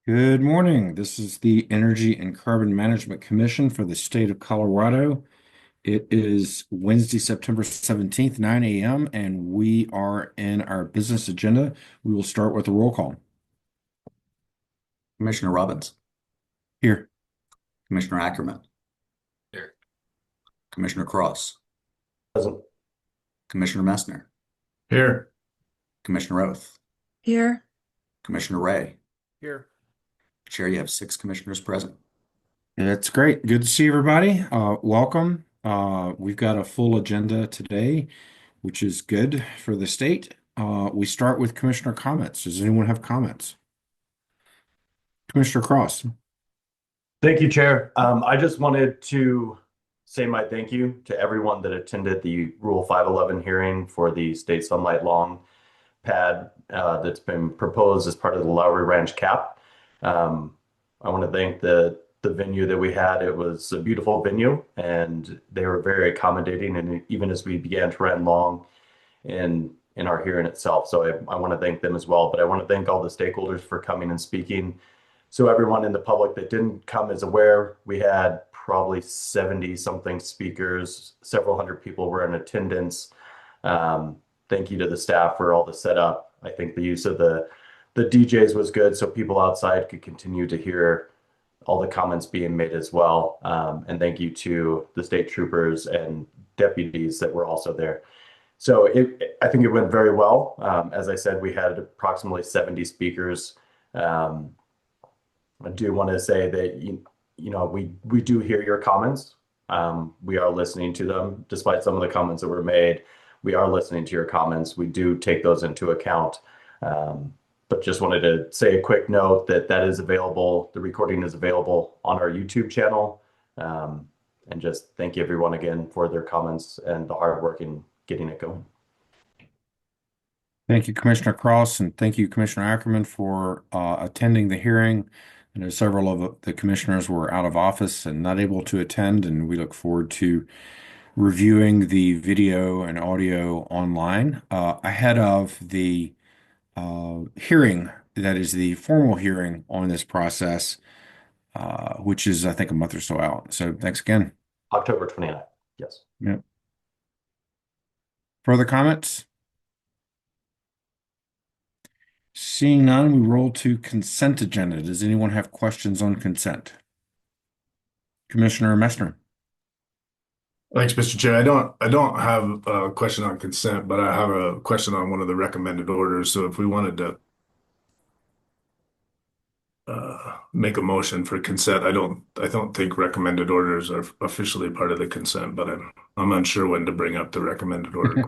Good morning. This is the Energy and Carbon Management Commission for the state of Colorado. It is Wednesday, September 17th, 9 a.m., and we are in our business agenda. We will start with a roll call. Commissioner Robbins, Here. Commissioner Ackerman, Here. Commissioner Cross, Present. Commissioner Messner, Here. Commissioner Oath, Here. Commissioner Ray. Here. Chair, you have 6 commissioners present. That's great. Good to see everybody. Welcome. We've got a full agenda today, which is good for the state. We start with commissioner comments. Does anyone have comments? Commissioner Cross. Thank you, Chair. I just wanted to say my thank you to everyone that attended the Rule 511 hearing for the State Sunlight Long pad that's been proposed as part of the Lowry Ranch CAP. I want to thank the venue that we had. It was a beautiful venue, and they were very accommodating. And even as we began to run long in our hearing itself, so I want to thank them as well. But I want to thank all the stakeholders for coming and speaking. So everyone in the public that didn't come is aware. We had probably 70 something speakers. Several hundred people were in attendance. Thank you to the staff for all the setup. I think the use of the DJs was good, so people outside could continue to hear all the comments being made as well. And thank you to the state troopers and deputies that were also there. So I think it went very well. As I said, we had approximately 70 speakers. I do want to say that we do hear your comments. We are listening to them, despite some of the comments that were made. We are listening to your comments. We do take those into account. But just wanted to say a quick note that is available. The recording is available on our YouTube channel. And just thank you everyone again for their comments and the hard work in getting it going. Thank you, Commissioner Cross, and thank you, Commissioner Ackerman, for attending the hearing. I know several of the commissioners were out of office and not able to attend, and we look forward to reviewing the video and audio online ahead of the hearing, that is the formal hearing on this process, which is, I think, a month or so out. So thanks again. October 29th. Yes. Yep. Further comments? Seeing none, we roll to consent agenda. Does anyone have questions on consent? Commissioner Messner. Thanks, Mr. Chair. I don't have a question on consent, but I have a question on one of the recommended orders. So if we wanted to make a motion for consent, I don't think recommended orders are officially part of the consent, but I'm unsure when to bring up the recommended order.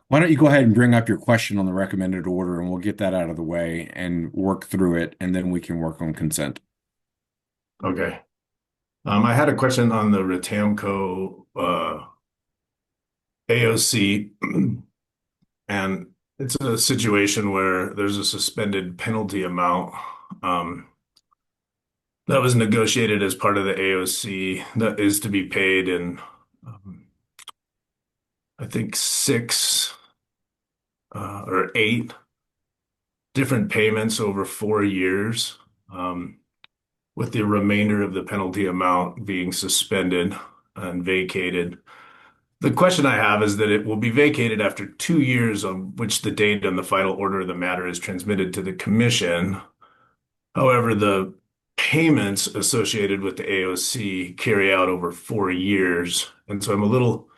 Why don't you go ahead and bring up your question on the recommended order, and we'll get that out of the way and work through it, and then we can work on consent. Okay. I had a question on the Retamco AOC, and it's a situation where there's a suspended penalty amount that was negotiated as part of the AOC that is to be paid in, I think, 6 or 8 different payments over 4 years, with the remainder of the penalty amount being suspended and vacated. The question I have is that it will be vacated after 2 years on which the date on the final order of the matter is transmitted to the commission. However, the payments associated with the AOC carry out over 4 years. And so I'm a little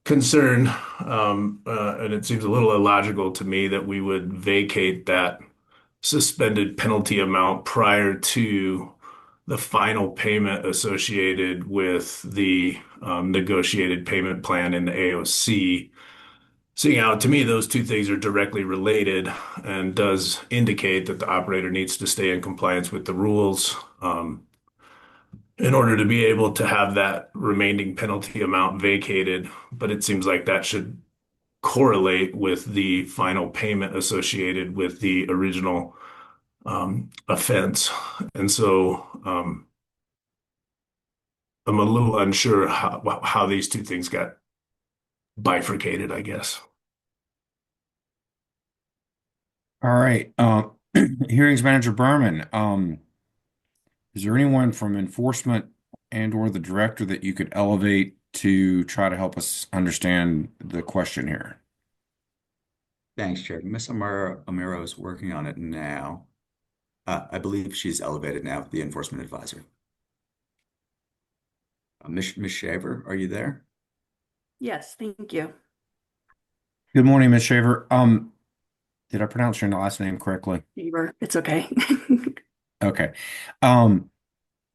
concerned, and it seems a little illogical to me that we would vacate that suspended penalty amount prior to the final payment associated with the negotiated payment plan in the AOC. Seeing out to me, those two things are directly related and does indicate that the operator needs to stay in compliance with the rules in order to be able to have that remaining penalty amount vacated. But it seems like that should correlate with the final payment associated with the original offense. And so I'm a little unsure how these two things got bifurcated, I guess. All right. Hearings Manager Berman, is there anyone from enforcement and or the director that you could elevate to try to help us understand the question here? Thanks, Chair. Ms. Amaro is working on it now. I believe she's elevated now, the enforcement advisor. Ms. Shaver, are you there? Yes, thank you. Good morning, Ms. Shaver. Did I pronounce your last name correctly? It's okay. Okay. Um,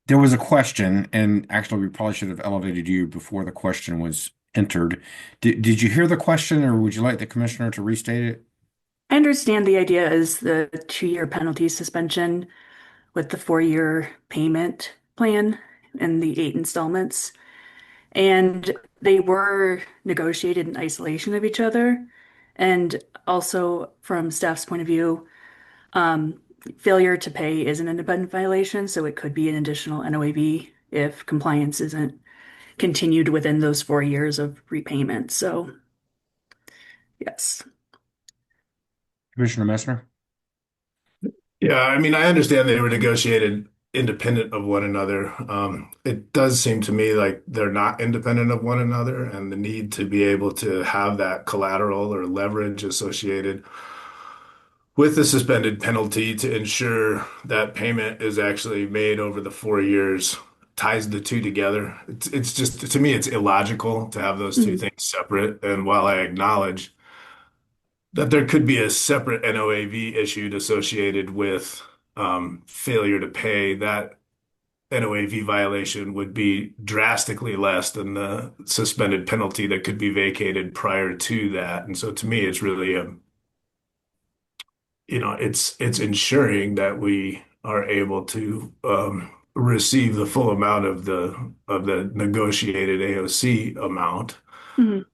there was a question, and actually we probably should have elevated you before the question was entered. Did you hear the question, or would you like the commissioner to restate it? I understand the idea is the 2-year penalty suspension with the 4-year payment plan and the 8 installments. And they were negotiated in isolation of each other. And also, from staff's point of view, failure to pay is an independent violation, so it could be an additional NOAB if compliance isn't continued within those 4 years of repayment. So, yes. Commissioner Messner? Yeah, I mean, I understand they were negotiated independent of one another. It does seem to me like they're not independent of one another, and the need to be able to have that collateral or leverage associated with the suspended penalty to ensure that payment is actually made over the 4 years ties the two together. It's just, to me, it's illogical to have those two Mhm. things separate. And while I acknowledge that there could be a separate NOAV issued associated with failure to pay, that NOAV violation would be drastically less than the suspended penalty that could be vacated prior to that. And so to me, it's really it's ensuring that we are able to receive the full amount of the negotiated AOC amount Mhm.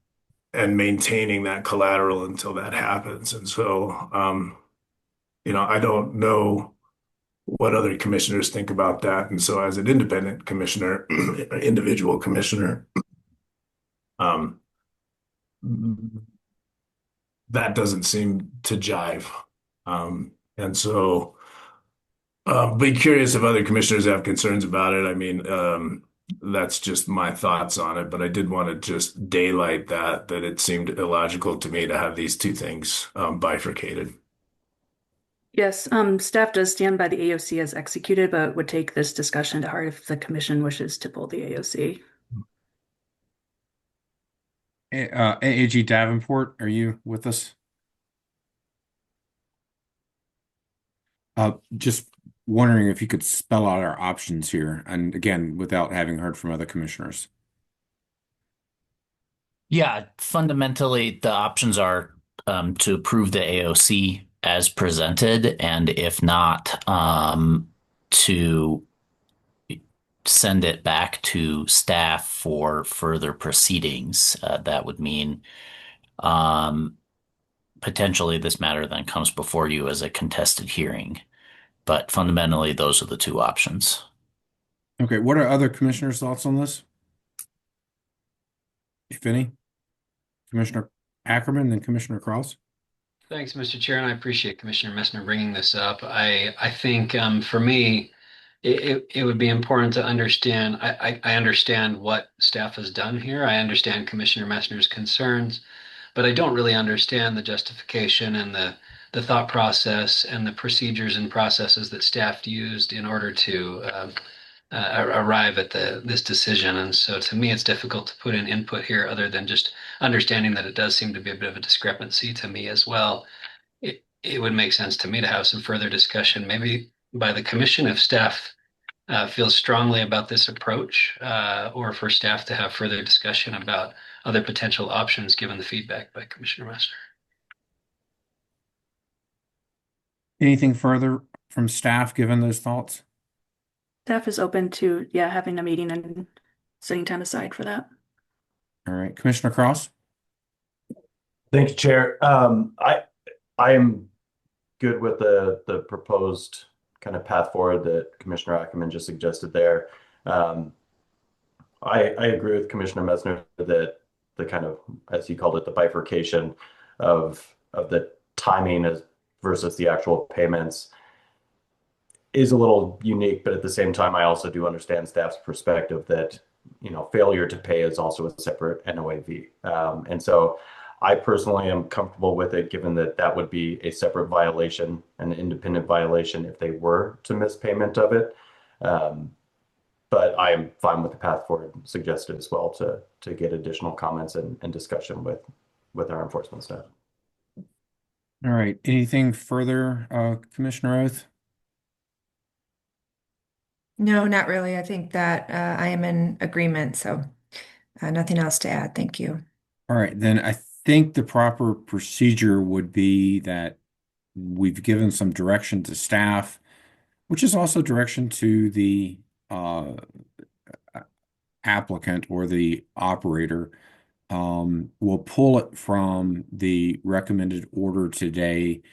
and maintaining that collateral until that happens. And so, I don't know what other commissioners think about that. And so, as an independent commissioner, individual commissioner, um, that doesn't seem to jive. And so. Be curious if other commissioners have concerns about it. I mean, that's just my thoughts on it, but I did want to just daylight that it seemed illogical to me to have these two things bifurcated. Yes, staff does stand by the AOC as executed, but would take this discussion to heart if the commission wishes to pull the AOC. AAG Davenport, are you with us? Just wondering if you could spell out our options here, and again, without having heard from other commissioners. Yeah, fundamentally, the options are to approve the AOC as presented, and if not, to send it back to staff for further proceedings. That would mean um, potentially this matter then comes before you as a contested hearing. But fundamentally, those are the two options. Okay, what are other commissioners' thoughts on this, if any? Commissioner Ackerman, then Commissioner Cross? Thanks, Mr. Chair, and I appreciate Commissioner Messner bringing this up. I think for me, it would be important to understand. I understand what staff has done here. I understand Commissioner Messner's concerns, but I don't really understand the justification and the thought process and the procedures and processes that staff used in order to arrive at this decision. And so to me, it's difficult to put in input here other than just understanding that it does seem to be a bit of a discrepancy to me as well. It would make sense to me to have some further discussion, maybe by the commission if staff feels strongly about this approach, or for staff to have further discussion about other potential options given the feedback by Commissioner Master. Anything further from staff given those thoughts? Staff is open to, yeah, having a meeting and setting time aside for that. All right, Commissioner Cross? Thank you, Chair. I am good with the proposed kind of path forward that Commissioner Ackerman just suggested there. I agree with Commissioner Messner that the kind of, as he called it, the bifurcation of the timing versus the actual payments is a little unique, but at the same time, I also do understand staff's perspective that, failure to pay is also a separate NOAV. And so I personally am comfortable with it, given that that would be a separate violation, an independent violation if they were to miss payment of it. Um, but I am fine with the path forward suggested as well to get additional comments and discussion with our enforcement staff. All right. Anything further, Commissioner Oath? No, not really. I think that I am in agreement, so nothing else to add. Thank you. All right, then I think the proper procedure would be that we've given some direction to staff, which is also direction to the applicant or the operator. We'll pull it from the recommended order today,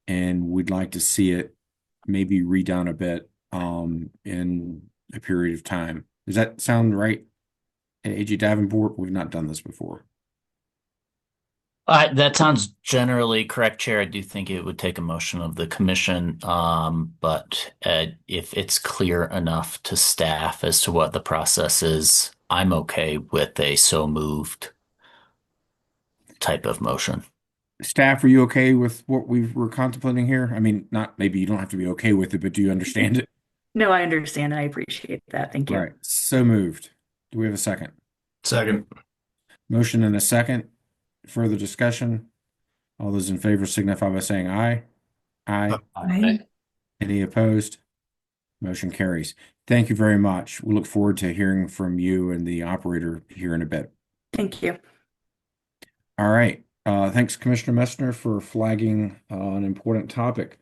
and we'd like to see it maybe redone a bit in a period of time. Does that sound right, AG Davenport? We've not done this before. That sounds generally correct, Chair. I do think it would take a motion of the commission, but if it's clear enough to staff as to what the process is, I'm okay with a so moved type of motion. Staff, are you okay with what we're contemplating here? I mean, not maybe you don't have to be okay with it, but do you understand it? No, I understand and I appreciate that. Thank All you. right, so moved. Do we have a second? Second. Motion and a second. Further discussion? All those in favor signify by saying aye. Aye. Aye. Any opposed? Motion carries. Thank you very much. We look forward to hearing from you and the operator here in a bit. Thank you. All right. Thanks, Commissioner Messner, for flagging an important topic.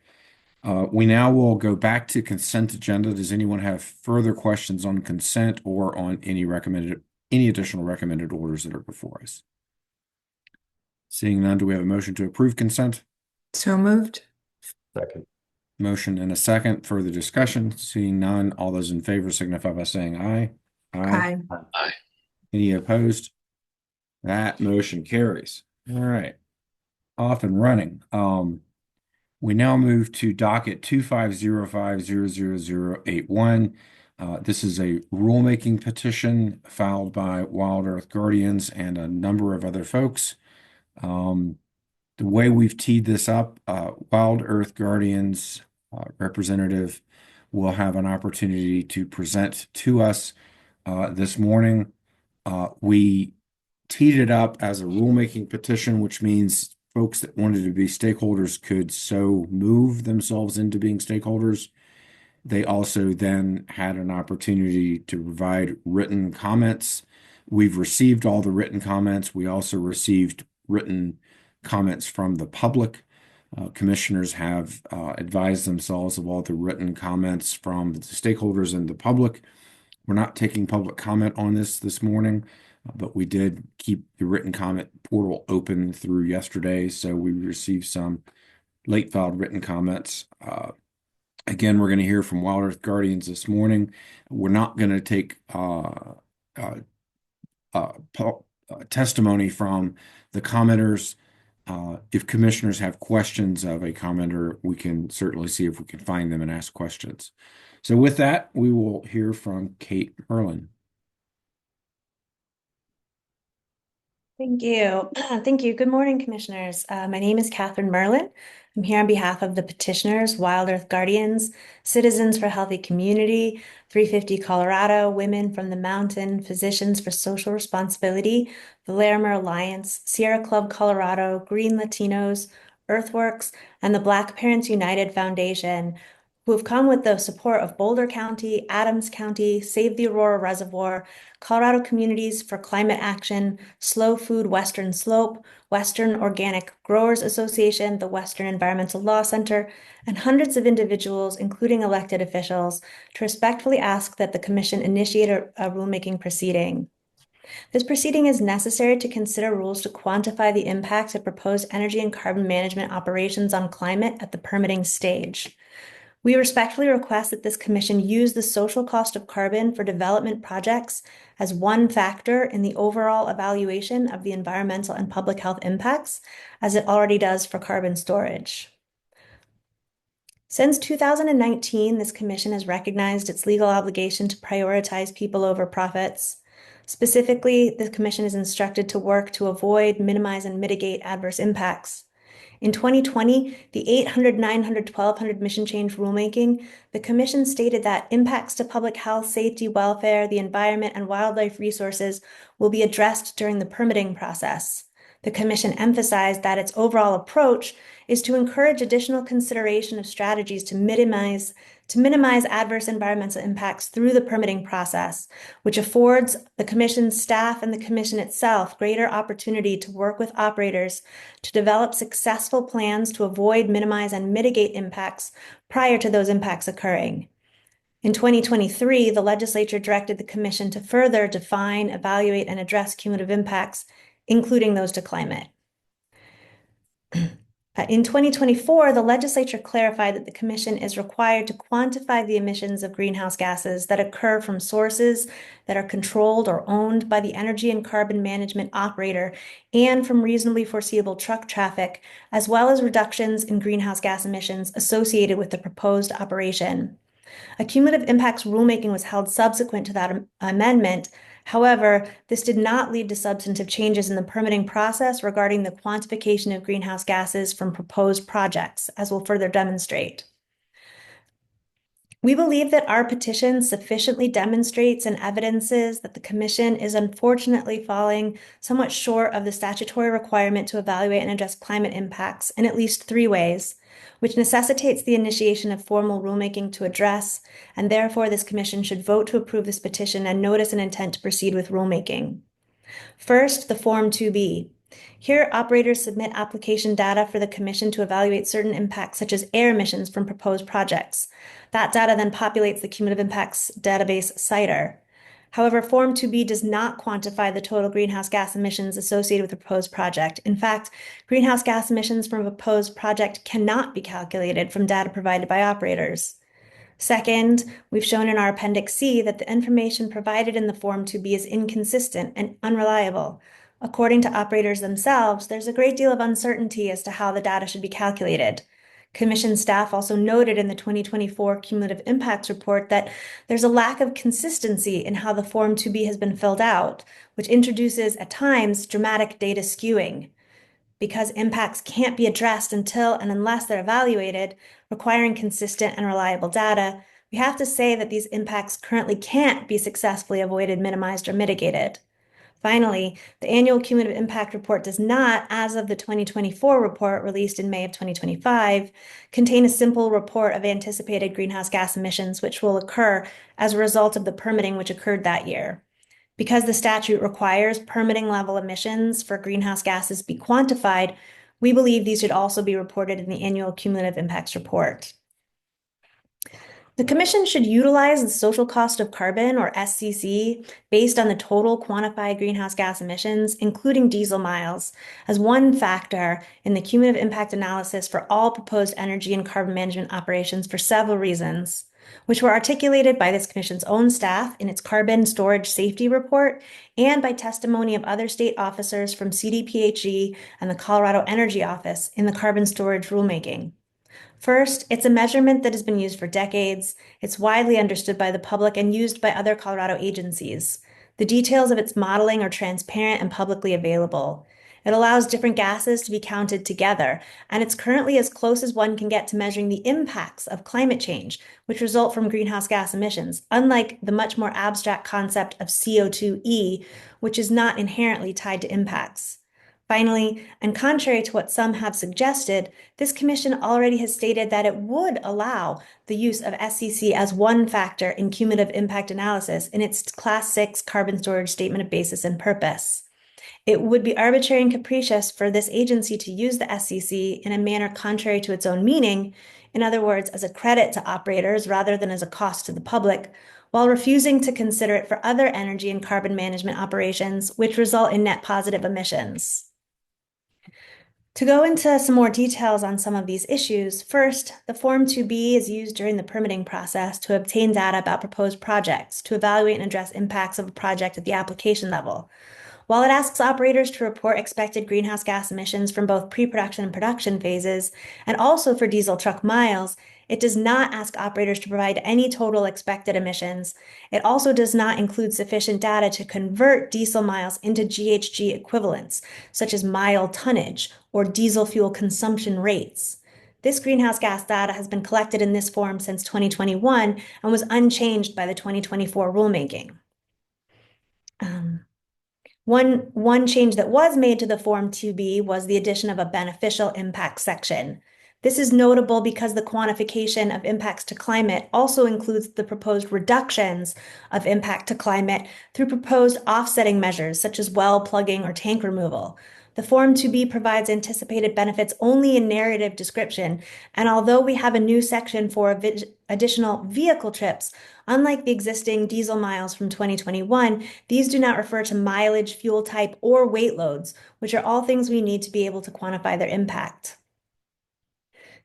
We now will go back to consent agenda. Does anyone have further questions on consent or on any additional recommended orders that are before us? Seeing none, do we have a motion to approve consent? So moved. Second. Motion and a second. Further discussion? Seeing none, all those in favor signify by saying aye. Aye. Any opposed? That motion carries. All right. Off and running. We now move to docket 2505000081. This is a rulemaking petition filed by Wild Earth Guardians and a number of other folks. The way we've teed this up, Wild Earth Guardians representative will have an opportunity to present to us this morning. We teed it up as a rulemaking petition, which means folks that wanted to be stakeholders could so move themselves into being stakeholders. They also then had an opportunity to provide written comments. We've received all the written comments. We also received written comments from the public. Commissioners have advised themselves of all the written comments from the stakeholders and the public. We're not taking public comment on this morning, but we did keep the written comment portal open through yesterday, so we received some late filed written comments. Again, we're going to hear from Wild Earth Guardians this morning. We're not going to take testimony from the commenters. If commissioners have questions of a commenter, we can certainly see if we can find them and ask questions. So with that, we will hear from Kate Merlin. Thank you. Thank you. Good morning, Commissioners. My name is Catherine Merlin. I'm here on behalf of the petitioners, Wild Earth Guardians, Citizens for a Healthy Community, 350 Colorado, Women from the Mountain, Physicians for Social Responsibility, the Larimer Alliance, Sierra Club Colorado, Green Latinos, Earthworks, and the Black Parents United Foundation, who have come with the support of Boulder County, Adams County, Save the Aurora Reservoir, Colorado Communities for Climate Action, Slow Food Western Slope, Western Organic Growers Association, the Western Environmental Law Center, and hundreds of individuals, including elected officials, to respectfully ask that the Commission initiate a rulemaking proceeding. This proceeding is necessary to consider rules to quantify the impacts of proposed energy and carbon management operations on climate at the permitting stage. We respectfully request that this commission use the social cost of carbon for development projects as one factor in the overall evaluation of the environmental and public health impacts, as it already does for carbon storage. Since 2019, this commission has recognized its legal obligation to prioritize people over profits. Specifically, the commission is instructed to work to avoid, minimize, and mitigate adverse impacts. In 2020, the 800, 900, 1200 mission change rulemaking, the commission stated that impacts to public health, safety, welfare, the environment, and wildlife resources will be addressed during the permitting process. The commission emphasized that its overall approach is to encourage additional consideration of strategies to minimize adverse environmental impacts through the permitting process, which affords the commission's staff and the commission itself greater opportunity to work with operators to develop successful plans to avoid, minimize, and mitigate impacts prior to those impacts occurring. In 2023, the legislature directed the commission to further define, evaluate, and address cumulative impacts, including those to climate. In 2024, the legislature clarified that the commission is required to quantify the emissions of greenhouse gases that occur from sources that are controlled or owned by the energy and carbon management operator and from reasonably foreseeable truck traffic, as well as reductions in greenhouse gas emissions associated with the proposed operation. A cumulative impacts rulemaking was held subsequent to that amendment. However, this did not lead to substantive changes in the permitting process regarding the quantification of greenhouse gases from proposed projects, as we'll further demonstrate. We believe that our petition sufficiently demonstrates and evidences that the commission is unfortunately falling somewhat short of the statutory requirement to evaluate and address climate impacts in at least 3 ways, which necessitates the initiation of formal rulemaking to address, and therefore this commission should vote to approve this petition and notice an intent to proceed with rulemaking. First, the Form 2B. Here, operators submit application data for the commission to evaluate certain impacts, such as air emissions from proposed projects. That data then populates the cumulative impacts database CITER. However, Form 2B does not quantify the total greenhouse gas emissions associated with the proposed project. In fact, greenhouse gas emissions from a proposed project cannot be calculated from data provided by operators. Second, we've shown in our Appendix C that the information provided in the Form 2B is inconsistent and unreliable. According to operators themselves, there's a great deal of uncertainty as to how the data should be calculated. Commission staff also noted in the 2024 Cumulative Impacts Report that there's a lack of consistency in how the Form 2B has been filled out, which introduces, at times, dramatic data skewing. Because impacts can't be addressed until and unless they're evaluated, requiring consistent and reliable data, we have to say that these impacts currently can't be successfully avoided, minimized, or mitigated. Finally, the annual cumulative impact report does not, as of the 2024 report released in May of 2025, contain a simple report of anticipated greenhouse gas emissions which will occur as a result of the permitting which occurred that year. Because the statute requires permitting level emissions for greenhouse gases be quantified, we believe these should also be reported in the annual cumulative impacts report. The commission should utilize the social cost of carbon, or SCC, based on the total quantified greenhouse gas emissions, including diesel miles, as one factor in the cumulative impact analysis for all proposed energy and carbon management operations for several reasons, which were articulated by this commission's own staff in its carbon storage safety report and by testimony of other state officers from CDPHE and the Colorado Energy Office in the carbon storage rulemaking. First, it's a measurement that has been used for decades. It's widely understood by the public and used by other Colorado agencies. The details of its modeling are transparent and publicly available. It allows different gases to be counted together, and it's currently as close as one can get to measuring the impacts of climate change, which result from greenhouse gas emissions, unlike the much more abstract concept of CO2e, which is not inherently tied to impacts. Finally, and contrary to what some have suggested, this commission already has stated that it would allow the use of SCC as one factor in cumulative impact analysis in its Class 6 carbon storage statement of basis and purpose. It would be arbitrary and capricious for this agency to use the SCC in a manner contrary to its own meaning, in other words, as a credit to operators rather than as a cost to the public, while refusing to consider it for other energy and carbon management operations, which result in net positive emissions. To go into some more details on some of these issues, first, the Form 2B is used during the permitting process to obtain data about proposed projects, to evaluate and address impacts of a project at the application level. While it asks operators to report expected greenhouse gas emissions from both pre-production and production phases, and also for diesel truck miles, It does not ask operators to provide any total expected emissions. It also does not include sufficient data to convert diesel miles into GHG equivalents, such as mile tonnage or diesel fuel consumption rates. This greenhouse gas data has been collected in this form since 2021 and was unchanged by the 2024 rulemaking. One change that was made to the Form 2B was the addition of a beneficial impact section. This is notable because the quantification of impacts to climate also includes the proposed reductions of impact to climate through proposed offsetting measures such as well plugging or tank removal. The Form 2B provides anticipated benefits only in narrative description, and although we have a new section for additional vehicle trips, unlike the existing diesel miles from 2021, these do not refer to mileage, fuel type, or weight loads, which are all things we need to be able to quantify their impact.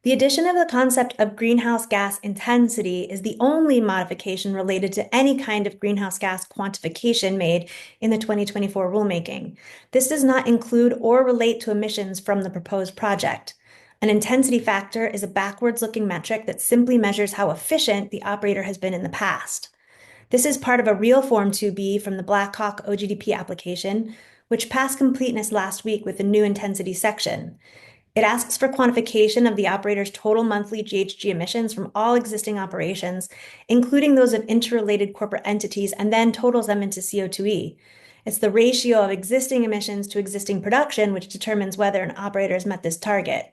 The addition of the concept of greenhouse gas intensity is the only modification related to any kind of greenhouse gas quantification made in the 2024 rulemaking. This does not include or relate to emissions from the proposed project. An intensity factor is a backwards-looking metric that simply measures how efficient the operator has been in the past. This is part of a real Form 2B from the Blackhawk OGDP application, which passed completeness last week with the new intensity section. It asks for quantification of the operator's total monthly GHG emissions from all existing operations, including those of interrelated corporate entities, and then totals them into CO2e. It's the ratio of existing emissions to existing production which determines whether an operator has met this target.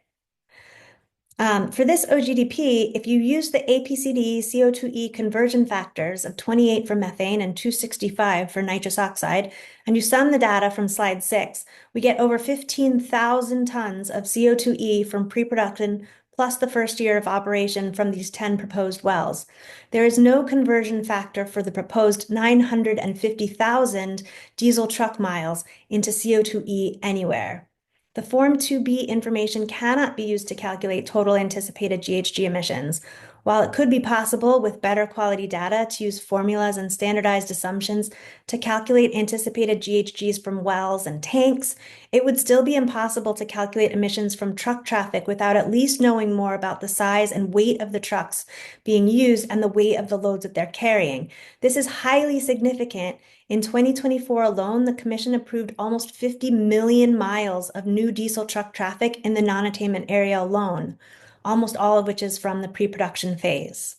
For this OGDP, if you use the APCD CO2e conversion factors of 28 for methane and 265 for nitrous oxide, and you sum the data from slide 6, we get over 15,000 tons of CO2e from pre-production plus the first year of operation from these 10 proposed wells. There is no conversion factor for the proposed 950,000 diesel truck miles into CO2e anywhere. The Form 2B information cannot be used to calculate total anticipated GHG emissions. While it could be possible with better quality data to use formulas and standardized assumptions to calculate anticipated GHGs from wells and tanks, it would still be impossible to calculate emissions from truck traffic without at least knowing more about the size and weight of the trucks being used and the weight of the loads that they're carrying. This is highly significant. In 2024 alone, the Commission approved almost 50 million miles of new diesel truck traffic in the non-attainment area alone, almost all of which is from the pre-production phase.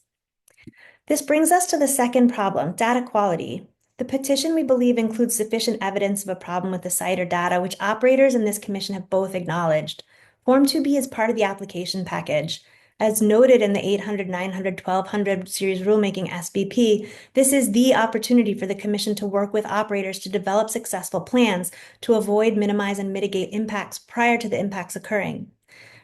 This brings us to the second problem, data quality. The petition, we believe, includes sufficient evidence of a problem with the site or data, which operators in this commission have both acknowledged. Form 2B is part of the application package. As noted in the 800, 900, 1200 series rulemaking SBP, this is the opportunity for the Commission to work with operators to develop successful plans to avoid, minimize, and mitigate impacts prior to the impacts occurring.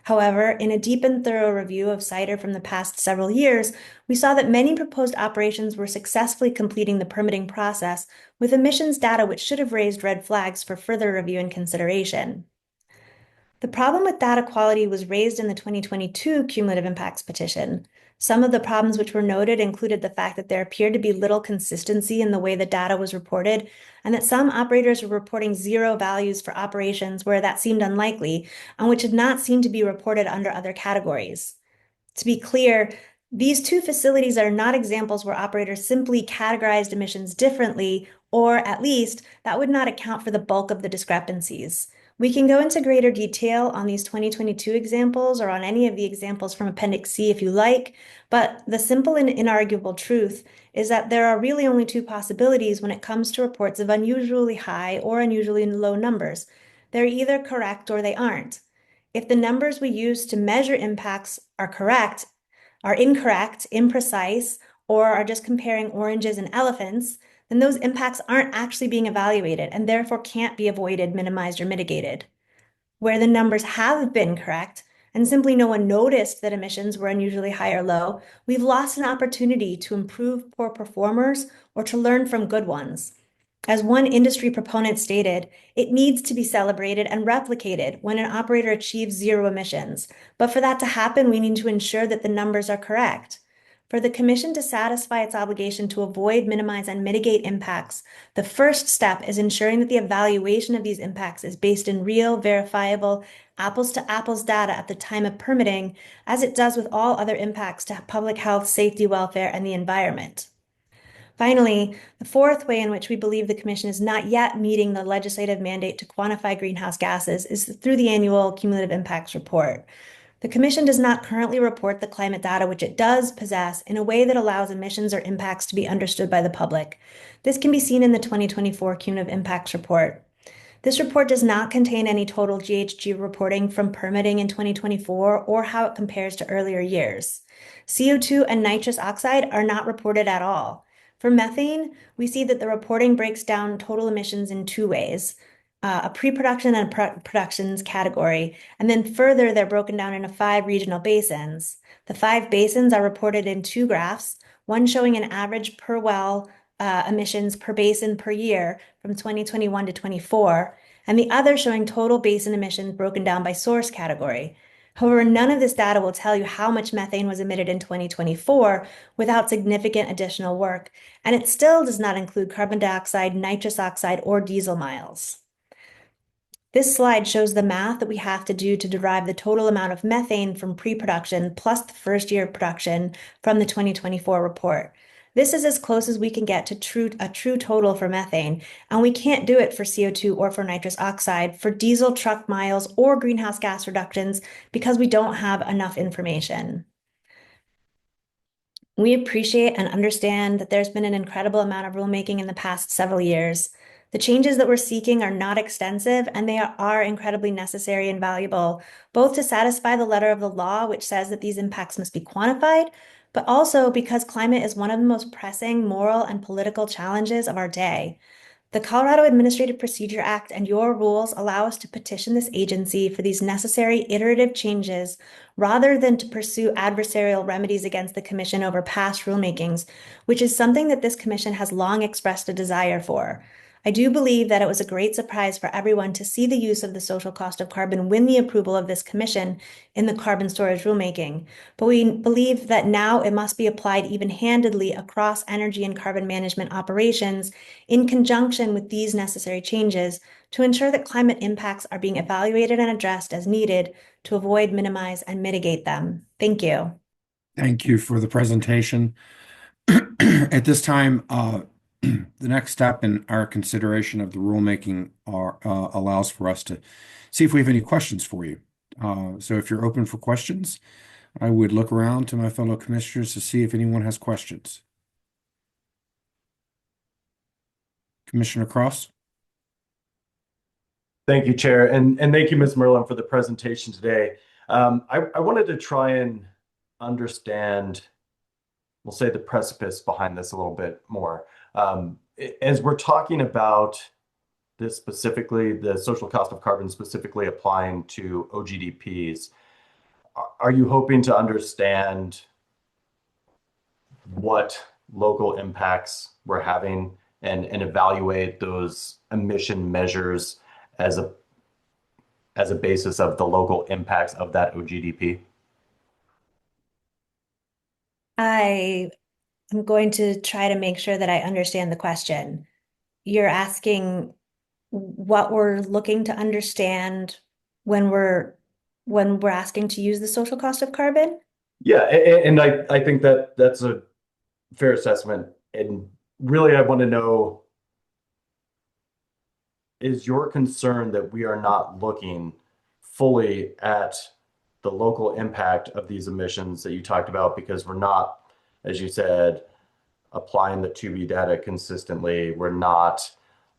However, in a deep and thorough review of CIDR from the past several years, we saw that many proposed operations were successfully completing the permitting process with emissions data which should have raised red flags for further review and consideration. The problem with data quality was raised in the 2022 cumulative impacts petition. Some of the problems which were noted included the fact that there appeared to be little consistency in the way the data was reported, and that some operators were reporting zero values for operations where that seemed unlikely, and which did not seem to be reported under other categories. To be clear, these two facilities are not examples where operators simply categorized emissions differently, or at least that would not account for the bulk of the discrepancies. We can go into greater detail on these 2022 examples or on any of the examples from Appendix C if you like, but the simple and inarguable truth is that there are really only two possibilities when it comes to reports of unusually high or unusually low numbers. They're either correct or they aren't. If the numbers we use to measure impacts are incorrect, imprecise, or are just comparing oranges and elephants, then those impacts aren't actually being evaluated and therefore can't be avoided, minimized, or mitigated. Where the numbers have been correct and simply no one noticed that emissions were unusually high or low, we've lost an opportunity to improve poor performers or to learn from good ones. As one industry proponent stated, it needs to be celebrated and replicated when an operator achieves zero emissions. But for that to happen, we need to ensure that the numbers are correct. For the Commission to satisfy its obligation to avoid, minimize, and mitigate impacts, the first step is ensuring that the evaluation of these impacts is based in real, verifiable, apples to apples data at the time of permitting, as it does with all other impacts to public health, safety, welfare, and the environment. Finally, the fourth way in which we believe the Commission is not yet meeting the legislative mandate to quantify greenhouse gases is through the annual cumulative impacts report. The Commission does not currently report the climate data which it does possess in a way that allows emissions or impacts to be understood by the public. This can be seen in the 2024 cumulative impacts report. This report does not contain any total GHG reporting from permitting in 2024 or how it compares to earlier years. CO2 and nitrous oxide are not reported at all. For methane, we see that the reporting breaks down total emissions in two ways, a pre-production and a productions category, and then further they're broken down into 5 regional basins. The 5 basins are reported in 2 graphs, one showing an average per well emissions per basin per year from 2021 to 24, and the other showing total basin emissions broken down by source category. However, none of this data will tell you how much methane was emitted in 2024 without significant additional work, and it still does not include carbon dioxide, nitrous oxide, or diesel miles. This slide shows the math that we have to do to derive the total amount of methane from pre-production plus the first year of production from the 2024 report. This is as close as we can get to a true total for methane, and we can't do it for CO2 or for nitrous oxide, for diesel truck miles or greenhouse gas reductions because we don't have enough information. We appreciate and understand that there's been an incredible amount of rulemaking in the past several years. The changes that we're seeking are not extensive, and they are incredibly necessary and valuable, both to satisfy the letter of the law, which says that these impacts must be quantified, but also because climate is one of the most pressing moral and political challenges of our day. The Colorado Administrative Procedure Act and your rules allow us to petition this agency for these necessary iterative changes rather than to pursue adversarial remedies against the Commission over past rulemakings, which is something that this Commission has long expressed a desire for. I do believe that it was a great surprise for everyone to see the use of the social cost of carbon win the approval of this Commission in the carbon storage rulemaking, but we believe that now it must be applied even-handedly across energy and carbon management operations in conjunction with these necessary changes to ensure that climate impacts are being evaluated and addressed as needed to avoid, minimize, and mitigate them. Thank you. Thank you for the presentation. At this time, the next step in our consideration of the rulemaking allows for us to see if we have any questions for you. So if you're open for questions, I would look around to my fellow commissioners to see if anyone has questions. Commissioner Cross? Thank you, Chair, and thank you, Ms. Merlin, for the presentation today. I wanted to try and understand, we'll say, the precipice behind this a little bit more. As we're talking about this specifically, the social cost of carbon specifically applying to OGDPs, are you hoping to understand what local impacts we're having and evaluate those emission measures as a basis of the local impacts of that OGDP? I am going to try to make sure that I understand the question. You're asking what we're looking to understand when we're asking to use the social cost of carbon? Yeah, and I think that that's a fair assessment. And really, I want to know, is your concern that we are not looking fully at the local impact of these emissions that you talked about because we're not, as you said, applying the 2B data consistently. We're not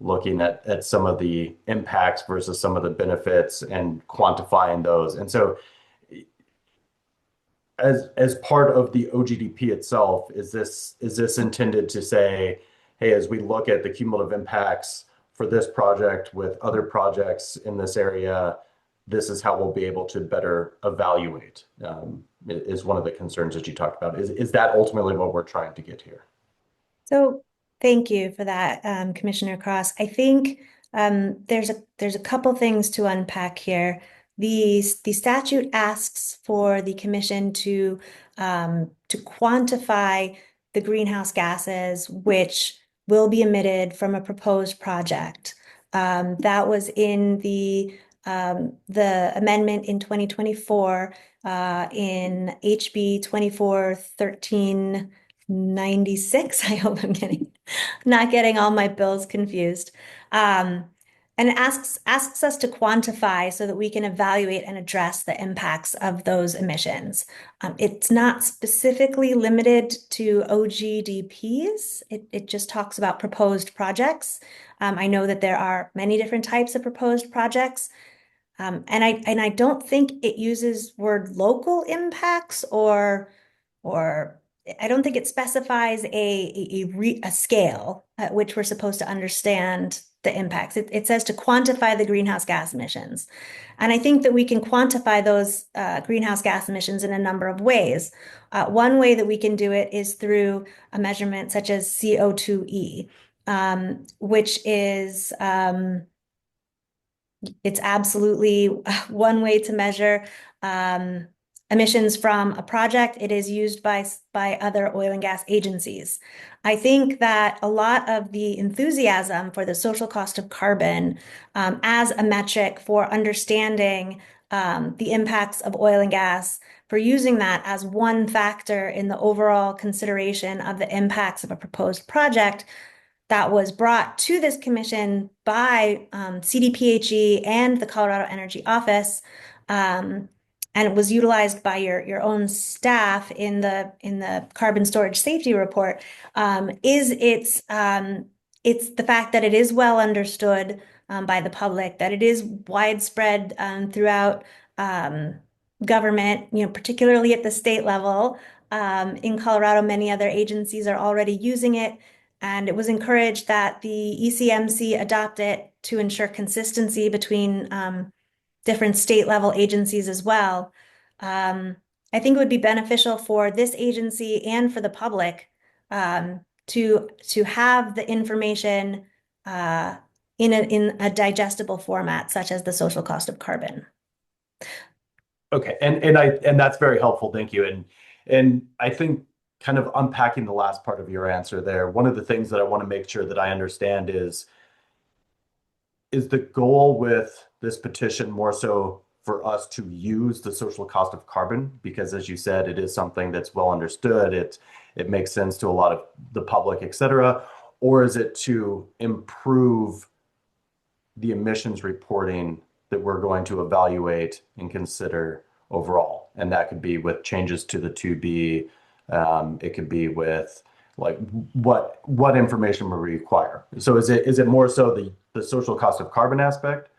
looking at some of the impacts versus some of the benefits and quantifying those. And so as part of the OGDP itself, is this intended to say, hey, as we look at the cumulative impacts for this project with other projects in this area, this is how we'll be able to better evaluate, is one of the concerns that you talked about. Is that ultimately what we're trying to get here? So thank you for that, Commissioner Cross. I think there's a couple things to unpack here. The statute asks for the commission to quantify the greenhouse gases which will be emitted from a proposed project. That was in the the amendment in 2024 in HB 241396. I hope I'm not getting all my bills confused. And it asks us to quantify so that we can evaluate and address the impacts of those emissions. It's not specifically limited to OGDPs. It just talks about proposed projects. I know that there are many different types of proposed projects. And I don't think it uses word local impacts or I don't think it specifies a scale at which we're supposed to understand the impacts. It says to quantify the greenhouse gas emissions. And I think that we can quantify those greenhouse gas emissions in a number of ways. One way that we can do it is through a measurement such as CO2e, which is it's absolutely one way to measure emissions from a project. It is used by other oil and gas agencies. I think that a lot of the enthusiasm for the social cost of carbon as a metric for understanding the impacts of oil and gas, for using that as one factor in the overall consideration of the impacts of a proposed project, that was brought to this commission by CDPHE and the Colorado Energy Office, and it was utilized by your own staff in the carbon storage safety report. It's the fact that it is well understood by the public, that it is widespread throughout government, particularly at the state level. In Colorado, many other agencies are already using it. And it was encouraged that the ECMC adopt it to ensure consistency between different state level agencies as well. I think it would be beneficial for this agency and for the public to have the information in a digestible format, such as the social cost of carbon. Okay, and that's very helpful. Thank you. And I think kind of unpacking the last part of your answer there, one of the things that I want to make sure that I understand is the goal with this petition more so for us to use the social cost of carbon? Because as you said, it is something that's well understood. It makes sense to a lot of the public, et cetera. Or is it to improve the emissions reporting that we're going to evaluate and consider overall? And that could be with changes to the 2B. It could be with like what information we require. So is it more so the social cost of carbon aspect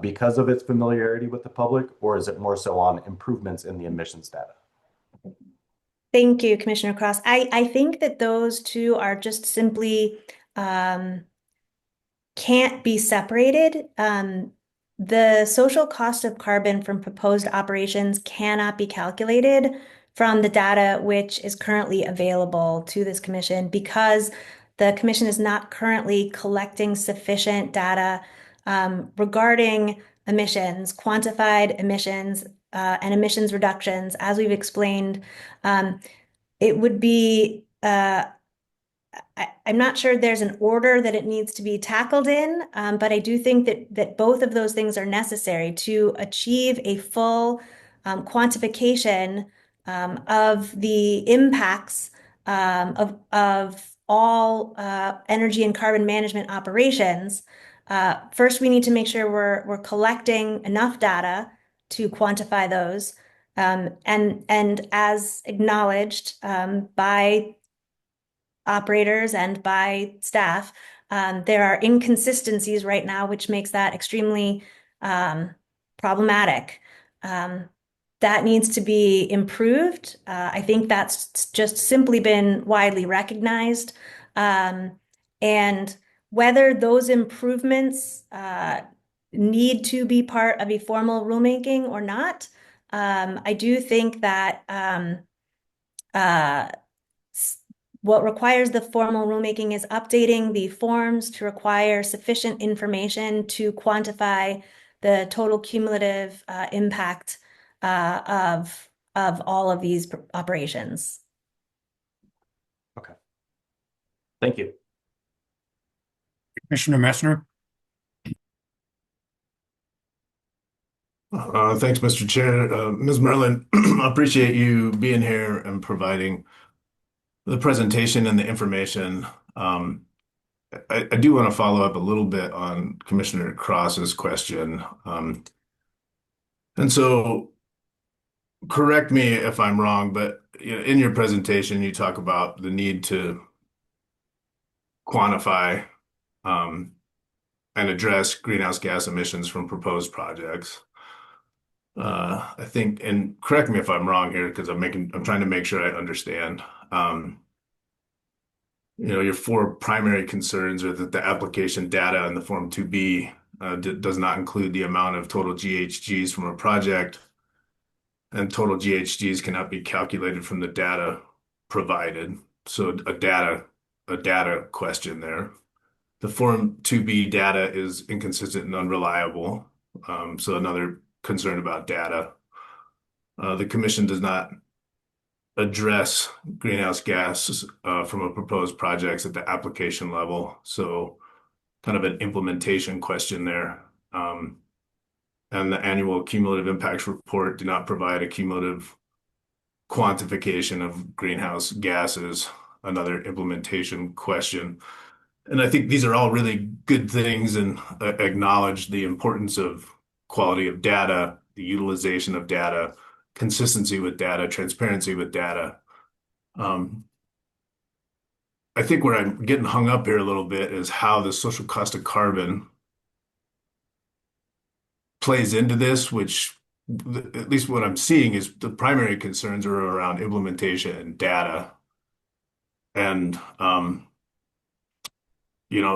because of its familiarity with the public, or is it more so on improvements in the emissions data? Thank you, Commissioner Cross. I think that those two are just simply can't be separated. The social cost of carbon from proposed operations cannot be calculated from the data which is currently available to this commission, because the commission is not currently collecting sufficient data regarding emissions, quantified emissions, and emissions reductions. As we've explained, it would be I'm not sure there's an order that it needs to be tackled in, but I do think that both of those things are necessary to achieve a full quantification of the impacts of all energy and carbon management operations. First, we need to make sure we're collecting enough data to quantify those. And as acknowledged by operators and by staff, there are inconsistencies right now, which makes that extremely problematic. That needs to be improved. I think that's just simply been widely recognized. And whether those improvements need to be part of a formal rulemaking or not, I do think that what requires the formal rulemaking is updating the forms to require sufficient information to quantify the total cumulative impact of all of these operations. Okay. Thank you. Commissioner Messner? Thanks, Mr. Chair. Ms. Merlin, I appreciate you being here and providing the presentation and the information. Um, I do want to follow up a little bit on Commissioner Cross's question. And so correct me if I'm wrong, but in your presentation, you talk about the need to quantify um, and address greenhouse gas emissions from proposed projects. I think, and correct me if I'm wrong here, because I'm trying to make sure I understand. Um, your four primary concerns are that the application data in the Form 2B does not include the amount of total GHGs from a project, and total GHGs cannot be calculated from the data provided. So a data question there. The Form 2B data is inconsistent and unreliable. So another concern about data. The commission does not address greenhouse gases from a proposed projects at the application level. So kind of an implementation question there. And the annual cumulative impacts report do not provide a cumulative quantification of greenhouse gases, another implementation question. And I think these are all really good things and acknowledge the importance of quality of data, the utilization of data, consistency with data, transparency with data. I think where I'm getting hung up here a little bit is how the social cost of carbon plays into this, which at least what I'm seeing is the primary concerns are around implementation and data. And,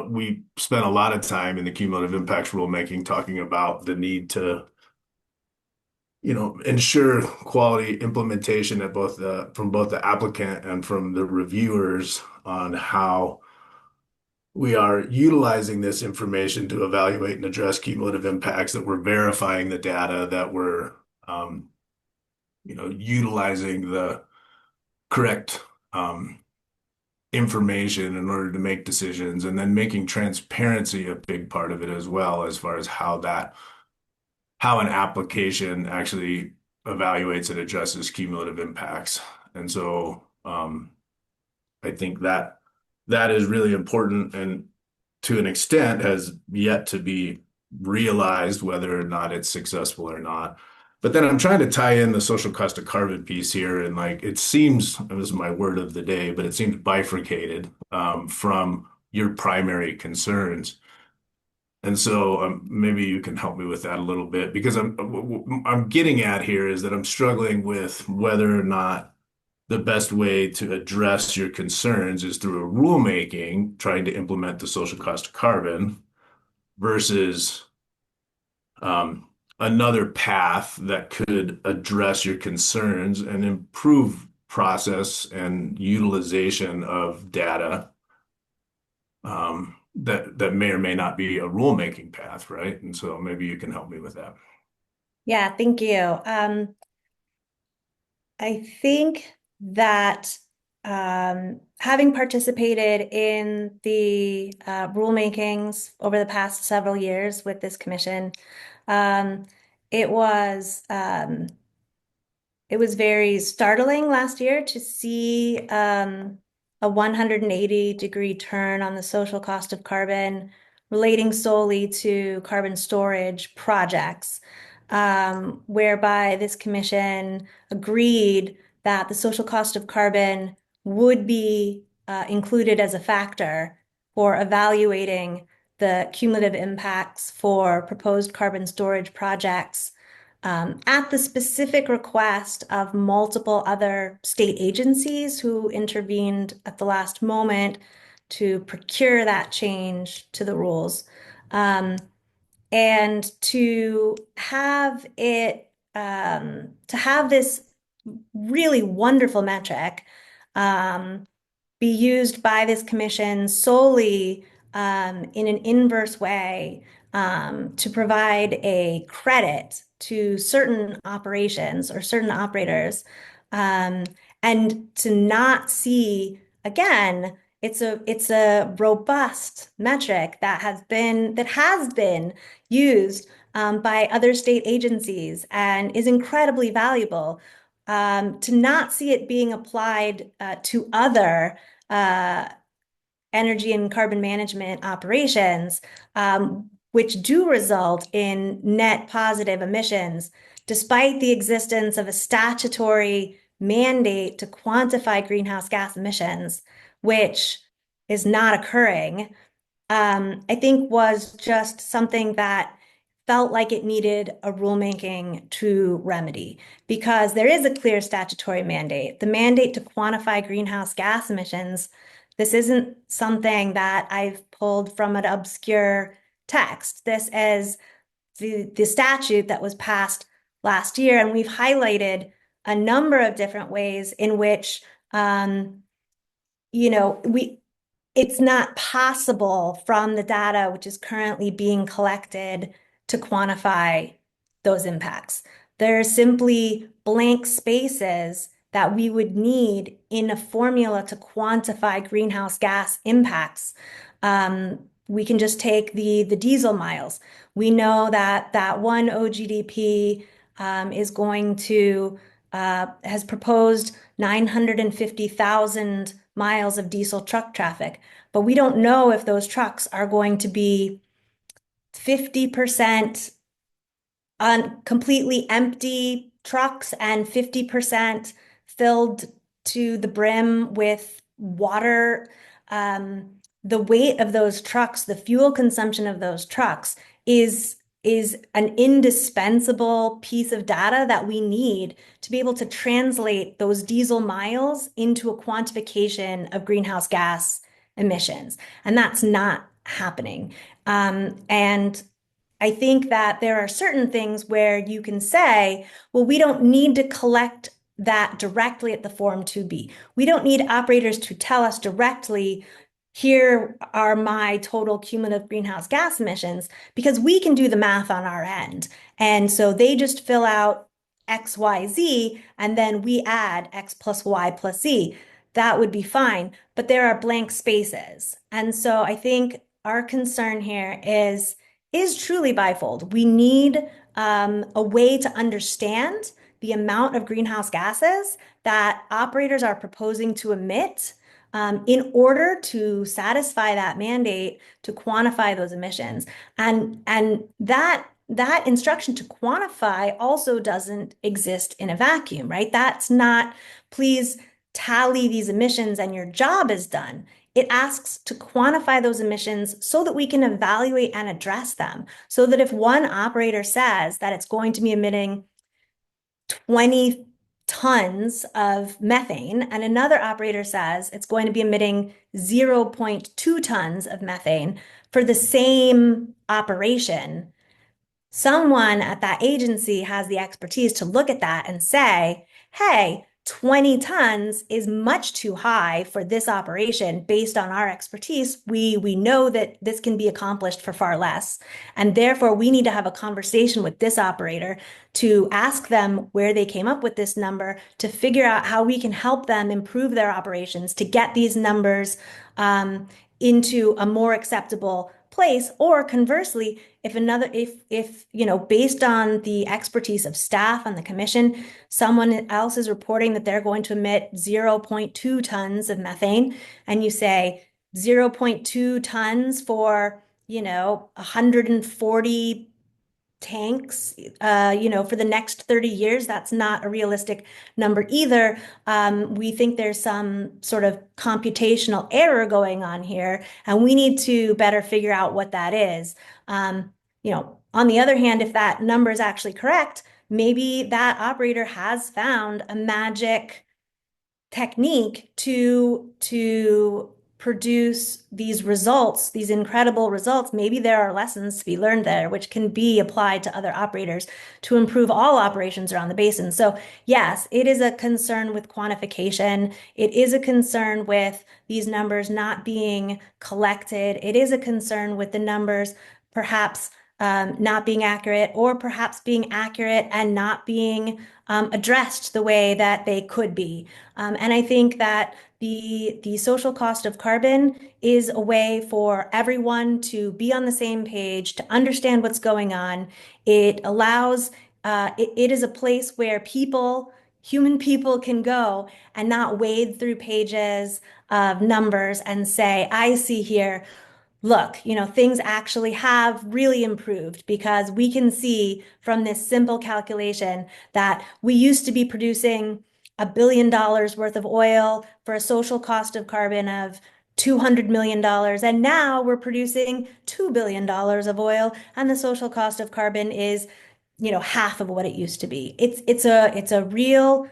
we spent a lot of time in the cumulative impacts rulemaking talking about the need to, ensure quality implementation at from both the applicant and from the reviewers on how we are utilizing this information to evaluate and address cumulative impacts, that we're verifying the data, that we're, utilizing the correct information in order to make decisions, and then making transparency a big part of it as well, as far as how an application actually evaluates and addresses cumulative impacts. And so I think that is really important, and to an extent has yet to be realized whether or not it's successful or not. But then I'm trying to tie in the social cost of carbon piece here, and like it seems, this is my word of the day, but it seems bifurcated from your primary concerns. And so maybe you can help me with that a little bit, because I'm getting at here is that I'm struggling with whether or not the best way to address your concerns is through a rulemaking, trying to implement the social cost of carbon, versus another path that could address your concerns and improve process and utilization of data, that may or may not be a rulemaking path, right? And so maybe you can help me with that. Yeah, thank you. I think that having participated in the rulemakings over the past several years with this commission, um, it was it was very startling last year to see a 180-degree turn on the social cost of carbon relating solely to carbon storage projects, whereby this commission agreed that the social cost of carbon would be included as a factor for evaluating the cumulative impacts for proposed carbon storage projects, at the specific request of multiple other state agencies who intervened at the last moment to procure that change to the rules. And to have this really wonderful metric be used by this commission solely in an inverse way, to provide a credit to certain operations or certain operators, and to not see, again, it's a robust metric that has been used by other state agencies and is incredibly valuable. To not see it being applied to other energy and carbon management operations, which do result in net positive emissions, despite the existence of a statutory mandate to quantify greenhouse gas emissions, which is not occurring, I think was just something that felt like it needed a rulemaking to remedy, because there is a clear statutory mandate, the mandate to quantify greenhouse gas emissions. This isn't something that I've pulled from an obscure text. This is the statute that was passed last year, and we've highlighted a number of different ways in which, it's not possible from the data which is currently being collected to quantify those impacts. There are simply blank spaces that we would need in a formula to quantify greenhouse gas impacts. We can just take the diesel miles. We know that one OGDP is going to has proposed 950,000 miles of diesel truck traffic, but we don't know if those trucks are going to be 50% completely empty trucks and 50% filled to the brim with water. The weight of those trucks, the fuel consumption of those trucks is an indispensable piece of data that we need to be able to translate those diesel miles into a quantification of greenhouse gas emissions. And that's not happening. And I think that there are certain things where you can say, well, we don't need to collect that directly at the Form 2B. We don't need operators to tell us directly, here are my total cumulative greenhouse gas emissions, because we can do the math on our end. And so they just fill out X, Y, Z, and then we add X plus Y plus Z. That would be fine, but there are blank spaces. And so I think our concern here is truly bifold. We need a way to understand the amount of greenhouse gases that operators are proposing to emit in order to satisfy that mandate to quantify those emissions. And that instruction to quantify also doesn't exist in a vacuum, right? That's not, please tally these emissions and your job is done. It asks to quantify those emissions so that we can evaluate and address them. So that if one operator says that it's going to be emitting 20 tons of methane, and another operator says it's going to be emitting 0.2 tons of methane for the same operation, someone at that agency has the expertise to look at that and say, hey, 20 tons is much too high for this operation based on our expertise. We know that this can be accomplished for far less. And therefore, we need to have a conversation with this operator to ask them where they came up with this number, to figure out how we can help them improve their operations, to get these numbers into a more acceptable place. Or conversely, if based on the expertise of staff on the commission, someone else is reporting that they're going to emit 0.2 tons of methane, and you say 0.2 tons for 140 tanks, for the next 30 years, that's not a realistic number either. We think there's some sort of computational error going on here, and we need to better figure out what that is. On the other hand, if that number is actually correct, maybe that operator has found a magic technique to produce these results, these incredible results. Maybe there are lessons to be learned there, which can be applied to other operators to improve all operations around the basin. So yes, it is a concern with quantification. It is a concern with these numbers not being collected. It is a concern with the numbers perhaps not being accurate, or perhaps being accurate and not being addressed the way that they could be. And I think that the social cost of carbon is a way for everyone to be on the same page, to understand what's going on. It allows, it is a place where human people can go and not wade through pages of numbers and say, I see here, look, things actually have really improved because we can see from this simple calculation that we used to be producing $1 billion worth of oil for a social cost of carbon of $200 million. And now we're producing $2 billion of oil, and the social cost of carbon is half of what it used to be. It's a real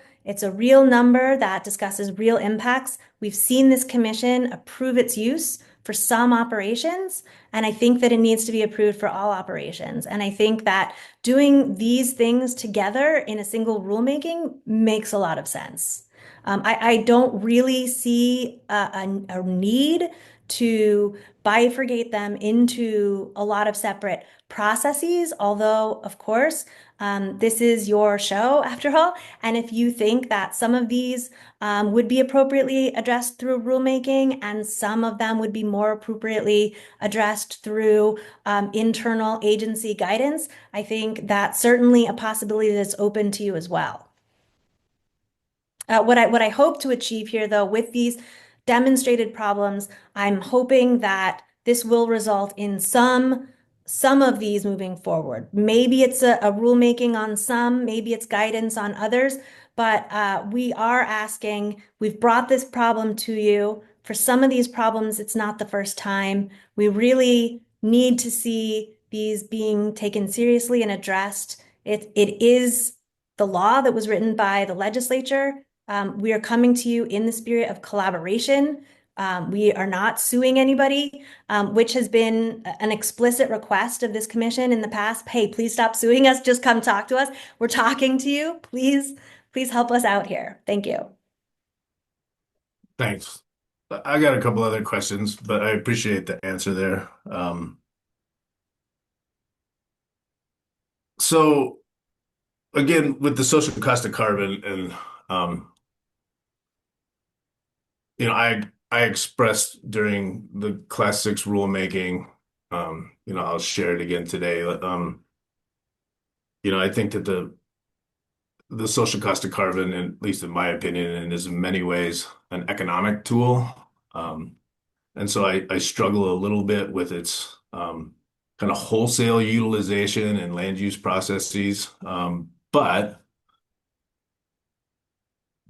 number that discusses real impacts. We've seen this commission approve its use for some operations, and I think that it needs to be approved for all operations. And I think that doing these things together in a single rulemaking makes a lot of sense. I don't really see a need to bifurcate them into a lot of separate processes, although, of course, this is your show after all. And if you think that some of these would be appropriately addressed through rulemaking and some of them would be more appropriately addressed through internal agency guidance, I think that's certainly a possibility that's open to you as well. What I hope to achieve here, though, with these demonstrated problems, I'm hoping that this will result in some of these moving forward. Maybe it's a rulemaking on some, maybe it's guidance on others, but we are asking, we've brought this problem to you. For some of these problems, it's not the first time. We really need to see these being taken seriously and addressed. It is the law that was written by the legislature. We are coming to you in the spirit of collaboration. We are not suing anybody, which has been an explicit request of this commission in the past. Hey, please stop suing us. Just come talk to us. We're talking to you. Please help us out here. Thank you. Thanks. I got a couple other questions, but I appreciate the answer there. So again, with the social cost of carbon and I expressed during the Class 6 rulemaking, I'll share it again today. I think that the social cost of carbon, at least in my opinion, and is in many ways an economic tool. And so I struggle a little bit with its kind of wholesale utilization and land use processes. But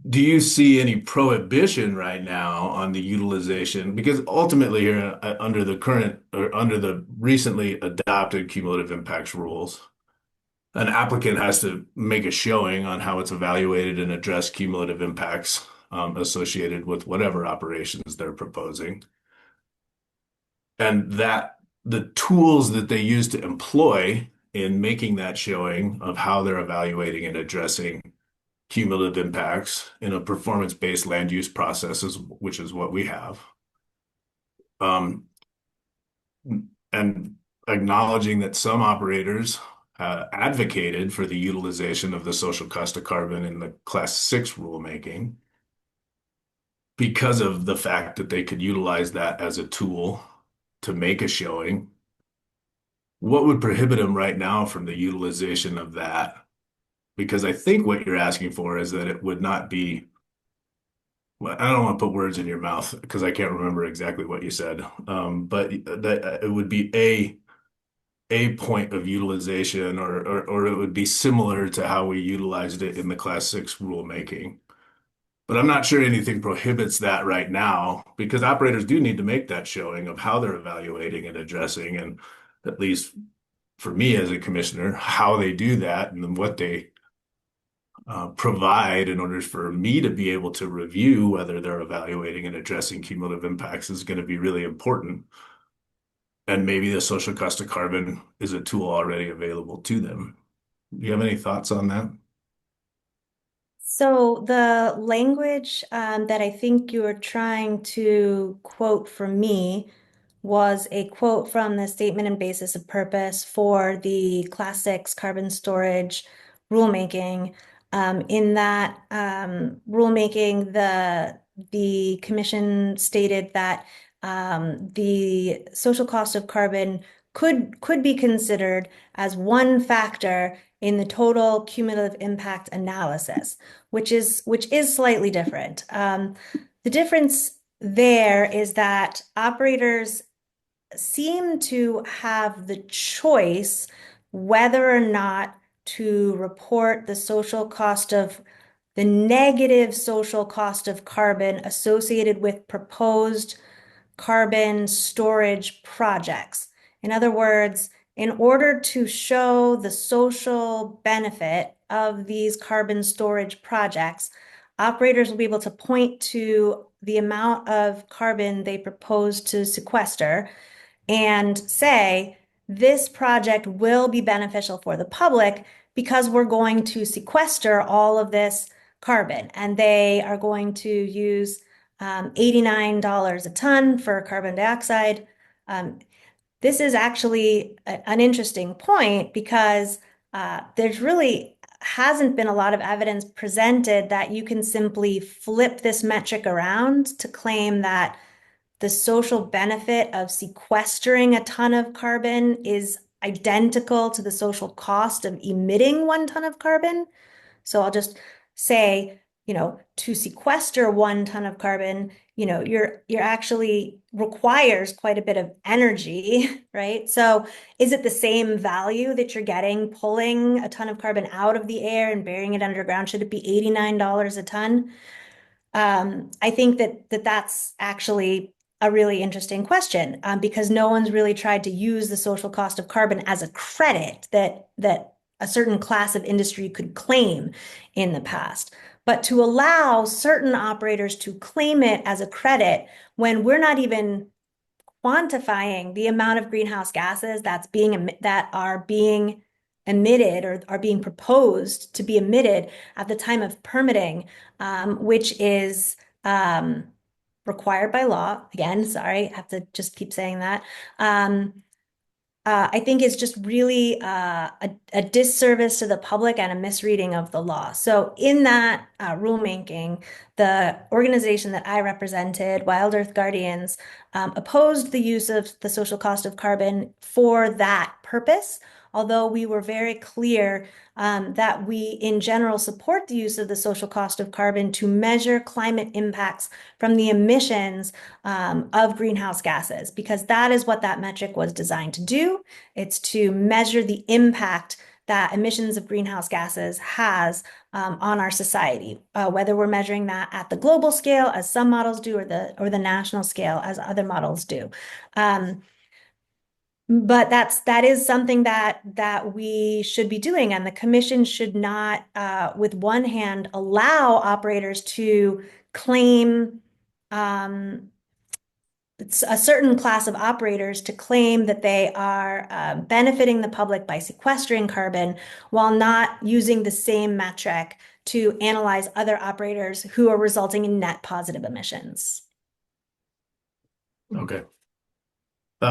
do you see any prohibition right now on the utilization? Because ultimately here, under the current or under the recently adopted cumulative impacts rules, an applicant has to make a showing on how it's evaluated and address cumulative impacts associated with whatever operations they're proposing. And that the tools that they use to employ in making that showing of how they're evaluating and addressing cumulative impacts in a performance-based land use process, which is what we have. And acknowledging that some operators advocated for the utilization of the social cost of carbon in the Class 6 rulemaking because of the fact that they could utilize that as a tool to make a showing. What would prohibit them right now from the utilization of that? Because I think what you're asking for is that it would not be, well, I don't want to put words in your mouth because I can't remember exactly what you said, but that it would be a point of utilization or it would be similar to how we utilized it in the Class 6 rulemaking. But I'm not sure anything prohibits that right now because operators do need to make that showing of how they're evaluating and addressing, and at least for me as a commissioner, how they do that and then what they provide in order for me to be able to review whether they're evaluating and addressing cumulative impacts is going to be really important. And maybe the social cost of carbon is a tool already available to them. Do you have any thoughts on that? So the language that I think you're trying to quote from me was a quote from the statement and basis of purpose for the Class 6 carbon storage rulemaking. In that rulemaking, the commission stated that the social cost of carbon could be considered as one factor in the total cumulative impact analysis, which is slightly different. The difference there is that operators seem to have the choice whether or not to report the negative social cost of carbon associated with proposed carbon storage projects. In other words, in order to show the social benefit of these carbon storage projects, operators will be able to point to the amount of carbon they propose to sequester and say, this project will be beneficial for the public because we're going to sequester all of this carbon, and they are going to use $89 a ton for carbon dioxide. This is actually an interesting point because there's really hasn't been a lot of evidence presented that you can simply flip this metric around to claim that the social benefit of sequestering a ton of carbon is identical to the social cost of emitting 1 ton of carbon. So I'll just say, to sequester 1 ton of carbon, you're actually requires quite a bit of energy, right? So is it the same value that you're getting pulling a ton of carbon out of the air and burying it underground? Should it be $89 a ton? I think that's actually a really interesting question because no one's really tried to use the social cost of carbon as a credit that a certain class of industry could claim in the past. But to allow certain operators to claim it as a credit when we're not even quantifying the amount of greenhouse gases that are being emitted or are being proposed to be emitted at the time of permitting, which is required by law. Again, sorry, I have to just keep saying that. I think is just really a disservice to the public and a misreading of the law. So in that rulemaking, the organization that I represented, Wild Earth Guardians, opposed the use of the social cost of carbon for that purpose, although we were very clear that we in general support the use of the social cost of carbon to measure climate impacts from the emissions of greenhouse gases, because that is what that metric was designed to do. It's to measure the impact that emissions of greenhouse gases has on our society, whether we're measuring that at the global scale, as some models do, or the national scale, as other models do. But that is something that we should be doing, and the commission should not, with one hand, allow operators to claim a certain class of operators to claim that they are benefiting the public by sequestering carbon while not using the same metric to analyze other operators who are resulting in net positive emissions. Okay.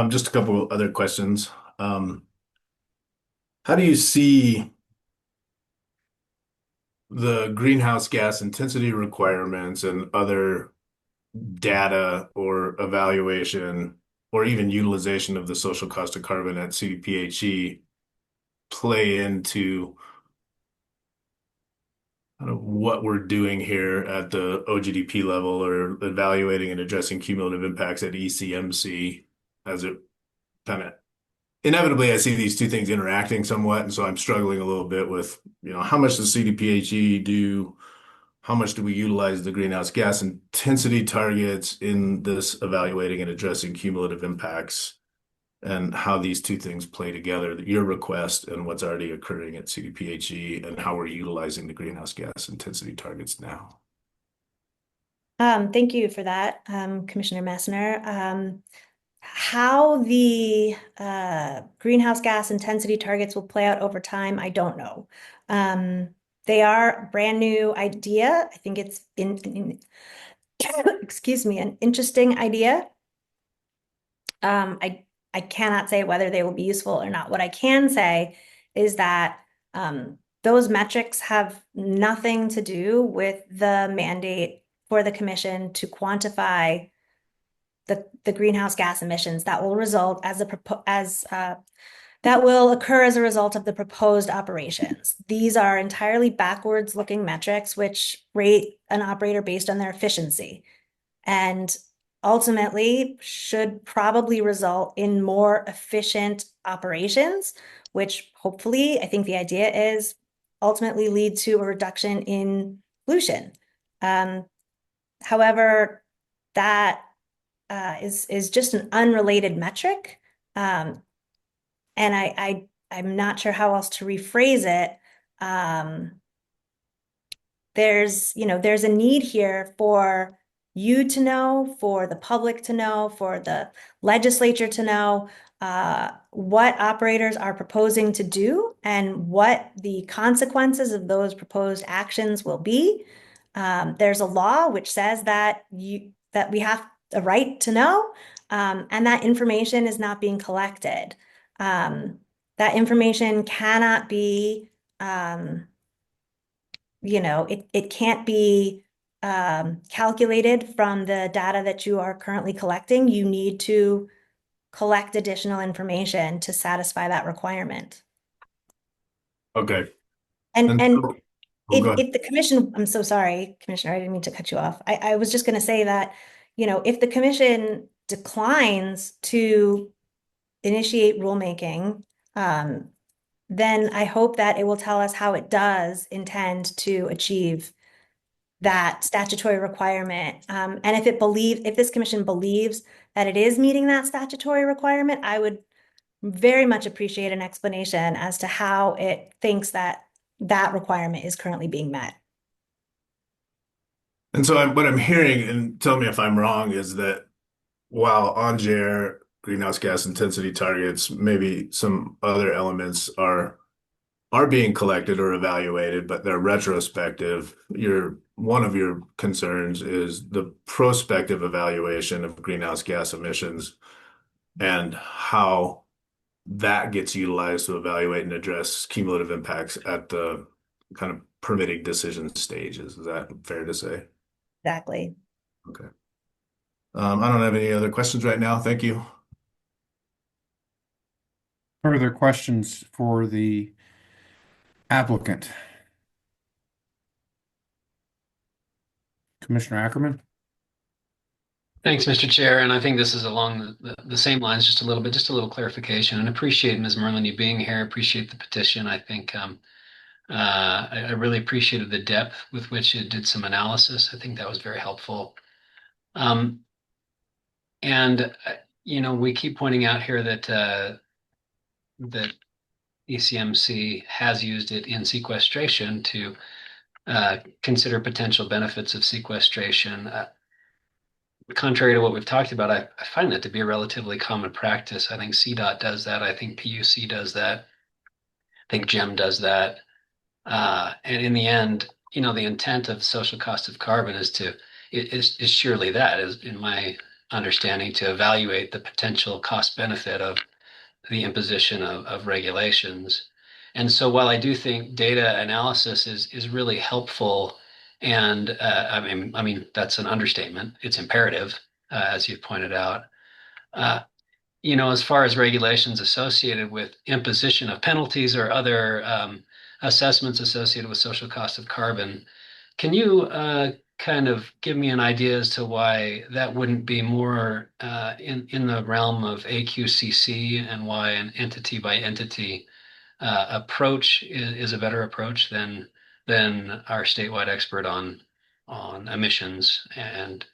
Just a couple other questions. How do you see the greenhouse gas intensity requirements and other data or evaluation or even utilization of the social cost of carbon at CDPHE play into what we're doing here at the OGDP level or evaluating and addressing cumulative impacts at ECMC as it kind of inevitably I see these two things interacting somewhat, and so I'm struggling a little bit with, how much does CDPHE do? How much do we utilize the greenhouse gas intensity targets in this evaluating and addressing cumulative impacts, and how these two things play together, your request and what's already occurring at CDPHE, and how we're utilizing the greenhouse gas intensity targets now? Thank you for that, Commissioner Messner. How the greenhouse gas intensity targets will play out over time, I don't know. They are a brand new idea. I think it's excuse me, an interesting idea. I cannot say whether they will be useful or not. What I can say is that those metrics have nothing to do with the mandate for the commission to quantify the greenhouse gas emissions that will result that will occur as a result of the proposed operations. These are entirely backwards looking metrics which rate an operator based on their efficiency, and ultimately should probably result in more efficient operations, which hopefully, I think the idea is ultimately lead to a reduction in pollution. However, that is just an unrelated metric. And I'm not sure how else to rephrase it. There's a need here for you to know, for the public to know, for the legislature to know what operators are proposing to do and what the consequences of those proposed actions will be. There's a law which says that we have a right to know, and that information is not being collected. That information cannot be, it can't be calculated from the data that you are currently collecting. You need to collect additional information to satisfy that requirement. Okay. And go ahead. if the commission, I'm so sorry, Commissioner, I didn't mean to cut you off. I was just going to say that, if the commission declines to initiate rulemaking, then I hope that it will tell us how it does intend to achieve that statutory requirement. And if this commission believes that it is meeting that statutory requirement, I would very much appreciate an explanation as to how it thinks that that requirement is currently being met. And so what I'm hearing, and tell me if I'm wrong, is that while on-air greenhouse gas intensity targets, maybe some other elements are being collected or evaluated, but they're retrospective. One of your concerns is the prospective evaluation of greenhouse gas emissions and how that gets utilized to evaluate and address cumulative impacts at the kind of permitting decision stages. Is that fair to say? Exactly. Okay. I don't have any other questions right now. Thank you. Further questions for the applicant? Commissioner Ackerman? Thanks, Mr. Chair. And I think this is along the same lines, just a little clarification, and appreciate Ms. Merlin you being here. Appreciate the petition. I think I really appreciated the depth with which it did some analysis. I think that was very helpful. And we keep pointing out here that ECMC has used it in sequestration to consider potential benefits of sequestration. Contrary to what we've talked about, I find that to be a relatively common practice. I think CDOT does that. I think PUC does that. I think GEM does that. And in the end, the intent of social cost of carbon is surely that, is in my understanding, to evaluate the potential cost benefit of the imposition of regulations. And so while I do think data analysis is really helpful, and I mean that's an understatement, it's imperative, as you've pointed out. As far as regulations associated with imposition of penalties or other assessments associated with social cost of carbon, can you kind of give me an idea as to why that wouldn't be more in the realm of AQCC, and why an entity by entity approach is a better approach than our statewide expert on emissions and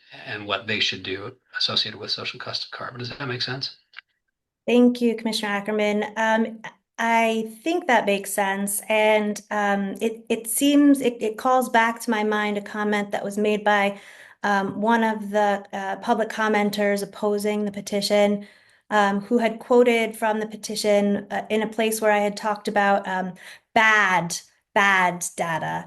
what they should do associated with social cost of carbon? Does that make sense? Thank you, Commissioner Ackerman. I think that makes sense. And it calls back to my mind a comment that was made by one of the public commenters opposing the petition, who had quoted from the petition in a place where I had talked about bad data.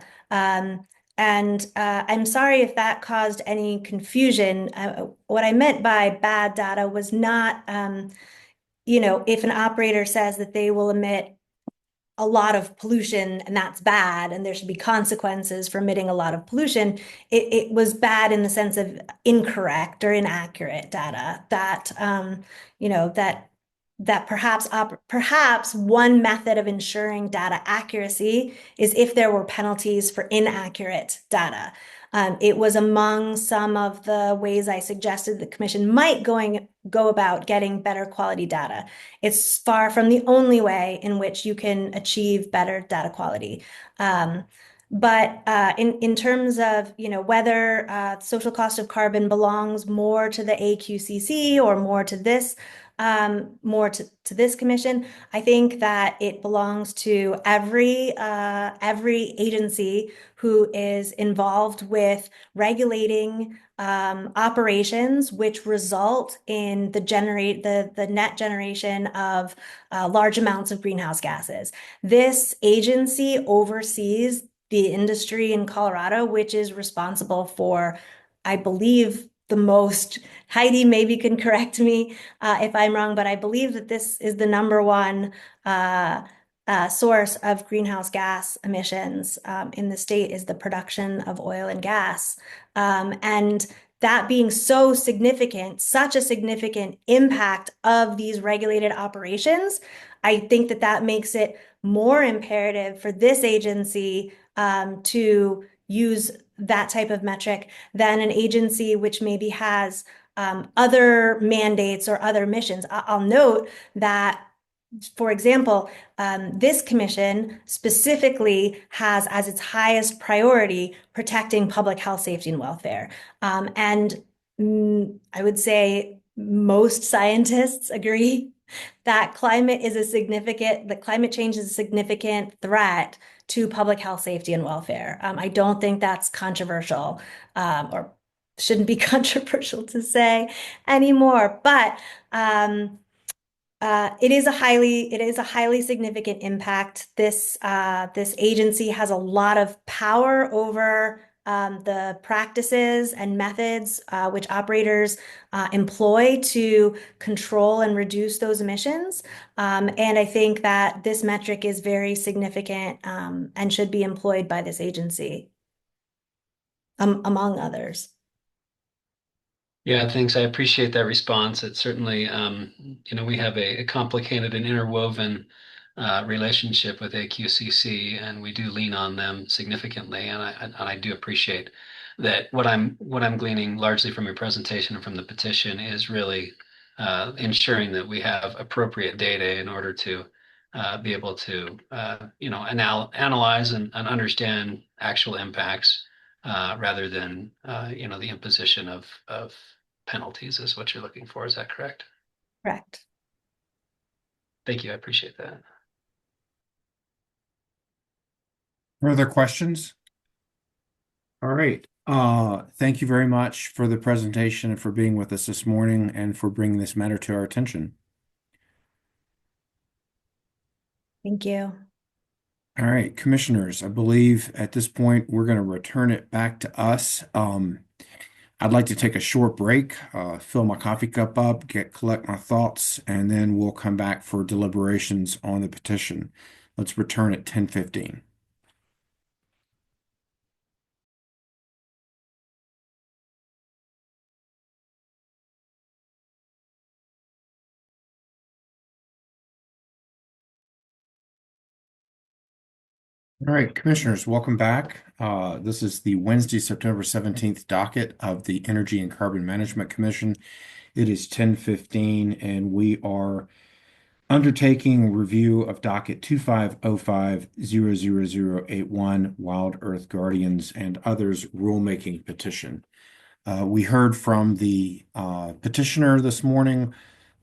And I'm sorry if that caused any confusion. What I meant by bad data was not, if an operator says that they will emit a lot of pollution and that's bad and there should be consequences for emitting a lot of pollution. It was bad in the sense of incorrect or inaccurate data that that perhaps one method of ensuring data accuracy is if there were penalties for inaccurate data. It was among some of the ways I suggested the commission might go about getting better quality data. It's far from the only way in which you can achieve better data quality. But in terms of whether social cost of carbon belongs more to the AQCC or more to this commission, I think that it belongs to every agency who is involved with regulating operations which result in the net generation of large amounts of greenhouse gases. This agency oversees the industry in Colorado, which is responsible for, I believe, the most. Heidi maybe can correct me if I'm wrong, but I believe that this is the number one source of greenhouse gas emissions in the state is the production of oil and gas. And that being so significant, such a significant impact of these regulated operations, I think that that makes it more imperative for this agency to use that type of metric than an agency which maybe has other mandates or other missions. I'll note that, for example, this commission specifically has as its highest priority protecting public health, safety, and welfare. And I would say most scientists agree that climate change is a significant threat to public health, safety, and welfare. I don't think that's controversial, or shouldn't be controversial to say anymore. But it is a highly significant impact. This agency has a lot of power over the practices and methods which operators employ to control and reduce those emissions. And I think that this metric is very significant and should be employed by this agency, among others. Yeah, thanks. I appreciate that response. It certainly, we have a complicated and interwoven relationship with AQCC, and we do lean on them significantly. And I do appreciate that. What I'm gleaning largely from your presentation and from the petition is really ensuring that we have appropriate data in order to be able to, analyze and understand actual impacts rather than the imposition of penalties is what you're looking for. Is that correct? Correct. Thank you. I appreciate that. Further questions? All right. Thank you very much for the presentation and for being with us this morning and for bringing this matter to our attention. Thank you. All right, commissioners, I believe at this point we're going to return it back to us. I'd like to take a short break, fill my coffee cup up, collect my thoughts, and then we'll come back for deliberations on the petition. Let's return at 10:15. All right, commissioners, welcome back. This is the Wednesday, September 17th docket of the Energy and Carbon Management Commission. It is 10:15, and we are undertaking review of docket 2505-00081, Wild Earth Guardians and others rulemaking petition. We heard from the petitioner this morning.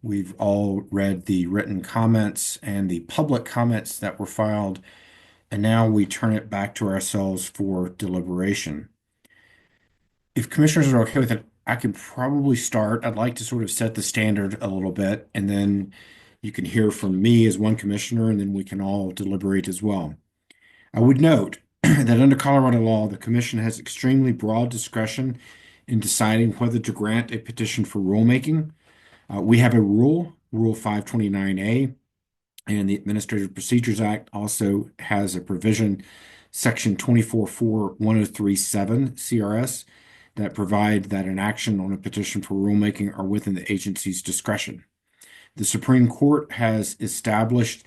We've all read the written comments and the public comments that were filed. And now we turn it back to ourselves for deliberation. If commissioners are okay with it, I can probably start. I'd like to sort of set the standard a little bit, and then you can hear from me as one commissioner, and then we can all deliberate as well. I would note that under Colorado law, the commission has extremely broad discretion in deciding whether to grant a petition for rulemaking. We have a Rule 529A, and the Administrative Procedures Act also has a provision, Section 24.4.1037 CRS, that provide that an action on a petition for rulemaking are within the agency's discretion. The Supreme Court has established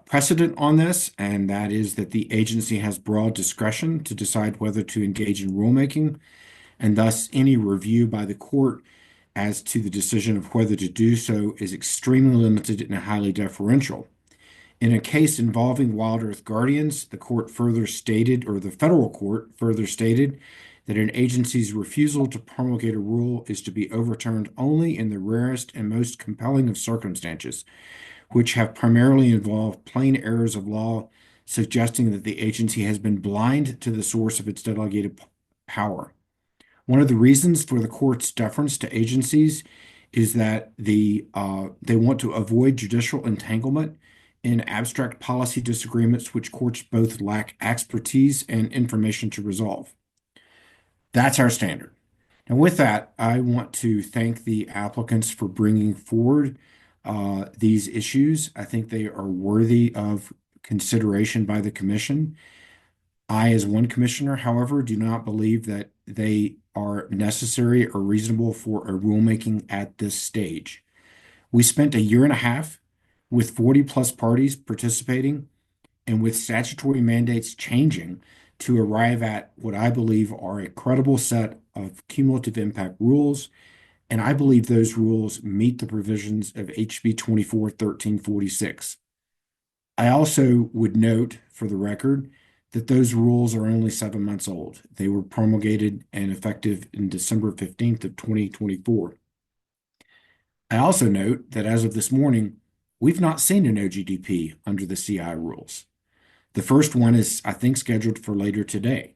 precedent on this, and that is that the agency has broad discretion to decide whether to engage in rulemaking, and thus any review by the court as to the decision of whether to do so is extremely limited and highly deferential. In a case involving Wild Earth Guardians, the court further stated, or the federal court further stated, that an agency's refusal to promulgate a rule is to be overturned only in the rarest and most compelling of circumstances, which have primarily involved plain errors of law, suggesting that the agency has been blind to the source of its delegated power. One of the reasons for the court's deference to agencies is that they want to avoid judicial entanglement in abstract policy disagreements, which courts both lack expertise and information to resolve. That's our standard. And with that, I want to thank the applicants for bringing forward these issues. I think they are worthy of consideration by the commission. I, as one commissioner, however, do not believe that they are necessary or reasonable for a rulemaking at this stage. We spent a year and a half with 40 plus parties participating and with statutory mandates changing to arrive at what I believe are a credible set of cumulative impact rules. And I believe those rules meet the provisions of HB 24-1346. I also would note for the record that those rules are only 7 months old. They were promulgated and effective in December 15th of 2024. I also note that as of this morning, we've not seen an OGDP under the CI rules. The first one is, I think, scheduled for later today.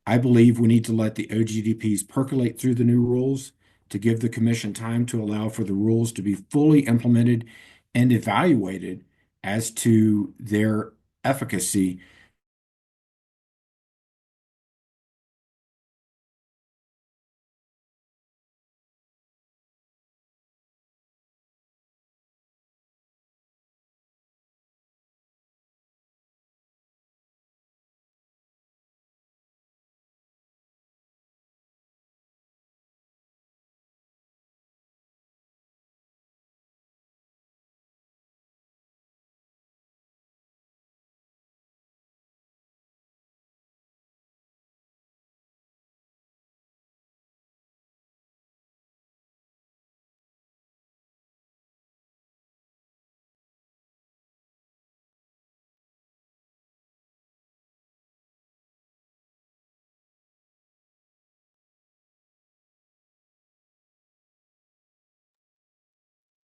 I believe we need to let the OGDPs percolate through the new rules to give the commission time to allow for the rules to be fully implemented and evaluated as to their efficacy.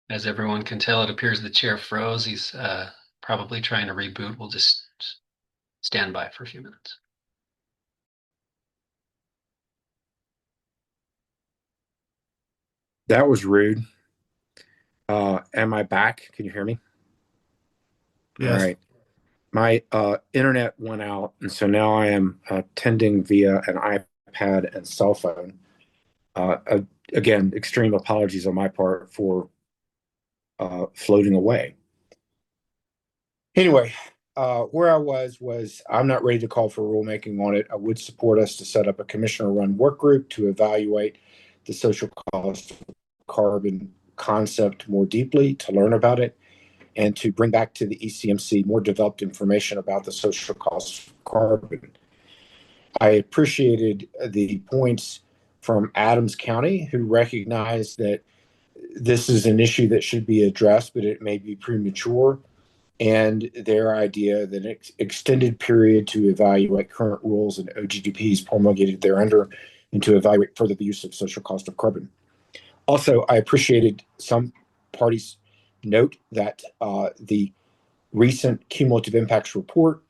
As everyone can tell, it appears the chair froze. He's probably trying to reboot. We'll just stand by for a few minutes. That was rude. Am I back? Can you hear me? Yes. All right. My internet went out, and so now I am attending via an iPad and cell phone. Again, extreme apologies on my part for floating away. Anyway, where I was I'm not ready to call for rulemaking on it. I would support us to set up a commissioner-run work group to evaluate the social cost of carbon concept more deeply, to learn about it, and to bring back to the ECMC more developed information about the social cost of carbon. I appreciated the points from Adams County, who recognized that this is an issue that should be addressed, but it may be premature, and their idea that an extended period to evaluate current rules and OGDPs promulgated thereunder and to evaluate further the use of social cost of carbon. Also, I appreciated some parties note that the recent cumulative impacts report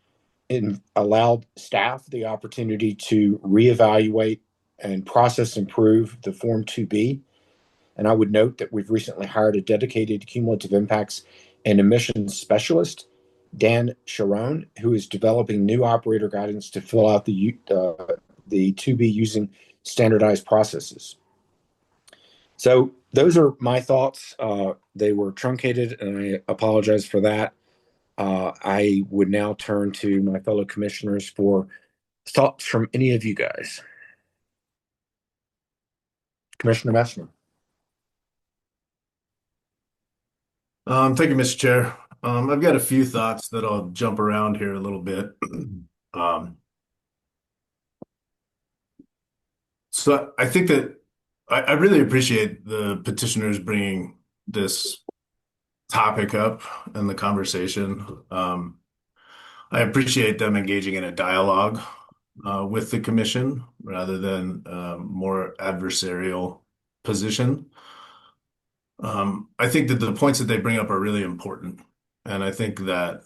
allowed staff the opportunity to reevaluate and process improve the Form 2B. And I would note that we've recently hired a dedicated cumulative impacts and emissions specialist Dan Sharon, who is developing new operator guidance to fill out the to be using standardized processes. So those are my thoughts. They were truncated, and I apologize for that. I would now turn to my fellow commissioners for thoughts from any of you guys. Commissioner Messner. Thank you, Mr. Chair. I've got a few thoughts that I'll jump around here a little bit. Um, so I think that I really appreciate the petitioners bringing this topic up in the conversation. I appreciate them engaging in a dialogue with the commission rather than more adversarial position. I think that the points that they bring up are really important. And I think that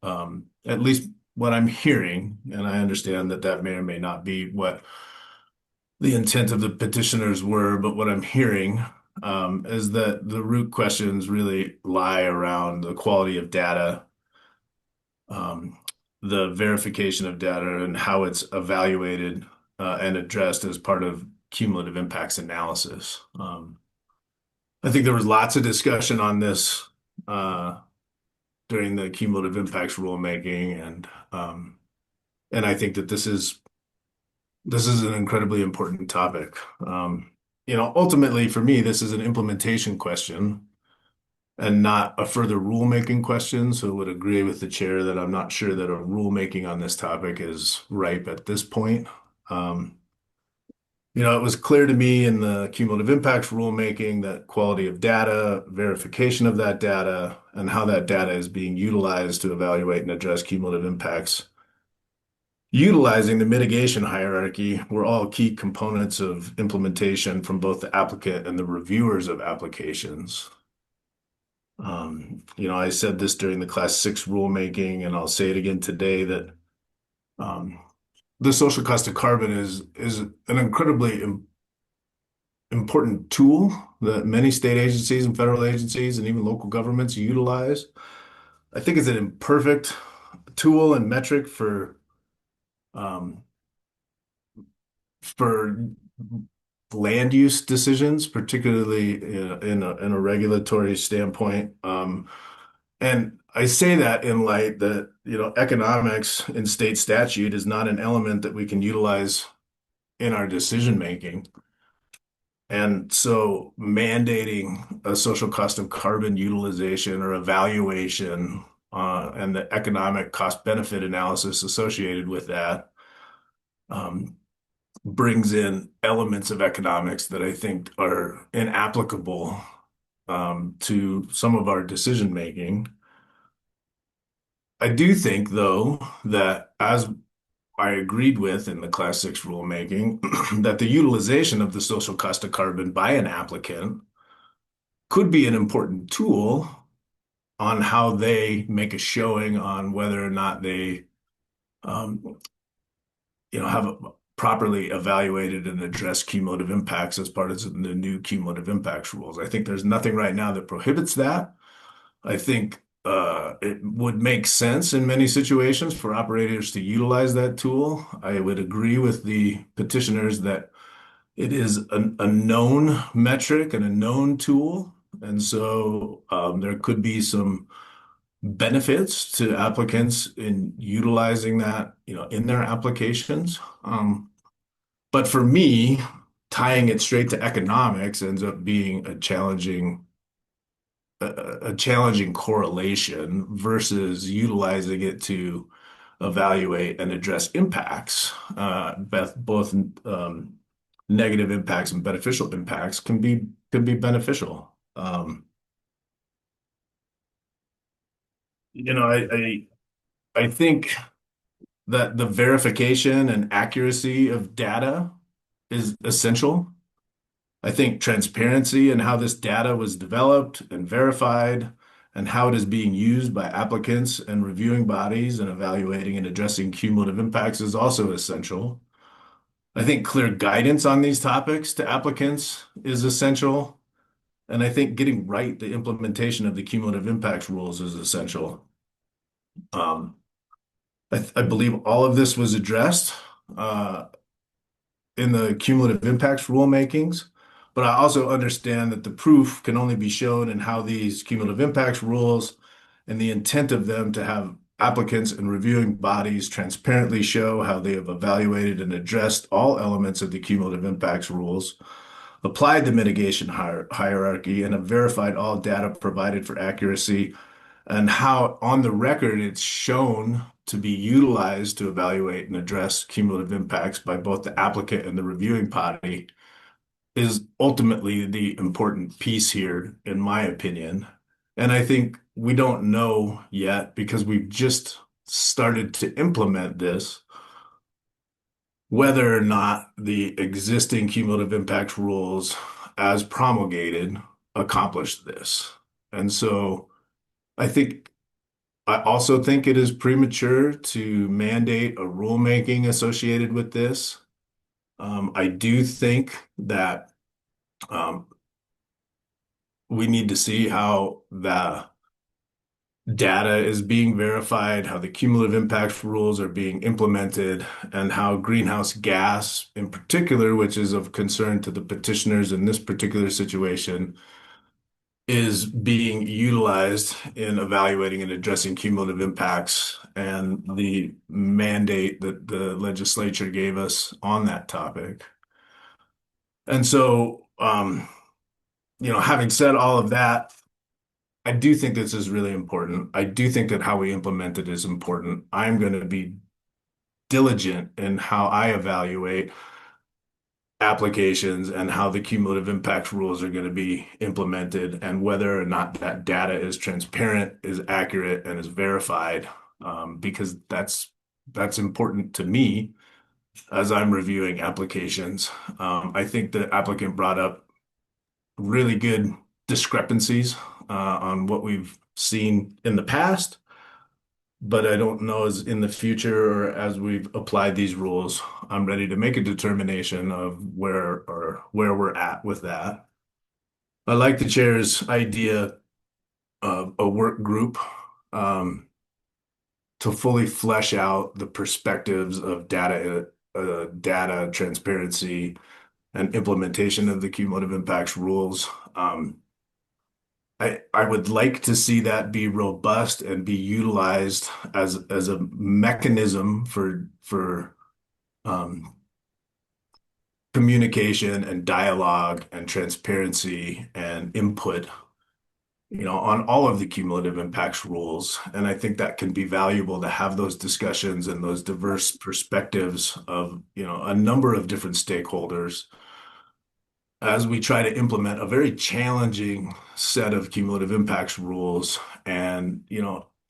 at least what I'm hearing, and I understand that that may or may not be what the intent of the petitioners were, but what I'm hearing is that the root questions really lie around the quality of data, um, the verification of data, and how it's evaluated and addressed as part of cumulative impacts analysis. I think there was lots of discussion on this during the cumulative impacts rulemaking, and I think that this is an incredibly important topic. Ultimately for me, this is an implementation question and not a further rulemaking question. So I would agree with the chair that I'm not sure that a rulemaking on this topic is ripe at this point. It was clear to me in the cumulative impacts rulemaking that quality of data, verification of that data, and how that data is being utilized to evaluate and address cumulative impacts, utilizing the mitigation hierarchy, were all key components of implementation from both the applicant and the reviewers of applications. I said this during the Class 6 rulemaking, and I'll say it again today, that the social cost of carbon is an incredibly important tool that many state agencies and federal agencies and even local governments utilize. I think it's an imperfect tool and metric for land use decisions, particularly in a regulatory standpoint. And I say that in light that, economics in state statute is not an element that we can utilize in our decision making. And so mandating a social cost of carbon utilization or evaluation and the economic cost benefit analysis associated with that brings in elements of economics that I think are inapplicable to some of our decision making. I do think, though, that as I agreed with in the Class 6 rulemaking, that the utilization of the social cost of carbon by an applicant could be an important tool on how they make a showing on whether or not they, have properly evaluated and addressed cumulative impacts as part of the new cumulative impacts rules. I think there's nothing right now that prohibits that. I think it would make sense in many situations for operators to utilize that tool. I would agree with the petitioners that it is a known metric and a known tool. And so there could be some benefits to applicants in utilizing that, in their applications. But for me, tying it straight to economics ends up being a challenging correlation versus utilizing it to evaluate and address impacts. Both negative impacts and beneficial impacts can be beneficial. I think that the verification and accuracy of data is essential. I think transparency in how this data was developed and verified and how it is being used by applicants and reviewing bodies and evaluating and addressing cumulative impacts is also essential. I think clear guidance on these topics to applicants is essential. And I think getting right the implementation of the cumulative impacts rules is essential. Um, I believe all of this was addressed uh, in the cumulative impacts rulemakings, but I also understand that the proof can only be shown in how these cumulative impacts rules and the intent of them to have applicants and reviewing bodies transparently show how they have evaluated and addressed all elements of the cumulative impacts rules, applied the mitigation hierarchy, and have verified all data provided for accuracy, and how on the record it's shown to be utilized to evaluate and address cumulative impacts by both the applicant and the reviewing body is ultimately the important piece here, in my opinion. And I think we don't know yet because we've just started to implement this, whether or not the existing cumulative impact rules as promulgated accomplish this. And so I also think it is premature to mandate a rulemaking associated with this. I do think that um, we need to see how the data is being verified, how the cumulative impact rules are being implemented, and how greenhouse gas, in particular, which is of concern to the petitioners in this particular situation, is being utilized in evaluating and addressing cumulative impacts and the mandate that the legislature gave us on that topic. And so, having said all of that, I do think this is really important. I do think that how we implement it is important. I'm going to be diligent in how I evaluate applications and how the cumulative impact rules are going to be implemented and whether or not that data is transparent, is accurate, and is verified, because that's important to me as I'm reviewing applications. I think the applicant brought up really good discrepancies on what we've seen in the past, but I don't know as in the future or as we've applied these rules, I'm ready to make a determination of where we're at with that. I like the chair's idea of a work group um, to fully flesh out the perspectives of data transparency and implementation of the cumulative impacts rules. I would like to see that be robust and be utilized as a mechanism for um, communication and dialogue and transparency and input, on all of the cumulative impacts rules. And I think that can be valuable to have those discussions and those diverse perspectives of, a number of different stakeholders as we try to implement a very challenging set of cumulative impacts rules. And,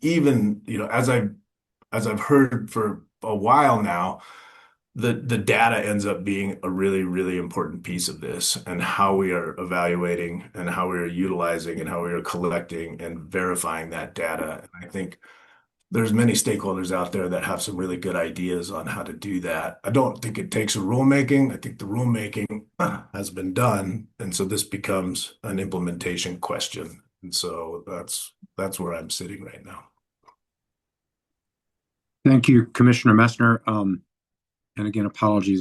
even, as I've heard for a while now, the data ends up being a really, really important piece of this and how we are evaluating and how we are utilizing and how we are collecting and verifying that data. And I think there's many stakeholders out there that have some really good ideas on how to do that. I don't think it takes a rulemaking. I think the rulemaking has been done, and so this becomes an implementation question. And so that's where I'm sitting right now. Thank you, Commissioner Messner. And again, apologies.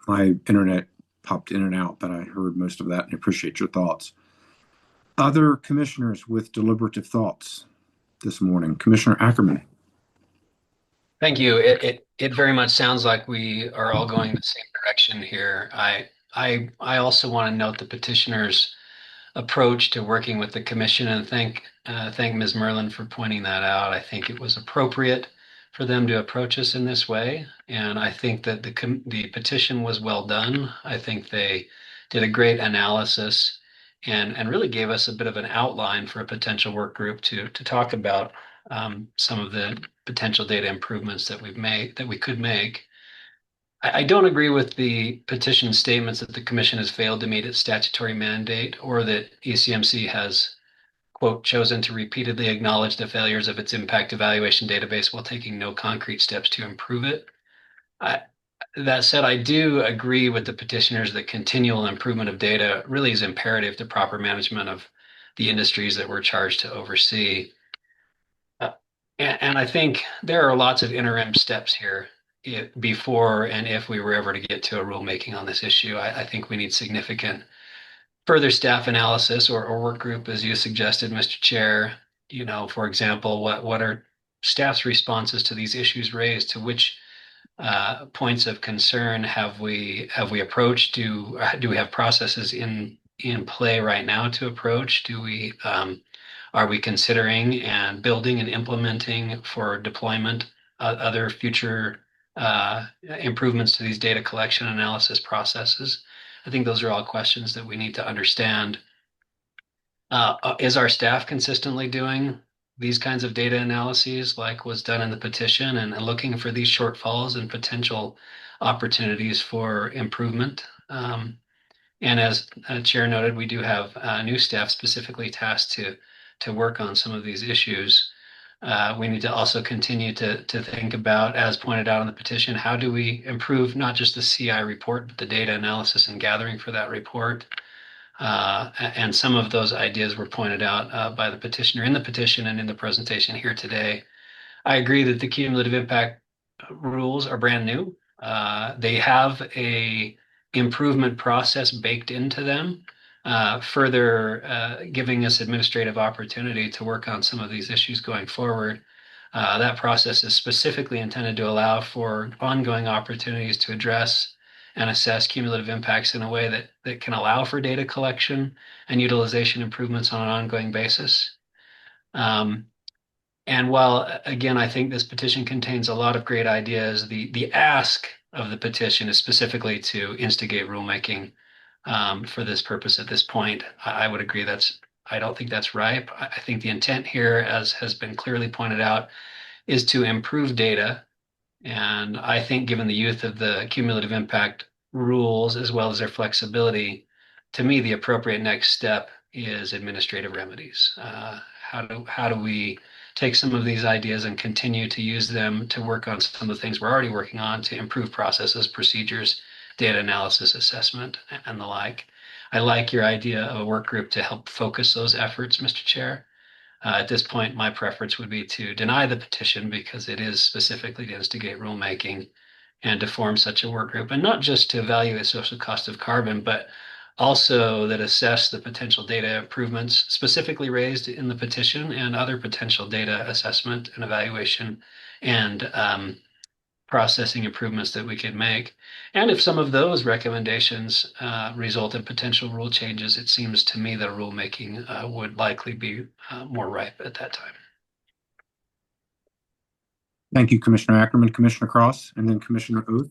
My internet popped in and out, but I heard most of that and appreciate your thoughts. Other commissioners with deliberative thoughts this morning. Commissioner Ackerman. Thank you. It very much sounds like we are all going the same direction here. I also want to note the petitioner's approach to working with the commission and thank Ms. Merlin for pointing that out. I think it was appropriate for them to approach us in this way, and I think that the petition was well done. I think they did a great analysis and really gave us a bit of an outline for a potential work group to talk about some of the potential data improvements that we could make. I don't agree with the petition statements that the commission has failed to meet its statutory mandate or that ECMC has, quote, chosen to repeatedly acknowledge the failures of its impact evaluation database while taking no concrete steps to improve it. That said, I do agree with the petitioners that continual improvement of data really is imperative to proper management of the industries that we're charged to oversee. And I think there are lots of interim steps here before and if we were ever to get to a rulemaking on this issue. I think we need significant further staff analysis or work group, as you suggested, Mr. Chair. For example, what are staff's responses to these issues raised? To which points of concern have we approached? Do we have processes in play right now to approach? Are we considering and building and implementing for deployment other future improvements to these data collection analysis processes? I think those are all questions that we need to understand. Is our staff consistently doing these kinds of data analyses like was done in the petition and looking for these shortfalls and potential opportunities for improvement? And as Chair noted, we do have new staff specifically tasked to work on some of these issues. We need to also continue to think about, as pointed out in the petition, how do we improve not just the CI report, but the data analysis and gathering for that report? And some of those ideas were pointed out by the petitioner in the petition and in the presentation here today. I agree that the cumulative impact rules are brand new. They have a improvement process baked into them, further giving us administrative opportunity to work on some of these issues going forward. That process is specifically intended to allow for ongoing opportunities to address and assess cumulative impacts in a way that can allow for data collection and utilization improvements on an ongoing basis. And while, again, I think this petition contains a lot of great ideas, the ask of the petition is specifically to instigate rulemaking for this purpose at this point. I would agree I don't think that's ripe. I think the intent here, as has been clearly pointed out, is to improve data. And I think given the youth of the cumulative impact rules as well as their flexibility, to me, the appropriate next step is administrative remedies. How do we take some of these ideas and continue to use them to work on some of the things we're already working on to improve processes, procedures, data analysis, assessment, and the like? I like your idea of a work group to help focus those efforts, Mr. Chair. At this point, my preference would be to deny the petition because it is specifically to instigate rulemaking and to form such a work group, and not just to evaluate social cost of carbon, but also that assess the potential data improvements specifically raised in the petition and other potential data assessment and evaluation and processing improvements that we could make. And if some of those recommendations result in potential rule changes, it seems to me that rulemaking would likely be more ripe at that time. Thank you, Commissioner Ackerman, Commissioner Cross, and then Commissioner Uth.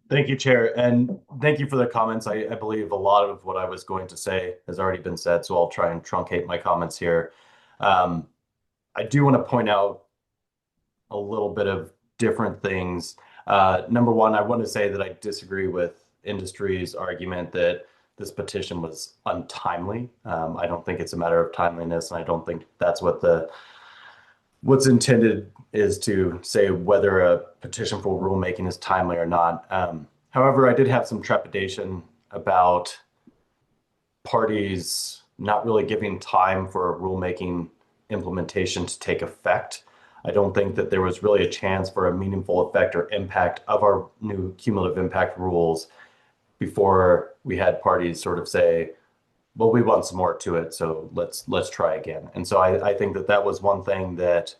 Thank you, Chair, and thank you for the comments. I believe a lot of what I was going to say has already been said, so I'll try and truncate my comments here. I do want to point out a little bit of different things. Number one, I want to say that I disagree with industry's argument that this petition was untimely. I don't think it's a matter of timeliness, and I don't think that's what's intended is to say whether a petition for rulemaking is timely or not. However, I did have some trepidation about parties not really giving time for rulemaking implementation to take effect. I don't think that there was really a chance for a meaningful effect or impact of our new cumulative impact rules before we had parties sort of say, well, we want some more to it, so let's try again. And so I think that was one thing that,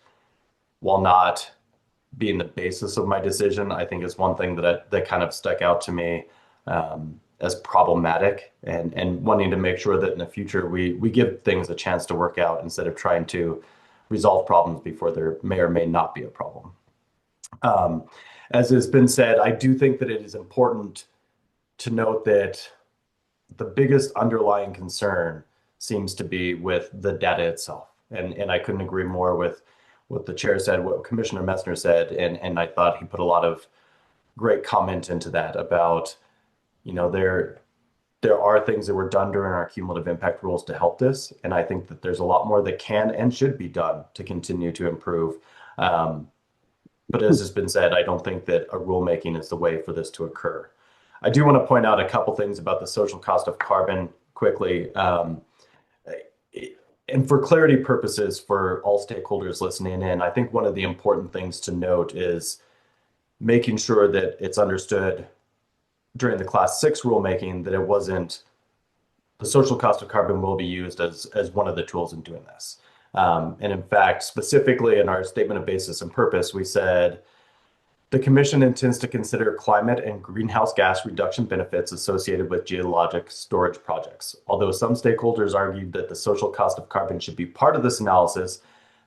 while not being the basis of my decision, I think is one thing that kind of stuck out to me as problematic, and wanting to make sure that in the future we give things a chance to work out instead of trying to resolve problems before there may or may not be a problem. As has been said, I do think that it is important to note that the biggest underlying concern seems to be with the data itself. And I couldn't agree more with what the chair said, what Commissioner Messner said, and I thought he put a lot of great comment into that about, there are things that were done during our cumulative impact rules to help this, and I think that there's a lot more that can and should be done to continue to improve. But as has been said, I don't think that a rulemaking is the way for this to occur. I do want to point out a couple things about the social cost of carbon quickly. And for clarity purposes for all stakeholders listening in, I think one of the important things to note is making sure that it's understood during the Class 6 rulemaking that it wasn't the social cost of carbon will be used as one of the tools in doing this. And in fact, specifically in our statement of basis and purpose, we said the commission intends to consider climate and greenhouse gas reduction benefits associated with geologic storage projects. Although some stakeholders argued that the social cost of carbon should be part of this analysis,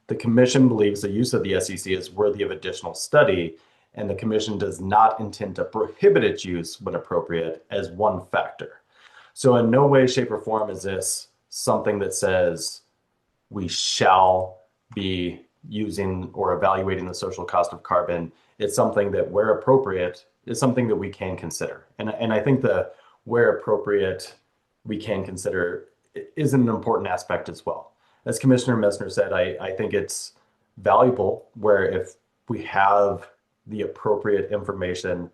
the commission believes the use of the SEC is worthy of additional study, and the commission does not intend to prohibit its use when appropriate as one factor. So in no way, shape, or form is this something that says we shall be using or evaluating the social cost of carbon. It's something that, where appropriate, is something that we can consider. And I think the where appropriate we can consider is an important aspect as well. As Commissioner Messner said, I think it's valuable where if we have the appropriate information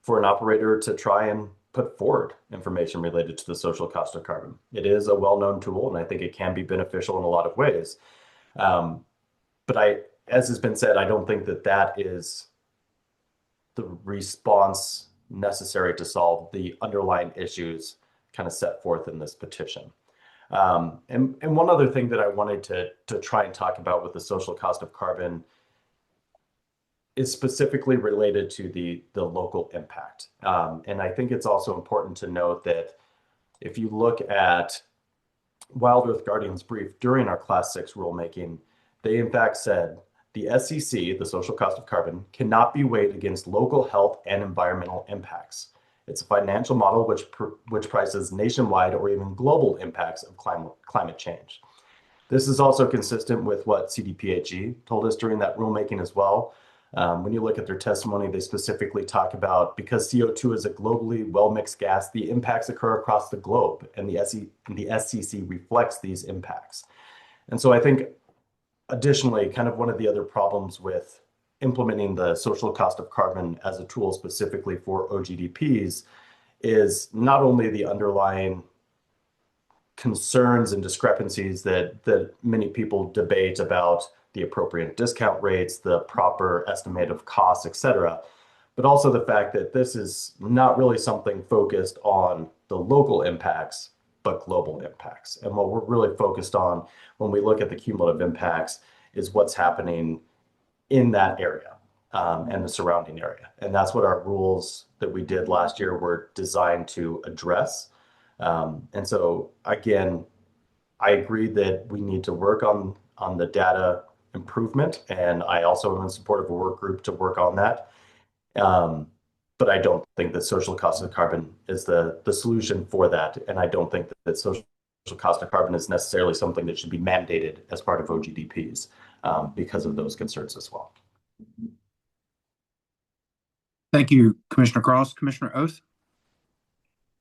for an operator to try and put forward information related to the social cost of carbon. It is a well-known tool, and I think it can be beneficial in a lot of ways. But as has been said, I don't think that that is the response necessary to solve the underlying issues kind of set forth in this petition. And one other thing that I wanted to try and talk about with the social cost of carbon is specifically related to the local impact. And I think it's also important to note that if you look at Wild Earth Guardian's brief during our Class 6 rulemaking, they in fact said the SCC, the social cost of carbon, cannot be weighed against local health and environmental impacts. It's a financial model which prices nationwide or even global impacts of climate change. This is also consistent with what CDPHE told us during that rulemaking as well. When you look at their testimony, they specifically talk about because CO2 is a globally well-mixed gas, the impacts occur across the globe, and the SCC reflects these impacts. And so I think additionally, kind of one of the other problems with implementing the social cost of carbon as a tool specifically for OGDPs is not only the underlying concerns and discrepancies that many people debate about the appropriate discount rates, the proper estimate of costs, et cetera, but also the fact that this is not really something focused on the local impacts, but global impacts. And what we're really focused on when we look at the cumulative impacts is what's happening in that area and the surrounding area. And that's what our rules that we did last year were designed to address. And so again, I agree that we need to work on the data improvement, and I also am in support of a work group to work on that. But I don't think that social cost of carbon is the solution for that, and I don't think that social cost of carbon is necessarily something that should be mandated as part of OGDPs because of those concerns as well. Thank you, Commissioner Cross. Commissioner Oath?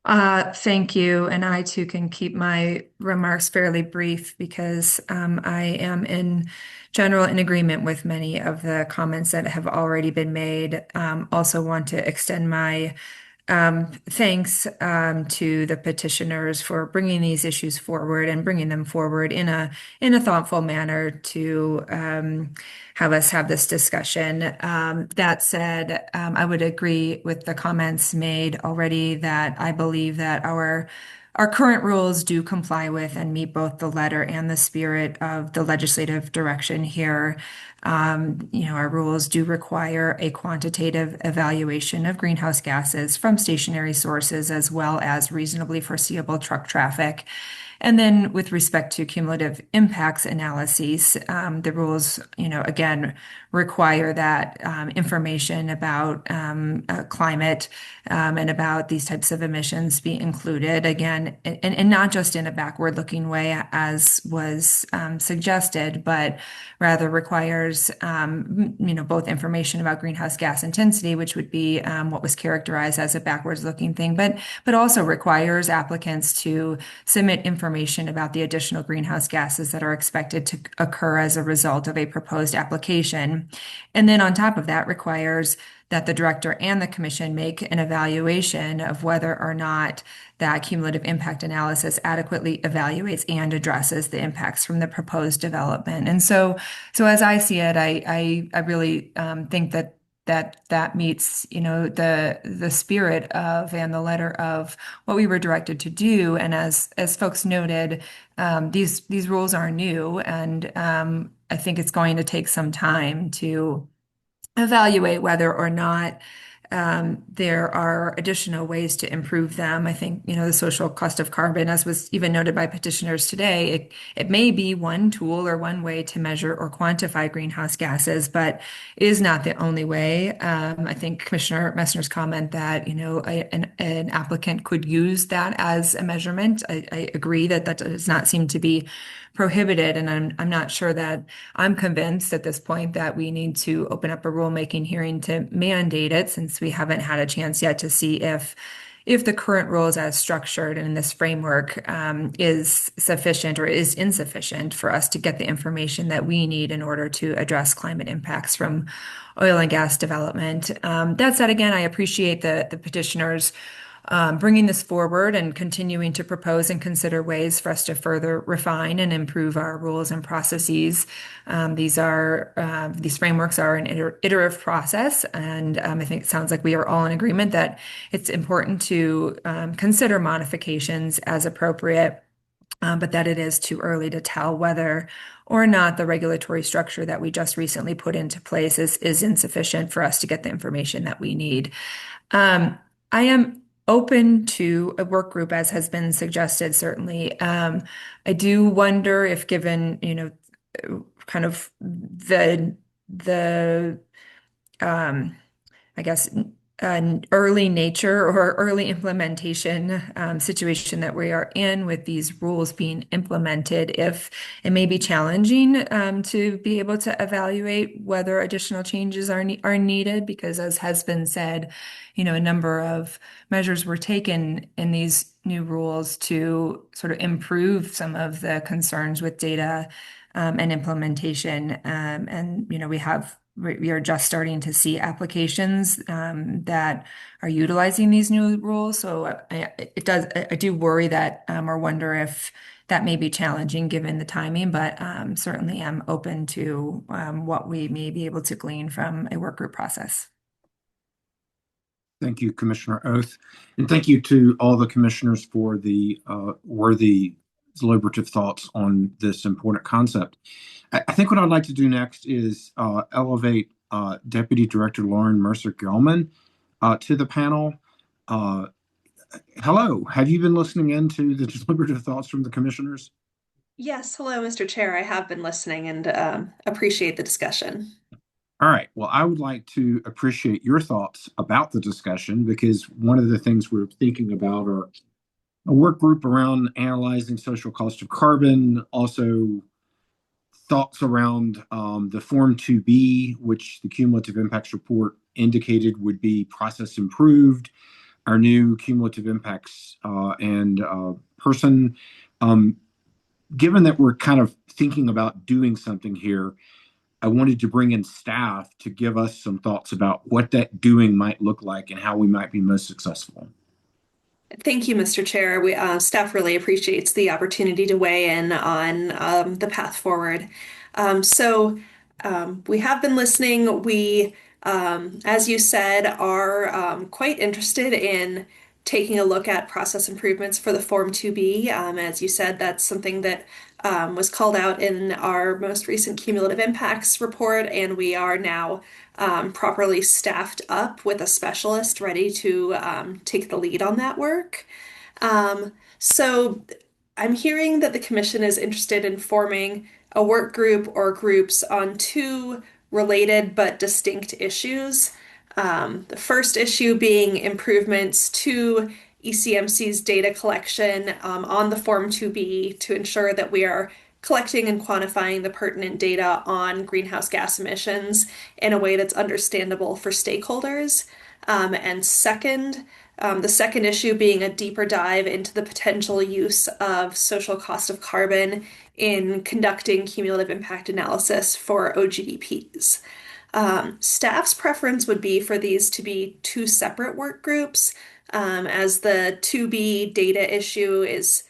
Thank you. And I too can keep my remarks fairly brief because I am in general in agreement with many of the comments that have already been made. Also want to extend my thanks to the petitioners for bringing these issues forward and bringing them forward in a thoughtful manner to have us have this discussion. That said, I would agree with the comments made already that I believe that our current rules do comply with and meet both the letter and the spirit of the legislative direction here. Our rules do require a quantitative evaluation of greenhouse gases from stationary sources as well as reasonably foreseeable truck traffic. And then with respect to cumulative impacts analyses, the rules, again, require that information about climate and about these types of emissions be included again, and not just in a backward-looking way as was suggested, but rather requires both information about greenhouse gas intensity, which would be what was characterized as a backwards-looking thing, but also requires applicants to submit information information about the additional greenhouse gases that are expected to occur as a result of a proposed application. And then on top of that, requires that the director and the commission make an evaluation of whether or not that cumulative impact analysis adequately evaluates and addresses the impacts from the proposed development. And so as I see it, I really think that meets, the spirit of and the letter of what we were directed to do. And as folks noted, these rules are new, and I think it's going to take some time to evaluate whether or not there are additional ways to improve them. I think, the social cost of carbon, as was even noted by petitioners today, it may be one tool or one way to measure or quantify greenhouse gases, but it is not the only way. I think Commissioner Messner's comment that, an applicant could use that as a measurement. I agree that does not seem to be prohibited, and I'm not sure that I'm convinced at this point that we need to open up a rulemaking hearing to mandate it, since we haven't had a chance yet to see if the current rules as structured and in this framework is sufficient or is insufficient for us to get the information that we need in order to address climate impacts from oil and gas development. That said, again, I appreciate the petitioners bringing this forward and continuing to propose and consider ways for us to further refine and improve our rules and processes. These frameworks are an iterative process, and I think it sounds like we are all in agreement that it's important to consider modifications as appropriate, but that it is too early to tell whether or not the regulatory structure that we just recently put into place is insufficient for us to get the information that we need. I am open to a work group, as has been suggested, certainly. I do wonder if, given, kind of the I guess, an early nature or early implementation situation that we are in with these rules being implemented, if it may be challenging to be able to evaluate whether additional changes are needed, because as has been said, a number of measures were taken in these new rules to sort of improve some of the concerns with data and implementation. And, we are just starting to see applications that are utilizing these new rules. So I do worry that or wonder if that may be challenging given the timing, but certainly I'm open to what we may be able to glean from a work group process. Thank you, Commissioner Oath. And thank you to all the commissioners for the worthy deliberative thoughts on this important concept. I think what I'd like to do next is elevate Deputy Director Lauren Mercer-Gelman to the panel. Hello, have you been listening in to the deliberative thoughts from the commissioners? Yes, hello, Mr. Chair. I have been listening and appreciate the discussion. All right. Well, I would like to appreciate your thoughts about the discussion, because one of the things we're thinking about are a work group around analyzing social cost of carbon, also thoughts around the Form 2B, which the cumulative impacts report indicated would be process improved, our new cumulative impacts and person. Given that we're kind of thinking about doing something here, I wanted to bring in staff to give us some thoughts about what that doing might look like and how we might be most successful. Thank you, Mr. Chair. Staff really appreciates the opportunity to weigh in on the path forward. We have been listening. We, as you said, are quite interested in taking a look at process improvements for the Form 2B. As you said, that's something that was called out in our most recent cumulative impacts report, and we are now properly staffed up with a specialist ready to take the lead on that work. So I'm hearing that the Commission is interested in forming a work group or groups on two related but distinct issues. The first issue being improvements to ECMC's data collection on the Form 2B to ensure that we are collecting and quantifying the pertinent data on greenhouse gas emissions in a way that's understandable for stakeholders. And second, The second issue being a deeper dive into the potential use of social cost of carbon in conducting cumulative impact analysis for OGDPs. Staff's preference would be for these to be two separate work groups, as the 2B data issue is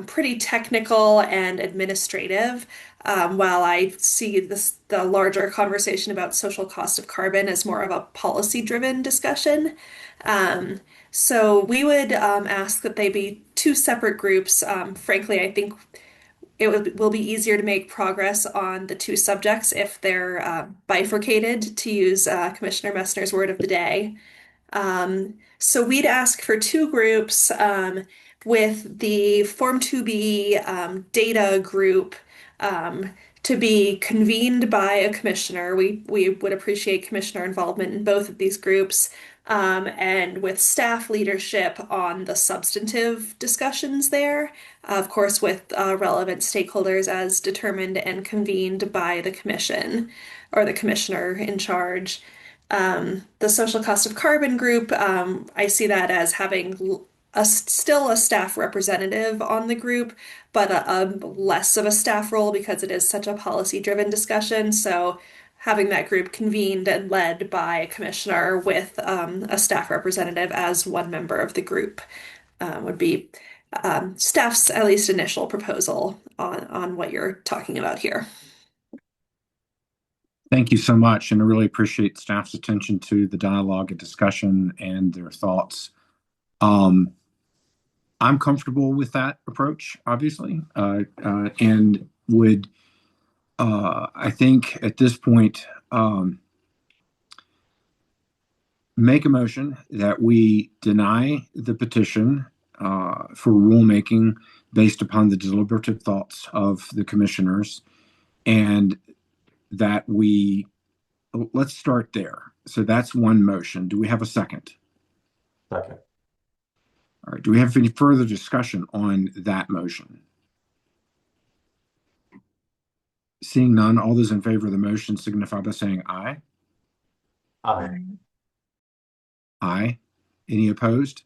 pretty technical and administrative, while I see the larger conversation about social cost of carbon as more of a policy-driven discussion. Um, so we would ask that they be two separate groups. Frankly, I think will be easier to make progress on the two subjects if they're bifurcated, to use Commissioner Messner's word of the day. So we'd ask for two groups, with the Form 2B data group to be convened by a commissioner. We would appreciate commissioner involvement in both of these groups, and with staff leadership on the substantive discussions there, of course, with relevant stakeholders as determined and convened by the commission or the commissioner in charge. The social cost of carbon group, I see that as having still a staff representative on the group, but a less of a staff role because it is such a policy-driven discussion. So having that group convened and led by a commissioner with a staff representative as one member of the group would be staff's at least initial proposal on what you're talking about here. Thank you so much, and I really appreciate staff's attention to the dialogue and discussion and their thoughts. I'm comfortable with that approach, obviously, and would, I think at this point, make a motion that we deny the petition for rulemaking based upon the deliberative thoughts of the commissioners, and that let's start there. So that's one motion. Do we have a second? Second. All right. Do we have any further discussion on that motion? Seeing none, all those in favor of the motion signify by saying aye. Aye. Aye. Any opposed?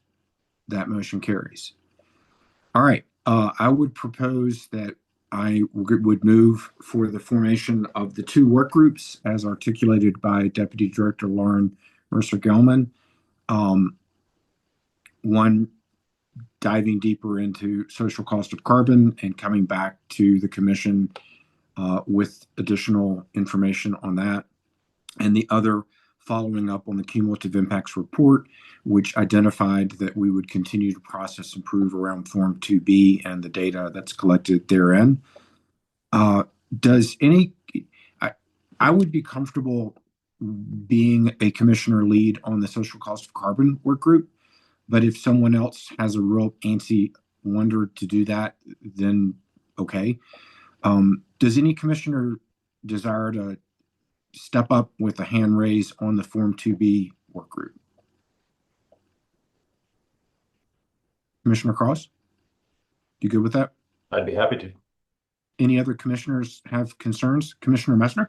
That motion carries. All right. I would propose that I would move for the formation of the two work groups as articulated by Deputy Director Lauren Mercer-Gelman. One diving deeper into social cost of carbon and coming back to the commission with additional information on that. And the other following up on the cumulative impacts report, which identified that we would continue to process and improve around Form 2B and the data that's collected therein. I would be comfortable being a commissioner lead on the social cost of carbon work group, but if someone else has a real antsy wonder to do that, then okay. Does any commissioner desire to step up with a hand raise on the Form 2B work group? Commissioner Cross, you good with that? I'd be happy to. Any other commissioners have concerns? Commissioner Messner?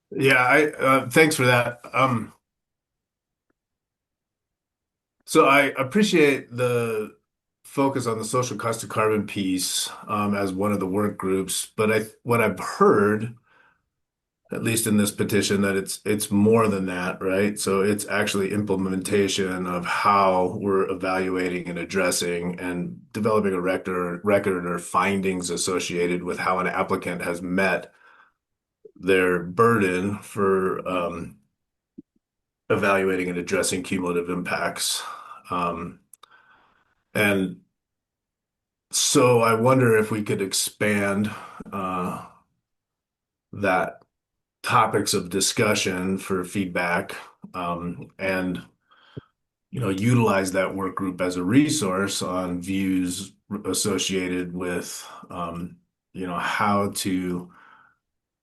Yeah, thanks for that. So I appreciate the focus on the social cost of carbon piece as one of the work groups, but what I've heard, at least in this petition, that it's more than that, right? So it's actually implementation of how we're evaluating and addressing and developing a record or findings associated with how an applicant has met their burden for evaluating and addressing cumulative impacts. And so I wonder if we could expand that topics of discussion for feedback, and utilize that work group as a resource on views associated with how to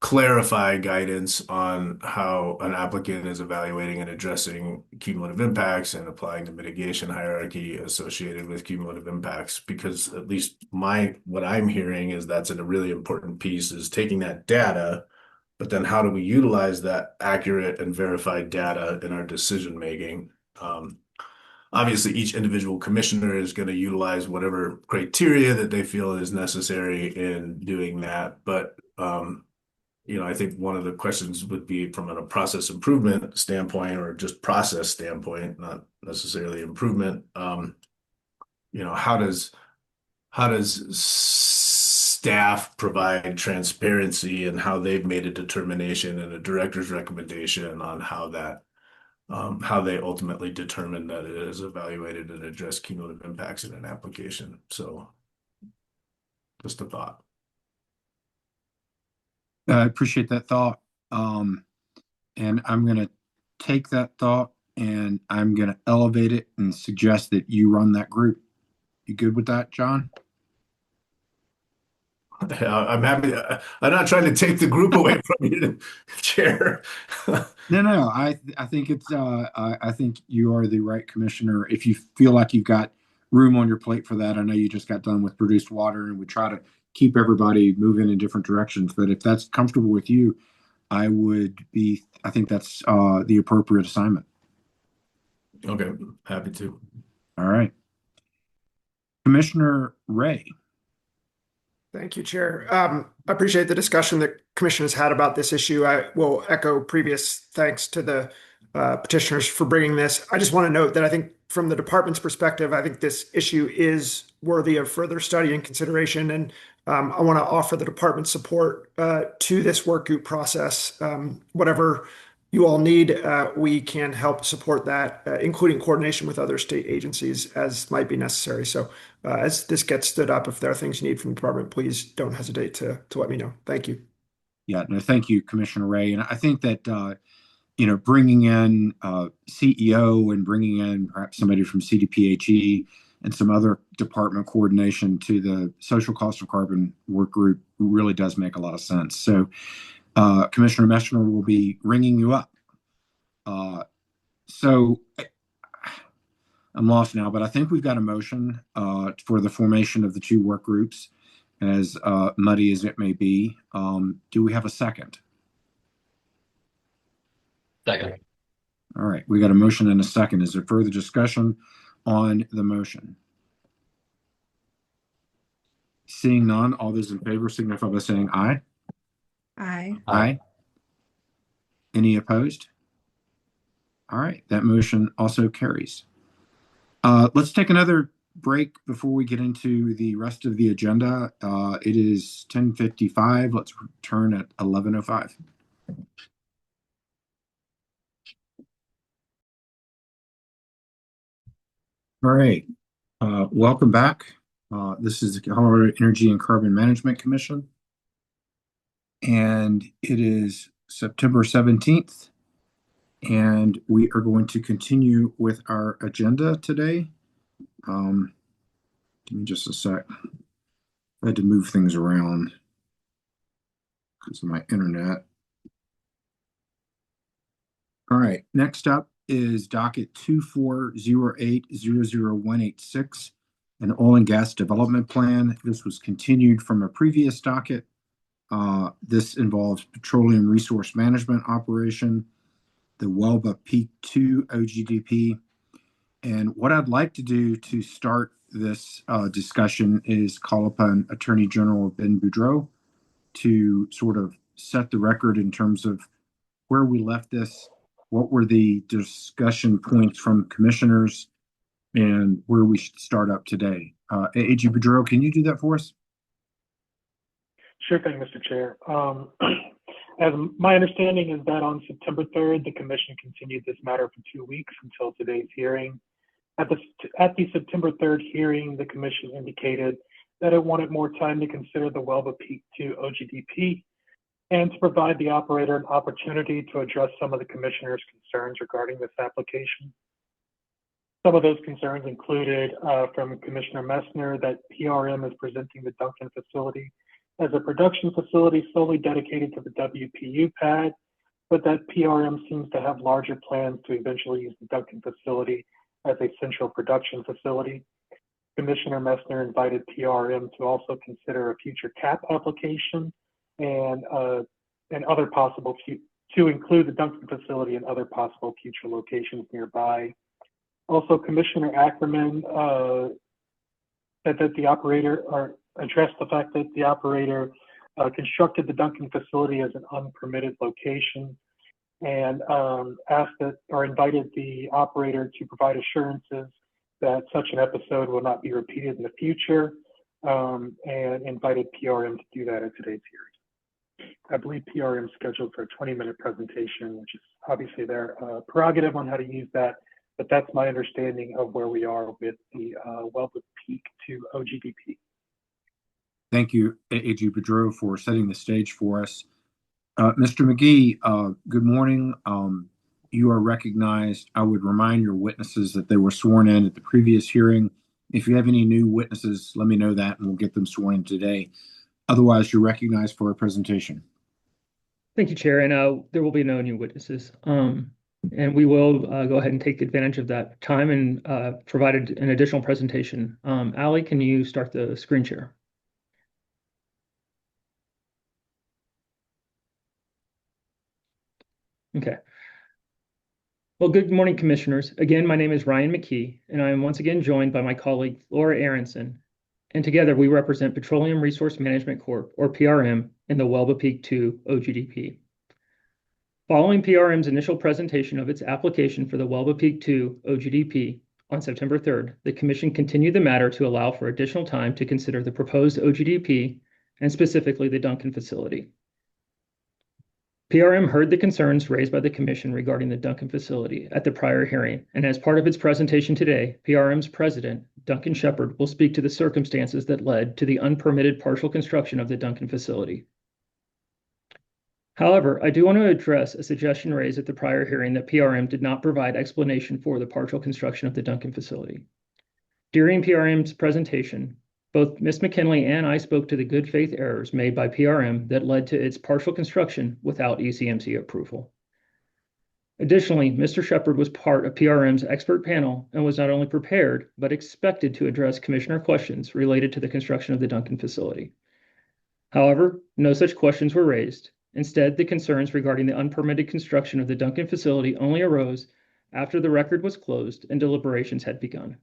clarify guidance on how an applicant is evaluating and addressing cumulative impacts and applying the mitigation hierarchy associated with cumulative impacts. Because at least what I'm hearing is that's a really important piece, is taking that data, but then how do we utilize that accurate and verified data in our decision making? obviously each individual commissioner is going to utilize whatever criteria that they feel is necessary in doing that. But I think one of the questions would be from a process improvement standpoint or just process standpoint, not necessarily improvement. How does staff provide transparency and how they've made a determination and a director's recommendation on how they ultimately determine that it is evaluated and address cumulative impacts in an application. So just a thought. I appreciate that thought. And I'm going to take that thought and I'm going to elevate it and suggest that you run that group. You good with that, John? I'm happy. I'm not trying to take the group away from you, Chair. No. I think I think you are the right commissioner. If you feel like you've got room on your plate for that, I know you just got done with produced water, and we try to keep everybody moving in different directions. But if that's comfortable with you, I think that's the appropriate assignment. Okay, happy to. All right. Commissioner Ray. Thank you, Chair. I appreciate the discussion that Commission has had about this issue. I will echo previous thanks to the petitioners for bringing this. I just want to note that I think from the department's perspective, I think this issue is worthy of further study and consideration. And I want to offer the department support to this work group process. Whatever you all need, we can help support that, including coordination with other state agencies as might be necessary. So as this gets stood up, if there are things you need from the department, please don't hesitate to let me know. Thank you. Yeah, no, thank you, Commissioner Ray. And I think that, bringing in CEO and bringing in perhaps somebody from CDPHE and some other department coordination to the social cost of carbon work group really does make a lot of sense. So Commissioner Messner will be ringing you up. So I'm lost now, but I think we've got a motion for the formation of the two work groups, as muddy as it may be. Do we have a second? Second. All right, we got a motion and a second. Is there further discussion on the motion? Seeing none, all those in favor signify by saying aye. Aye. Aye. Any opposed? All right, that motion also carries. Let's take another break before we get into the rest of the agenda. It is 10:55. Let's return at 11:05. All right, welcome back. This is the Colorado Energy and Carbon Management Commission, and it is September 17th, and we are going to continue with our agenda today. Give me just a sec. I had to move things around because of my internet. All right, next up is docket 240800186, an oil and gas development plan. This was continued from a previous docket. This involves petroleum resource management operation, the Welba Peak 2 OGDP. And what I'd like to do to start this discussion is call upon Attorney General Ben Boudreau to sort of set the record in terms of where we left this, what were the discussion points from commissioners, and where we should start up today. AG Boudreau, can you do that for us? Sure thing, Mr. Chair. As my understanding is that on September 3rd, the Commission continued this matter for 2 weeks until today's hearing. At the September 3rd hearing, the Commission indicated that it wanted more time to consider the Welba Peak 2 OGDP and to provide the operator an opportunity to address some of the Commissioner's concerns regarding this application. Some of those concerns included from Commissioner Messner that PRM is presenting the Duncan facility as a production facility solely dedicated to the WPU pad, but that PRM seems to have larger plans to eventually use the Duncan facility as a central production facility. Commissioner Messner invited PRM to also consider a future CAP application and other possible to include the Duncan facility and other possible future locations nearby. Also, Commissioner Ackerman said that the operator, or addressed the fact that the operator constructed the Duncan facility as an unpermitted location, and asked that, or invited the operator to provide assurances that such an episode will not be repeated in the future, and invited PRM to do that at today's hearing. I believe PRM is scheduled for a 20-minute presentation, which is obviously their prerogative on how to use that, but that's my understanding of where we are with the Wellwood Peak to OGDP. Thank you, AG Bedreau, for setting the stage for us. Mr. McGee, good morning. You are recognized. I would remind your witnesses that they were sworn in at the previous hearing. If you have any new witnesses, let me know that and we'll get them sworn in today. Otherwise, you're recognized for a presentation. Thank you, Chair. And there will be no new witnesses. And we will go ahead and take advantage of that time and provide an additional presentation. Allie, can you start the screen share? Okay. Well, good morning, Commissioners. Again, my name is Ryan McKee, and I am once again joined by my colleague, Laura Aronson. And together we represent Petroleum Resource Management Corp., or PRM, in the Welba Peak 2 OGDP. Following PRM's initial presentation of its application for the Welba Peak 2 OGDP on September 3rd, the Commission continued the matter to allow for additional time to consider the proposed OGDP and specifically the Duncan facility. PRM heard the concerns raised by the Commission regarding the Duncan facility at the prior hearing, and as part of its presentation today, PRM's President, Duncan Shepard, will speak to the circumstances that led to the unpermitted partial construction of the Duncan facility. However, I do want to address a suggestion raised at the prior hearing that PRM did not provide explanation for the partial construction of the Duncan facility. During PRM's presentation, both Ms. McKinley and I spoke to the good faith errors made by PRM that led to its partial construction without ECMC approval. Additionally, Mr. Shepard was part of PRM's expert panel and was not only prepared, but expected to address Commissioner questions related to the construction of the Duncan facility. However, no such questions were raised. Instead, the concerns regarding the unpermitted construction of the Duncan facility only arose after the record was closed and deliberations had begun.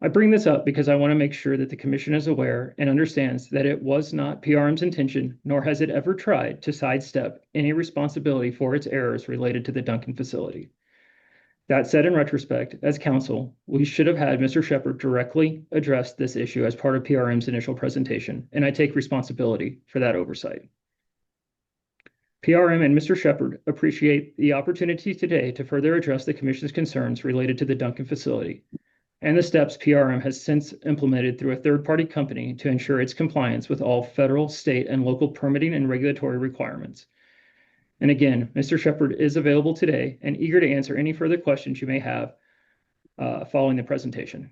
I bring this up because I want to make sure that the Commission is aware and understands that it was not PRM's intention, nor has it ever tried to sidestep any responsibility for its errors related to the Duncan facility. That said, in retrospect, as counsel, we should have had Mr. Shepard directly address this issue as part of PRM's initial presentation, and I take responsibility for that oversight. PRM and Mr. Shepard appreciate the opportunity today to further address the Commission's concerns related to the Duncan facility and the steps PRM has since implemented through a third-party company to ensure its compliance with all federal, state, and local permitting and regulatory requirements. And again, Mr. Shepard is available today and eager to answer any further questions you may have following the presentation.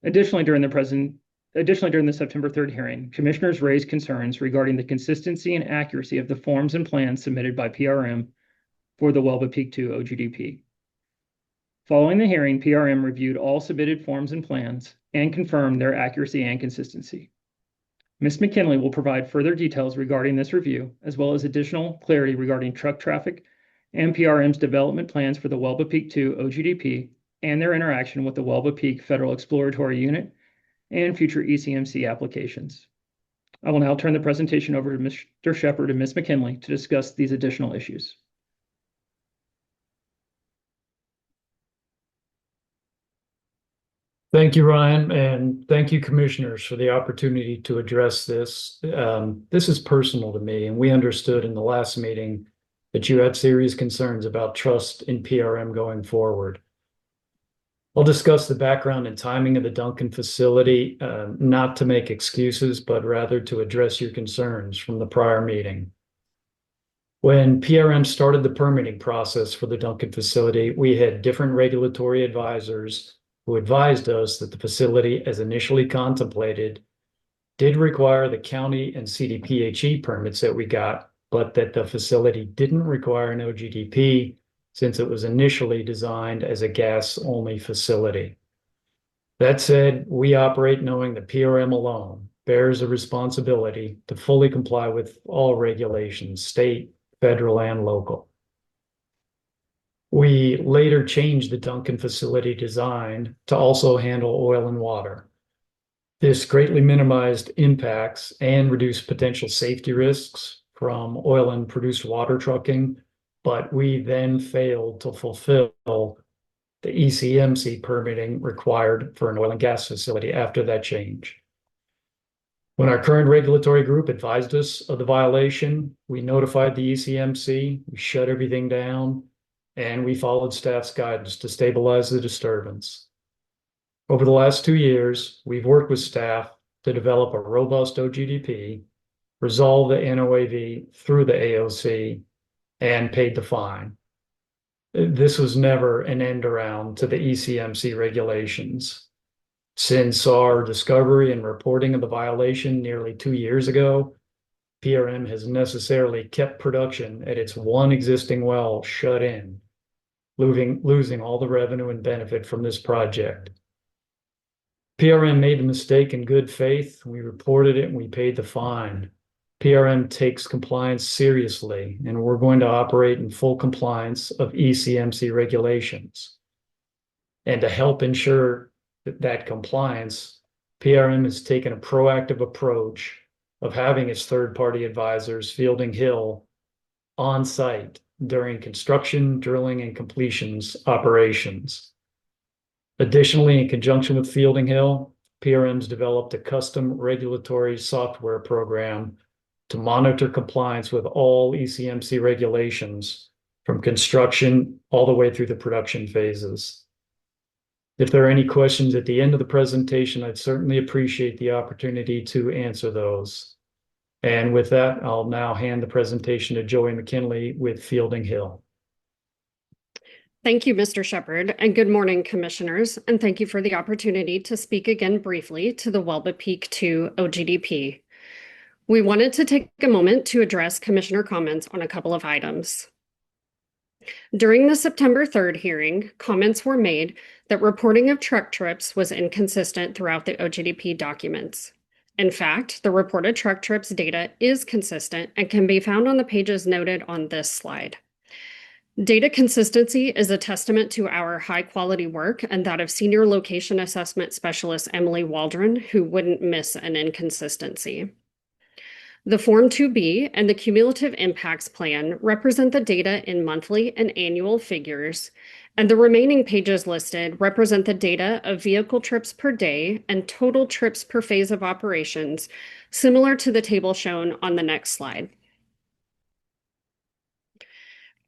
Additionally, during the September 3rd hearing, commissioners raised concerns regarding the consistency and accuracy of the forms and plans submitted by PRM for the Welba Peak 2 OGDP. Following the hearing, PRM reviewed all submitted forms and plans and confirmed their accuracy and consistency. Ms. McKinley will provide further details regarding this review, as well as additional clarity regarding truck traffic and PRM's development plans for the Welba Peak 2 OGDP and their interaction with the Welba Peak Federal Exploratory Unit and future ECMC applications. I will now turn the presentation over to Mr. Shepard and Ms. McKinley to discuss these additional issues. Thank you, Ryan, and thank you, commissioners, for the opportunity to address this. This is personal to me, and we understood in the last meeting that you had serious concerns about trust in PRM going forward. I'll discuss the background and timing of the Duncan facility, not to make excuses, but rather to address your concerns from the prior meeting. When PRM started the permitting process for the Duncan facility, we had different regulatory advisors who advised us that the facility, as initially contemplated, did require the county and CDPHE permits that we got, but that the facility didn't require an OGDP since it was initially designed as a gas-only facility. That said, we operate knowing that PRM alone bears a responsibility to fully comply with all regulations, state, federal, and local. We later changed the Duncan facility design to also handle oil and water. This greatly minimized impacts and reduced potential safety risks from oil and produced water trucking, but we then failed to fulfill the ECMC permitting required for an oil and gas facility after that change. When our current regulatory group advised us of the violation, we notified the ECMC, we shut everything down, and we followed staff's guidance to stabilize the disturbance. Over the last 2 years, we've worked with staff to develop a robust OGDP, resolve the NOAV through the AOC, and paid the fine. This was never an end around to the ECMC regulations. Since our discovery and reporting of the violation nearly 2 years ago, PRM has necessarily kept production at its one existing well shut in, losing all the revenue and benefit from this project. PRM made the mistake in good faith. We reported it and we paid the fine. PRM takes compliance seriously, and we're going to operate in full compliance of ECMC regulations. And to help ensure that compliance, PRM has taken a proactive approach of having its third-party advisors, Fielding Hill, on site during construction, drilling, and completions operations. Additionally, in conjunction with Fielding Hill, PRM's developed a custom regulatory software program to monitor compliance with all ECMC regulations from construction all the way through the production phases. If there are any questions at the end of the presentation, I'd certainly appreciate the opportunity to answer those. And with that, I'll now hand the presentation to Joey McKinley with Fielding Hill. Thank you, Mr. Shepard, and good morning, commissioners, and thank you for the opportunity to speak again briefly to the Welba Peak 2 OGDP. We wanted to take a moment to address commissioner comments on a couple of items. During the September 3rd hearing, comments were made that reporting of truck trips was inconsistent throughout the OGDP documents. In fact, the reported truck trips data is consistent and can be found on the pages noted on this slide. Data consistency is a testament to our high-quality work and that of Senior Location Assessment Specialist Emily Waldron, who wouldn't miss an inconsistency. The Form 2B and the Cumulative Impacts Plan represent the data in monthly and annual figures, and the remaining pages listed represent the data of vehicle trips per day and total trips per phase of operations, similar to the table shown on the next slide.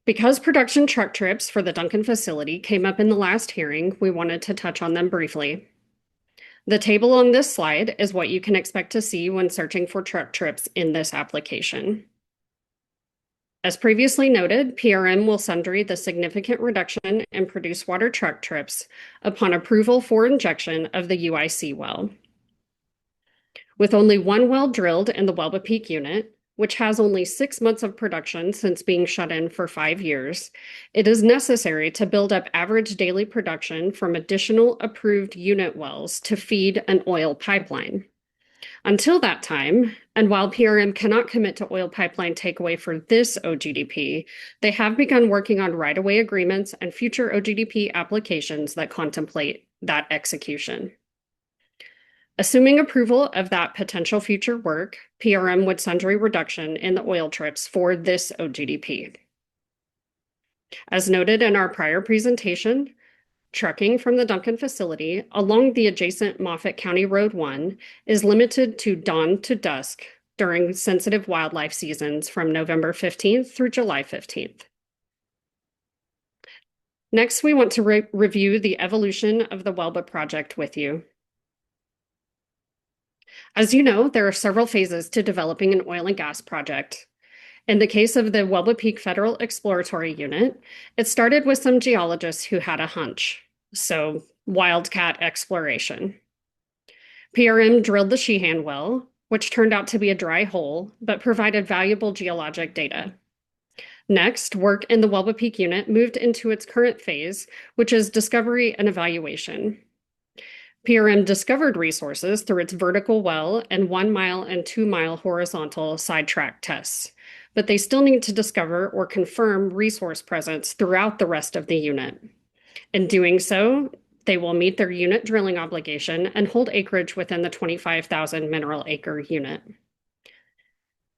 Because production truck trips for the Duncan facility came up in the last hearing, we wanted to touch on them briefly. The table on this slide is what you can expect to see when searching for truck trips in this application. As previously noted, PRM will sundry the significant reduction in produced water truck trips upon approval for injection of the UIC well. With only one well drilled in the Welba Peak unit, which has only 6 months of production since being shut in for 5 years, it is necessary to build up average daily production from additional approved unit wells to feed an oil pipeline. Until that time, and while PRM cannot commit to oil pipeline takeaway for this OGDP, they have begun working on right-of-way agreements and future OGDP applications that contemplate that execution. Assuming approval of that potential future work, PRM would sundry reduction in the oil trips for this OGDP. As noted in our prior presentation, trucking from the Duncan facility along the adjacent Moffett County Road 1 is limited to dawn to dusk during sensitive wildlife seasons from November 15th through July 15th. Next, we want to review the evolution of the Welba project with you. As you know, there are several phases to developing an oil and gas project. In the case of the Welba Peak Federal Exploratory Unit, it started with some geologists who had a hunch, so wildcat exploration. PRM drilled the Sheehan well, which turned out to be a dry hole, but provided valuable geologic data. Next, work in the Welba Peak unit moved into its current phase, which is discovery and evaluation. PRM discovered resources through its vertical well and 1 mile and 2 mile horizontal sidetrack tests, but they still need to discover or confirm resource presence throughout the rest of the unit. In doing so, they will meet their unit drilling obligation and hold acreage within the 25,000 mineral acre unit.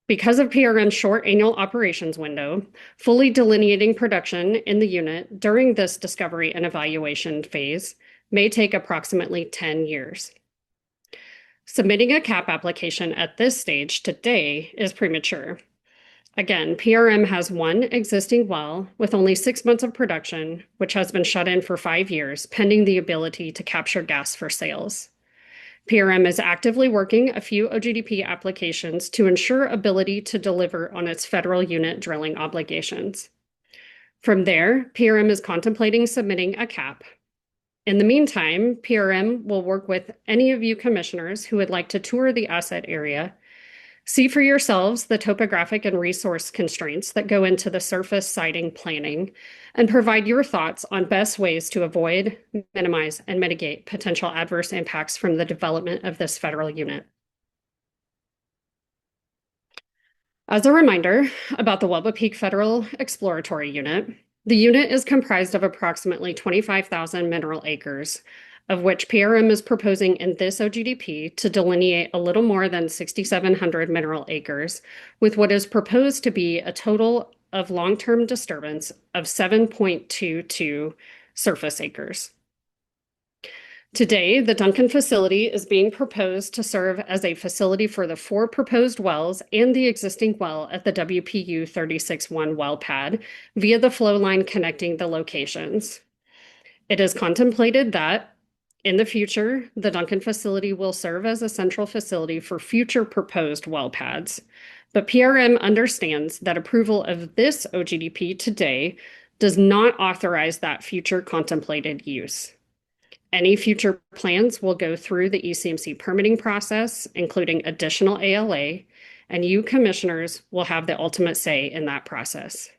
Because of PRM's short annual operations window, fully delineating production in the unit during this discovery and evaluation phase may take approximately 10 years. Submitting a CAP application at this stage today is premature. Again, PRM has one existing well with only 6 months of production, which has been shut in for 5 years, pending the ability to capture gas for sales. PRM is actively working a few OGDP applications to ensure ability to deliver on its federal unit drilling obligations. From there, PRM is contemplating submitting a CAP. In the meantime, PRM will work with any of you commissioners who would like to tour the asset area, see for yourselves the topographic and resource constraints that go into the surface siting planning, and provide your thoughts on best ways to avoid, minimize, and mitigate potential adverse impacts from the development of this federal unit. As a reminder about the Welba Peak Federal Exploratory Unit, the unit is comprised of approximately 25,000 mineral acres, of which PRM is proposing in this OGDP to delineate a little more than 6,700 mineral acres, with what is proposed to be a total of long-term disturbance of 7.22 surface acres. Today, the Duncan facility is being proposed to serve as a facility for the 4 proposed wells and the existing well at the WPU 36-1 well pad via the flow line connecting the locations. It is contemplated that in the future, the Duncan facility will serve as a central facility for future proposed well pads, but PRM understands that approval of this OGDP today does not authorize that future contemplated use. Any future plans will go through the ECMC permitting process, including additional ALA, and you commissioners will have the ultimate say in that process.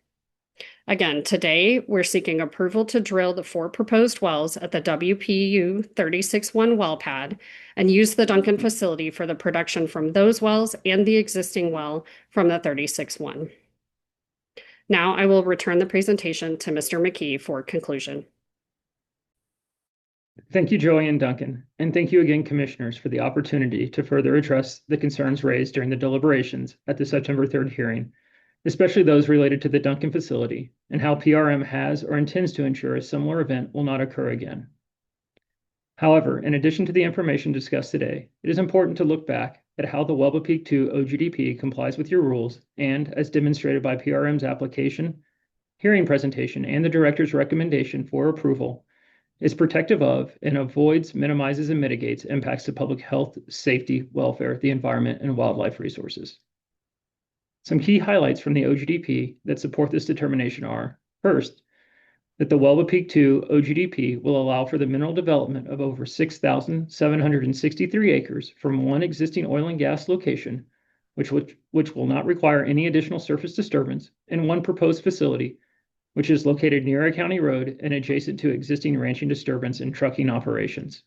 Again, today we're seeking approval to drill the 4 proposed wells at the WPU 36-1 well pad and use the Duncan facility for the production from those wells and the existing well from the 36-1. Now I will return the presentation to Mr. McKee for conclusion. Thank you, Joey and Duncan, and thank you again, commissioners, for the opportunity to further address the concerns raised during the deliberations at the September 3rd hearing, especially those related to the Duncan facility and how PRM has or intends to ensure a similar event will not occur again. However, in addition to the information discussed today, it is important to look back at how the Welba Peak 2 OGDP complies with your rules and, as demonstrated by PRM's application, hearing presentation, and the director's recommendation for approval, is protective of and avoids, minimizes, and mitigates impacts to public health, safety, welfare, the environment, and wildlife resources. Some key highlights from the OGDP that support this determination are, first, that the Welba Peak 2 OGDP will allow for the mineral development of over 6,763 acres from one existing oil and gas location, which will not require any additional surface disturbance, and one proposed facility, which is located near a county road and adjacent to existing ranching disturbance and trucking operations.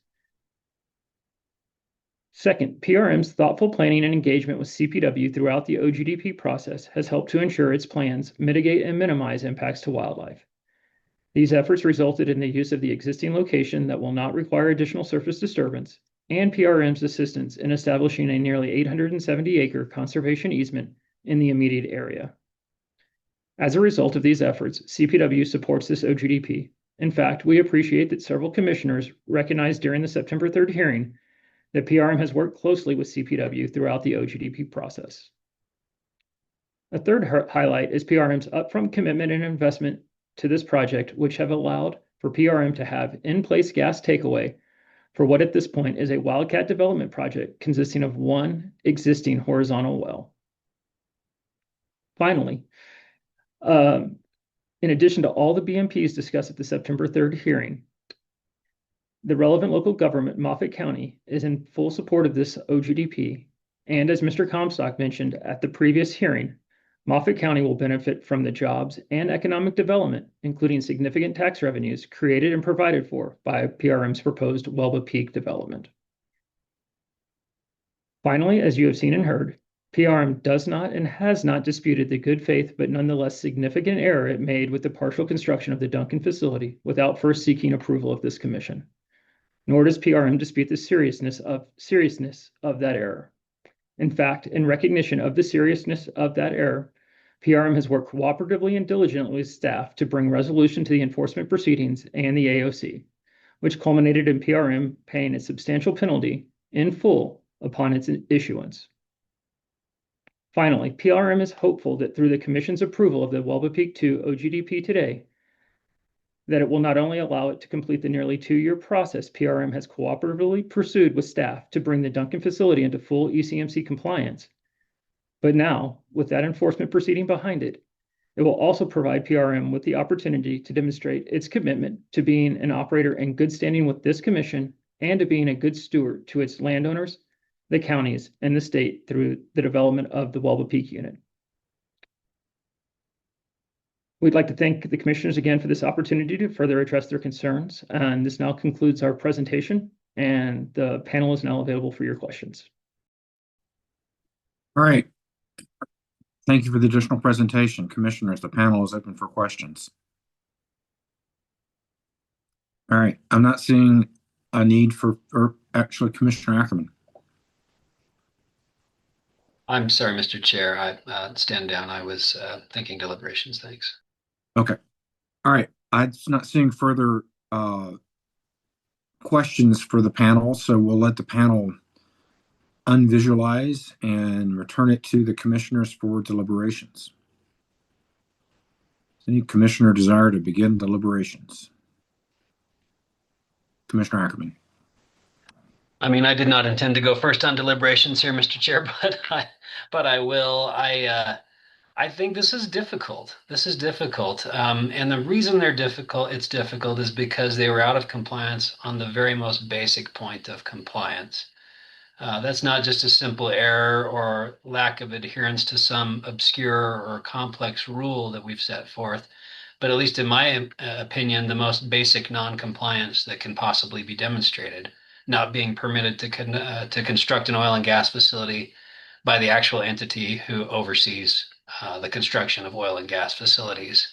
Second, PRM's thoughtful planning and engagement with CPW throughout the OGDP process has helped to ensure its plans mitigate and minimize impacts to wildlife. These efforts resulted in the use of the existing location that will not require additional surface disturbance, and PRM's assistance in establishing a nearly 870-acre conservation easement in the immediate area. As a result of these efforts, CPW supports this OGDP. In fact, we appreciate that several commissioners recognized during the September 3rd hearing that PRM has worked closely with CPW throughout the OGDP process. A third highlight is PRM's upfront commitment and investment to this project, which have allowed for PRM to have in-place gas takeaway for what at this point is a wildcat development project consisting of one existing horizontal well. Finally, in addition to all the BMPs discussed at the September 3rd hearing, the relevant local government, Moffat County, is in full support of this OGDP. And as Mr. Comstock mentioned at the previous hearing, Moffat County will benefit from the jobs and economic development, including significant tax revenues created and provided for by PRM's proposed Welba Peak development. Finally, as you have seen and heard, PRM does not and has not disputed the good faith but nonetheless significant error it made with the partial construction of the Duncan facility without first seeking approval of this commission. Nor does PRM dispute the seriousness of that error. In fact, in recognition of the seriousness of that error, PRM has worked cooperatively and diligently with staff to bring resolution to the enforcement proceedings and the AOC, which culminated in PRM paying a substantial penalty in full upon its issuance. Finally, PRM is hopeful that through the Commission's approval of the Welba Peak 2 OGDP today, that it will not only allow it to complete the nearly 2-year process PRM has cooperatively pursued with staff to bring the Duncan facility into full ECMC compliance, but now, with that enforcement proceeding behind it, it will also provide PRM with the opportunity to demonstrate its commitment to being an operator in good standing with this commission and to being a good steward to its landowners, the counties, and the state through the development of the Welba Peak unit. We'd like to thank the commissioners again for this opportunity to further address their concerns. And this now concludes our presentation, and the panel is now available for your questions. All right. Thank you for the additional presentation. Commissioners, the panel is open for questions. All right. I'm not seeing a need for, or actually, Commissioner Ackerman. I'm sorry, Mr. Chair. I stand down. I was thinking deliberations. Thanks. Okay. All right. I'm not seeing further questions for the panel, so we'll let the panel unvisualize and return it to the commissioners for deliberations. Does any commissioner desire to begin deliberations? Commissioner Ackerman. I mean, I did not intend to go first on deliberations here, Mr. Chair, but I will. I think this is difficult. This is difficult. And the reason it's difficult is because they were out of compliance on the very most basic point of compliance. That's not just a simple error or lack of adherence to some obscure or complex rule that we've set forth, but at least in my opinion, the most basic non-compliance that can possibly be demonstrated, not being permitted to construct an oil and gas facility by the actual entity who oversees the construction of oil and gas facilities.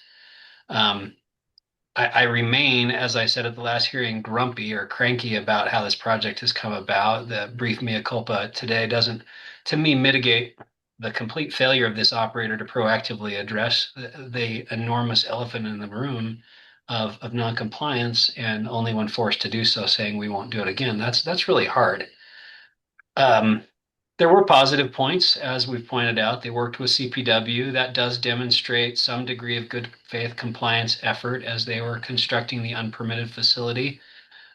I remain, as I said at the last hearing, grumpy or cranky about how this project has come about. The brief mea culpa today doesn't, to me, mitigate the complete failure of this operator to proactively address the enormous elephant in the room of noncompliance, and only when forced to do so saying we won't do it again. That's really hard. There were positive points, as we've pointed out. They worked with CPW. That does demonstrate some degree of good faith compliance effort as they were constructing the unpermitted facility,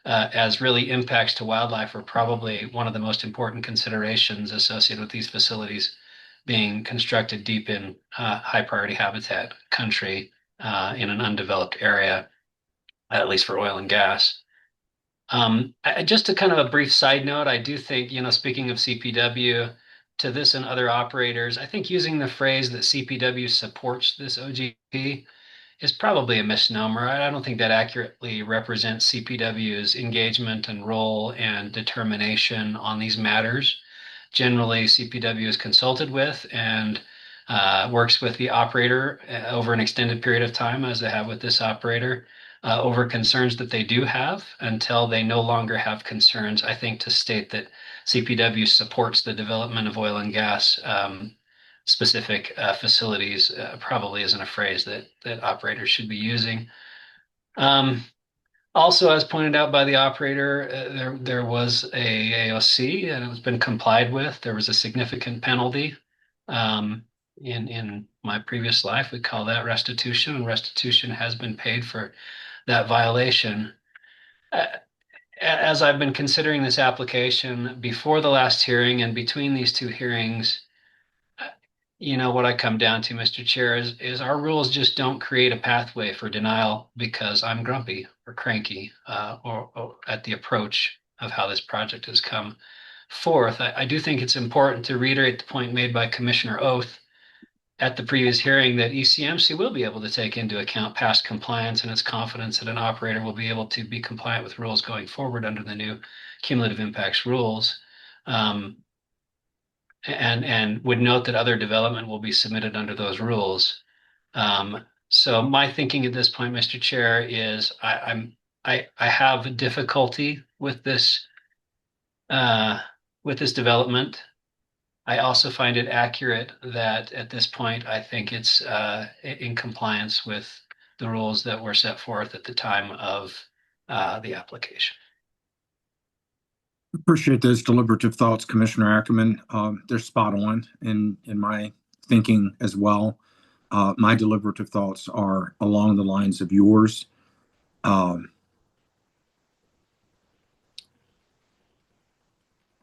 as really impacts to wildlife are probably one of the most important considerations associated with these facilities being constructed deep in high priority habitat country in an undeveloped area, at least for oil and gas. Just a kind of a brief side note, I do think, speaking of CPW, to this and other operators, I think using the phrase that CPW supports this OGP is probably a misnomer. I don't think that accurately represents CPW's engagement and role and determination on these matters. Generally, CPW is consulted with and works with the operator over an extended period of time, as they have with this operator, over concerns that they do have until they no longer have concerns. I think to state that CPW supports the development of oil and gas specific facilities probably isn't a phrase that operators should be using. Also, as pointed out by the operator, there was a AOC and it was been complied with. There was a significant penalty. In my previous life, we call that restitution, and restitution has been paid for that violation. As I've been considering this application before the last hearing and between these two hearings, what I come down to, Mr. Chair, is our rules just don't create a pathway for denial because I'm grumpy or cranky or at the approach of how this project has come forth. I do think it's important to reiterate the point made by Commissioner Oath at the previous hearing that ECMC will be able to take into account past compliance and its confidence that an operator will be able to be compliant with rules going forward under the new cumulative impacts rules. and would note that other development will be submitted under those rules. So my thinking at this point, Mr. Chair, is I have difficulty with this development. I also find it accurate that at this point, I think it's in compliance with the rules that were set forth at the time of the application. Appreciate those deliberative thoughts, Commissioner Ackerman. They're spot on in my thinking as well. My deliberative thoughts are along the lines of yours.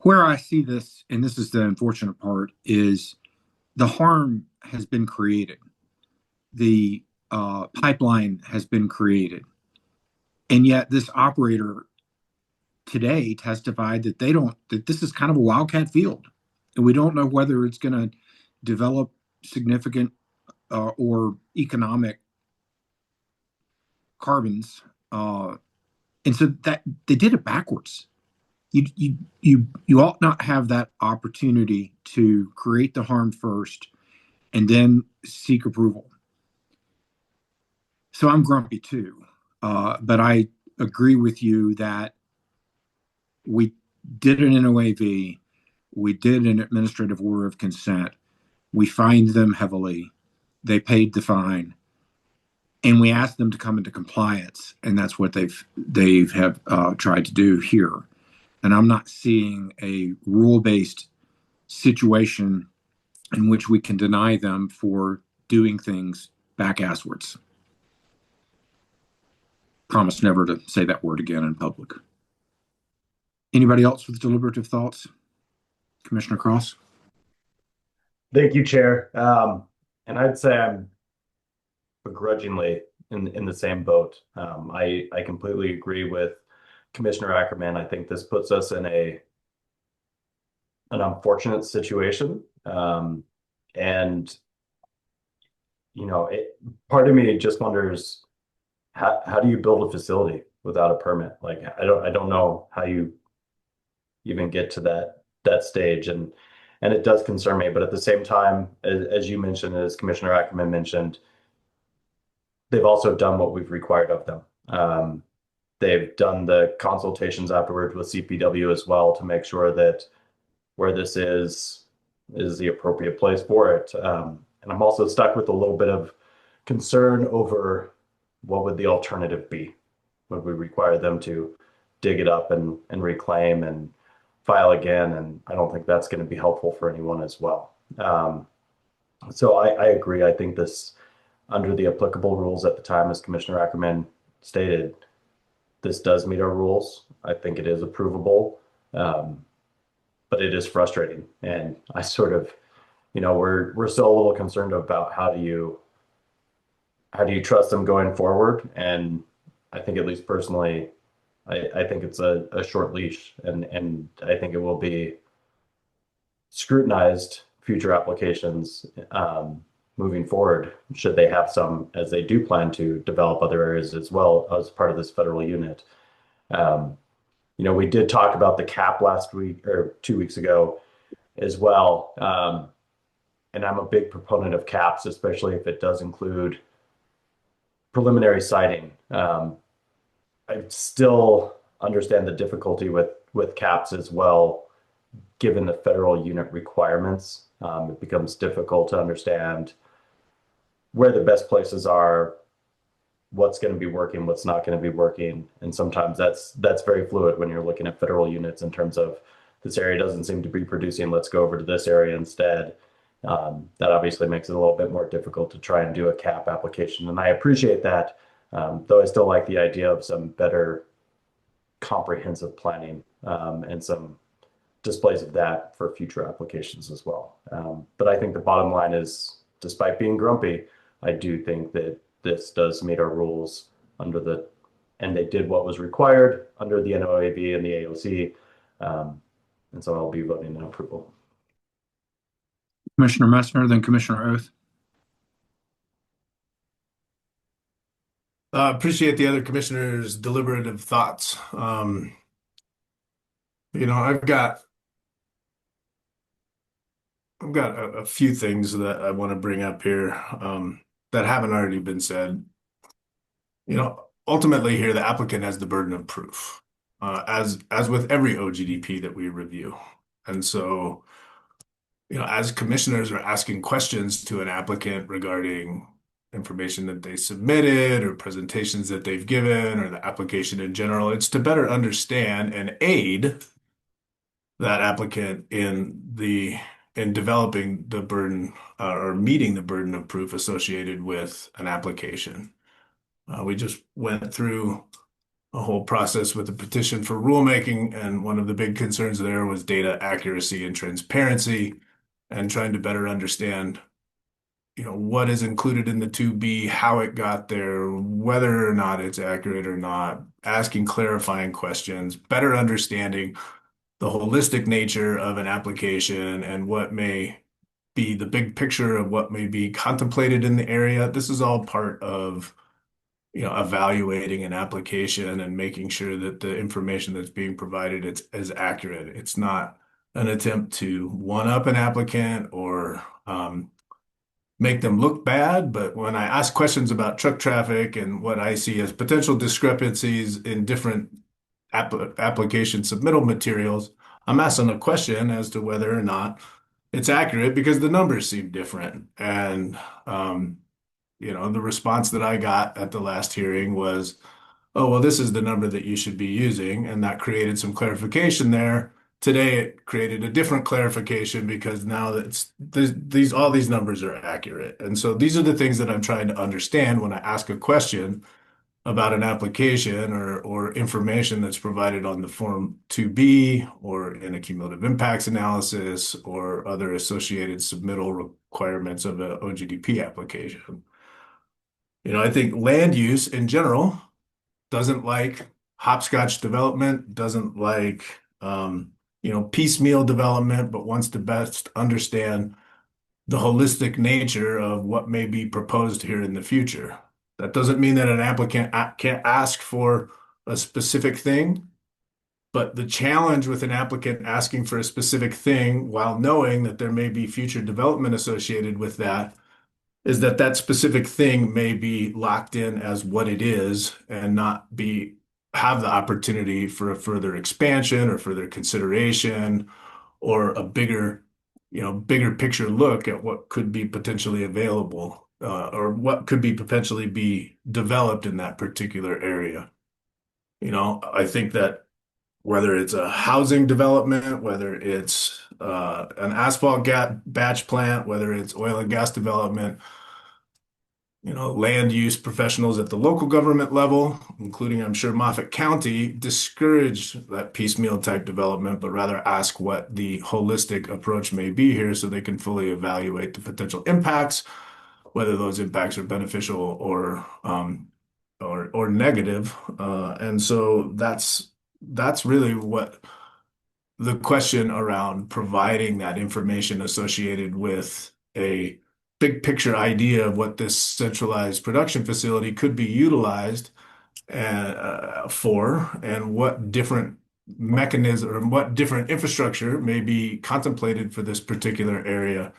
Where I see this, and this is the unfortunate part, is the harm has been created. The pipeline has been created. And yet this operator today testified that that this is kind of a wildcat field. And we don't know whether it's going to develop significant or economic carbons. And so that they did it backwards. You ought not have that opportunity to create the harm first and then seek approval. So I'm grumpy too, but I agree with you that we did an NOAV, we did an administrative order of consent, we fined them heavily, they paid the fine, and we asked them to come into compliance, and that's what they have tried to do here. And I'm not seeing a rule-based situation in which we can deny them for doing things back-asswards. Promise never to say that word again in public. Anybody else with deliberative thoughts? Commissioner Cross? Thank you, Chair. And I'd say I'm begrudgingly in the same boat. I completely agree with Commissioner Ackerman. I think this puts us in an unfortunate situation. And part of me just wonders how do you build a facility without a permit? Like I don't know how you even get to that stage, and it does concern me. But at the same time, as you mentioned, as Commissioner Ackerman mentioned, they've also done what we've required of them. They've done the consultations afterwards with CPW as well to make sure that where this is the appropriate place for it. And I'm also stuck with a little bit of concern over what would the alternative be. Would we require them to dig it up and reclaim and file again? And I don't think that's going to be helpful for anyone as well. So I agree. I think this, under the applicable rules at the time, as Commissioner Ackerman stated, this does meet our rules. I think it is approvable, but it is frustrating. And I sort of, we're still a little concerned about how do you trust them going forward? And I think, at least personally, I think it's a short leash, and I think it will be scrutinized future applications moving forward, should they have some, as they do plan to develop other areas as well as part of this federal unit. We did talk about the cap last week or 2 weeks ago as well. And I'm a big proponent of caps, especially if it does include preliminary siting. I still understand the difficulty with caps as well, given the federal unit requirements. It becomes difficult to understand where the best places are, what's going to be working, what's not going to be working. And sometimes that's very fluid when you're looking at federal units in terms of this area doesn't seem to be producing, let's go over to this area instead. That obviously makes it a little bit more difficult to try and do a cap application. And I appreciate that, though I still like the idea of some better comprehensive planning and some displays of that for future applications as well. But I think the bottom line is, despite being grumpy, I do think that this does meet our rules and they did what was required under the NOAV and the AOC. And so I'll be voting in approval. Commissioner Messner, then Commissioner Oath. Appreciate the other commissioners' deliberative thoughts. I've got I've got a few things that I want to bring up here that haven't already been said. Ultimately here, the applicant has the burden of proof, as with every OGDP that we review. And so, as commissioners are asking questions to an applicant regarding information that they submitted or presentations that they've given or the application in general, it's to better understand and aid that applicant in developing the burden or meeting the burden of proof associated with an application. We just went through a whole process with the petition for rulemaking, and one of the big concerns there was data accuracy and transparency, and trying to better understand, what is included in the 2B, how it got there, whether or not it's accurate or not, asking clarifying questions, better understanding the holistic nature of an application and what may be the big picture of what may be contemplated in the area. This is all part of, evaluating an application and making sure that the information that's being provided is accurate. It's not an attempt to one up an applicant or make them look bad. But when I ask questions about truck traffic and what I see as potential discrepancies in different application submittal materials, I'm asking a question as to whether or not it's accurate because the numbers seem different. And, the response that I got at the last hearing was, oh, well, this is the number that you should be using. And that created some clarification there. Today, it created a different clarification because now that all these numbers are accurate. And so these are the things that I'm trying to understand when I ask a question about an application or information that's provided on the Form 2B or in a cumulative impacts analysis or other associated submittal requirements of a OGDP application. I think land use in general doesn't like hopscotch development, doesn't like piecemeal development, but wants to best understand the holistic nature of what may be proposed here in the future. That doesn't mean that an applicant can't ask for a specific thing, but the challenge with an applicant asking for a specific thing while knowing that there may be future development associated with that is that that specific thing may be locked in as what it is and not have the opportunity for a further expansion or further consideration or a bigger picture look at what could be potentially available or what could be potentially be developed in that particular area. I think that whether it's a housing development, whether it's an asphalt batch plant, whether it's oil and gas development, land use professionals at the local government level, including, I'm sure, Moffat County, discourage that piecemeal type development, but rather ask what the holistic approach may be here so they can fully evaluate the potential impacts, whether those impacts are beneficial or negative. And so that's really what the question around providing that information associated with a big picture idea of what this centralized production facility could be utilized for and what different mechanism or what different infrastructure may be contemplated for this particular area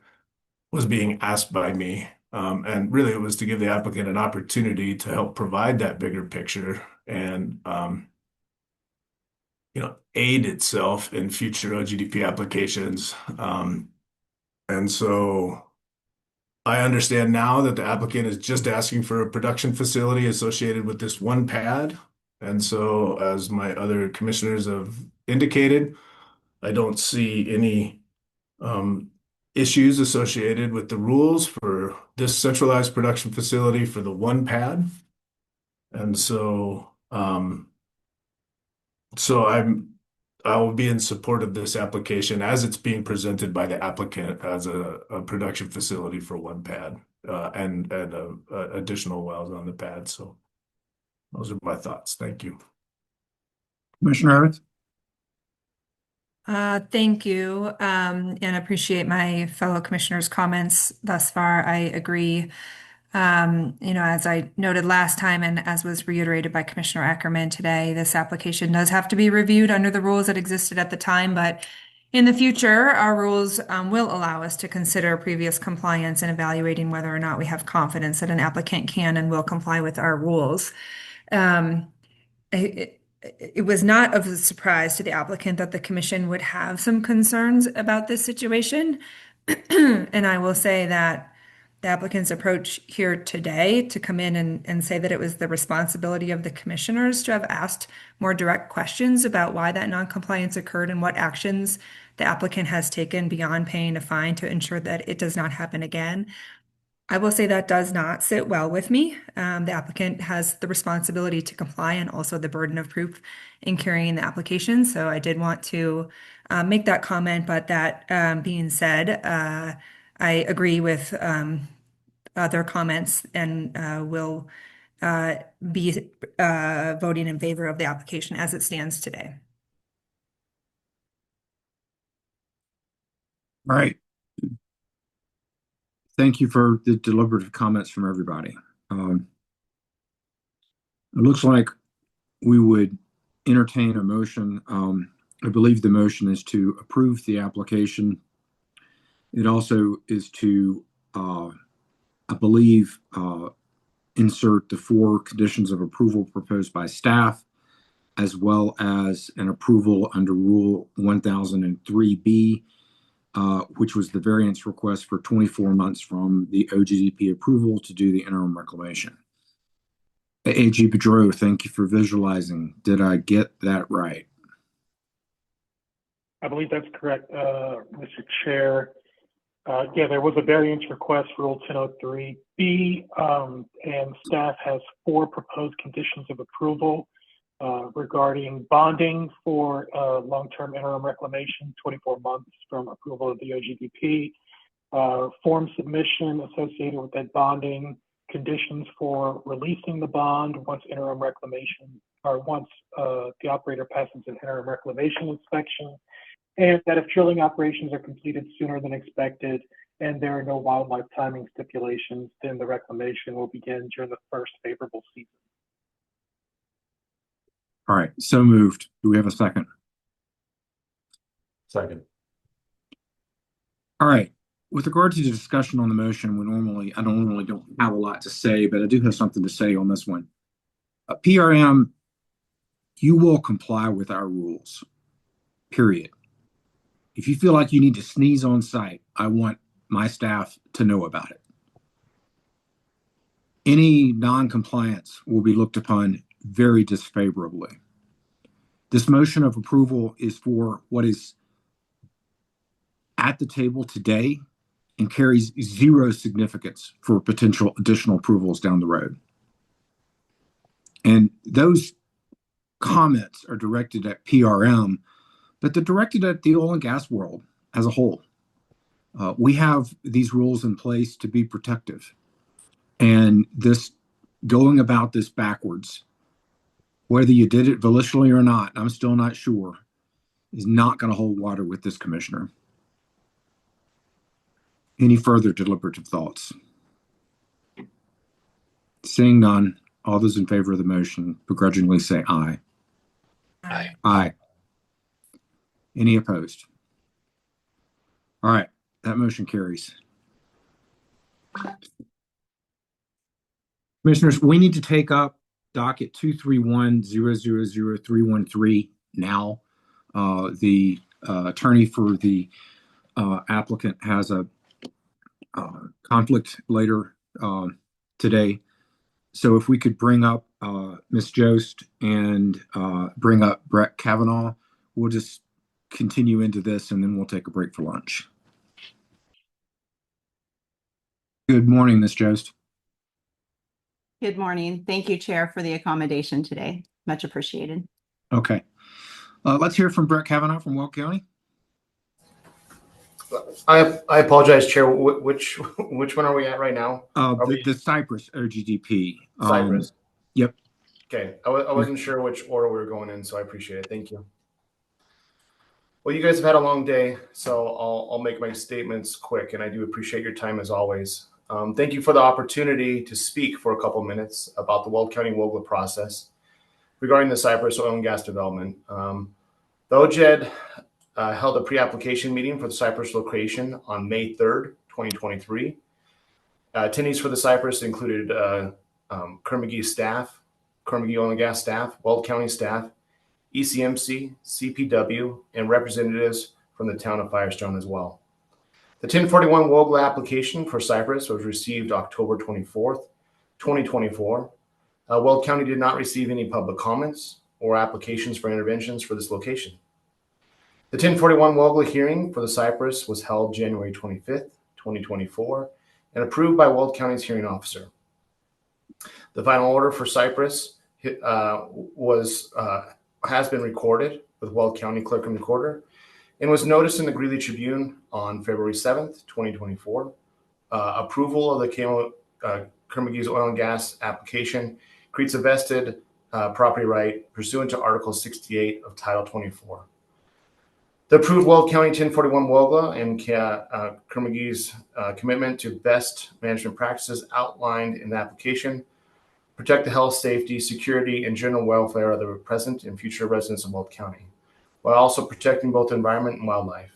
was being asked by me. And really it was to give the applicant an opportunity to help provide that bigger picture and aid itself in future OGDP applications. And so I understand now that the applicant is just asking for a production facility associated with this one pad. And so, as my other commissioners have indicated, I don't see any issues associated with the rules for this centralized production facility for the one pad. And so, I will be in support of this application as it's being presented by the applicant as a production facility for one pad and additional wells on the pad. So those are my thoughts. Thank you. Commissioner Evans? Thank you, and appreciate my fellow commissioners' comments thus far. I agree. As I noted last time, and as was reiterated by Commissioner Ackerman today, this application does have to be reviewed under the rules that existed at the time, but In the future, our rules will allow us to consider previous compliance and evaluating whether or not we have confidence that an applicant can and will comply with our rules. Um, it was not of a surprise to the applicant that the commission would have some concerns about this situation. And I will say that the applicant's approach here today to come in and say that it was the responsibility of the commissioners to have asked more direct questions about why that noncompliance occurred and what actions the applicant has taken beyond paying a fine to ensure that it does not happen again. I will say that does not sit well with me. The applicant has the responsibility to comply and also the burden of proof in carrying the application. So I did want to make that comment, but that being said, I agree with other comments and will be voting in favor of the application as it stands today. All right. Thank you for the deliberative comments from everybody. It looks like we would entertain a motion. I believe the motion is to approve the application. It also is to, I believe, insert the 4 conditions of approval proposed by staff, as well as an approval under Rule 1003B, which was the variance request for 24 months from the OGDP approval to do the interim reclamation. AG Bedreau, thank you for visualizing. Did I get that right? I believe that's correct, Mr. Chair. Yeah, there was a variance request for Rule 1003B, and staff has 4 proposed conditions of approval regarding bonding for long-term interim reclamation, 24 months from approval of the OGDP, form submission associated with that bonding, conditions for releasing the bond once interim reclamation, or once the operator passes an interim reclamation inspection, and that if drilling operations are completed sooner than expected and there are no wildlife timing stipulations, then the reclamation will begin during the first favorable season. All right, so moved. Do we have a second? Second. All right. With regard to the discussion on the motion, I don't have a lot to say, but I do have something to say on this one. PRM, you will comply with our rules, period. If you feel like you need to sneeze on site, I want my staff to know about it. Any non-compliance will be looked upon very disfavorably. This motion of approval is for what is at the table today and carries 0 significance for potential additional approvals down the road. And those comments are directed at PRM, but they're directed at the oil and gas world as a whole. We have these rules in place to be protective. And this going about this backwards, whether you did it volitionally or not, I'm still not sure, is not going to hold water with this commissioner. Any further deliberative thoughts? Seeing none, all those in favor of the motion begrudgingly say aye. Aye. Aye. Any opposed? All right, that motion carries. Commissioners, we need to take up docket 231-000-313 now. The attorney for the applicant has a conflict later today. So if we could bring up Ms. Jost and bring up Brett Kavanaugh, we'll just continue into this and then we'll take a break for lunch. Good morning, Ms. Jost. Good morning. Thank you, Chair, for the accommodation today. Much appreciated. Okay. Let's hear from Brett Kavanaugh from Weld County. I apologize, Chair. Which one are we at right now? The Cypress OGDP. Cypress. Yep. Okay. I wasn't sure which order we were going in, so I appreciate it. Thank you. Well, you guys have had a long day, so I'll make my statements quick, and I do appreciate your time as always. Thank you for the opportunity to speak for a couple minutes about the Weld County WOGLA process regarding the Cypress oil and gas development. The OJED held a pre-application meeting for the Cypress location on May 3rd, 2023. Attendees for the Cypress included Kerr-McGee staff, Kerr-McGee Oil and Gas staff, Weld County staff, ECMC, CPW, and representatives from the town of Firestone as well. The 1041 WOGLA application for Cypress was received October 24th, 2024. Weld County did not receive any public comments or applications for interventions for this location. The 1041 WOGLA hearing for the Cypress was held January 25th, 2024, and approved by Weld County's hearing officer. The final order for Cypress has been recorded with Weld County Clerk and Recorder and was noticed in the Greeley Tribune on February 7th, 2024. Approval of the Kerr-McGee's oil and gas application creates a vested property right pursuant to Article 68 of Title 24. The approved Weld County 1041 WOGLA and Kerr-McGee's commitment to best management practices outlined in the application protect the health, safety, security, and general welfare of the present and future residents of Weld County, while also protecting both the environment and wildlife.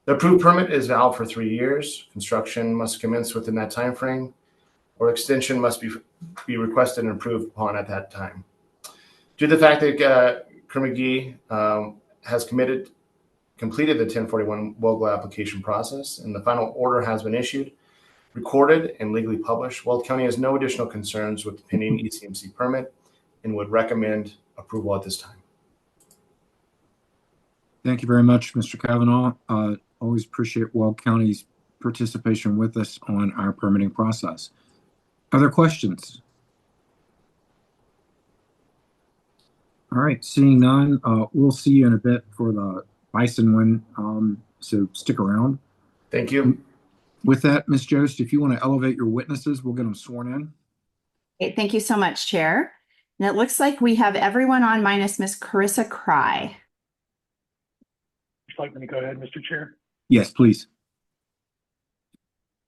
The approved permit is valid for 3 years. Construction must commence within that time frame, or extension must be requested and approved upon at that time. Due to the fact that Kerr-McGee has completed the 1041 WOGLA application process, and the final order has been issued, recorded, and legally published, Weld County has no additional concerns with the pending ECMC permit and would recommend approval at this time. Thank you very much, Mr. Kavanaugh. Always appreciate Weld County's participation with us on our permitting process. Other questions? All right, seeing none, we'll see you in a bit for the Bison one, so stick around. Thank you. With that, Ms. Jost, if you want to elevate your witnesses, we'll get them sworn in. Okay, thank you so much, Chair. And it looks like we have everyone on minus Miss Carissa Cry. Would you like me to go ahead, Mr. Chair? Yes, please.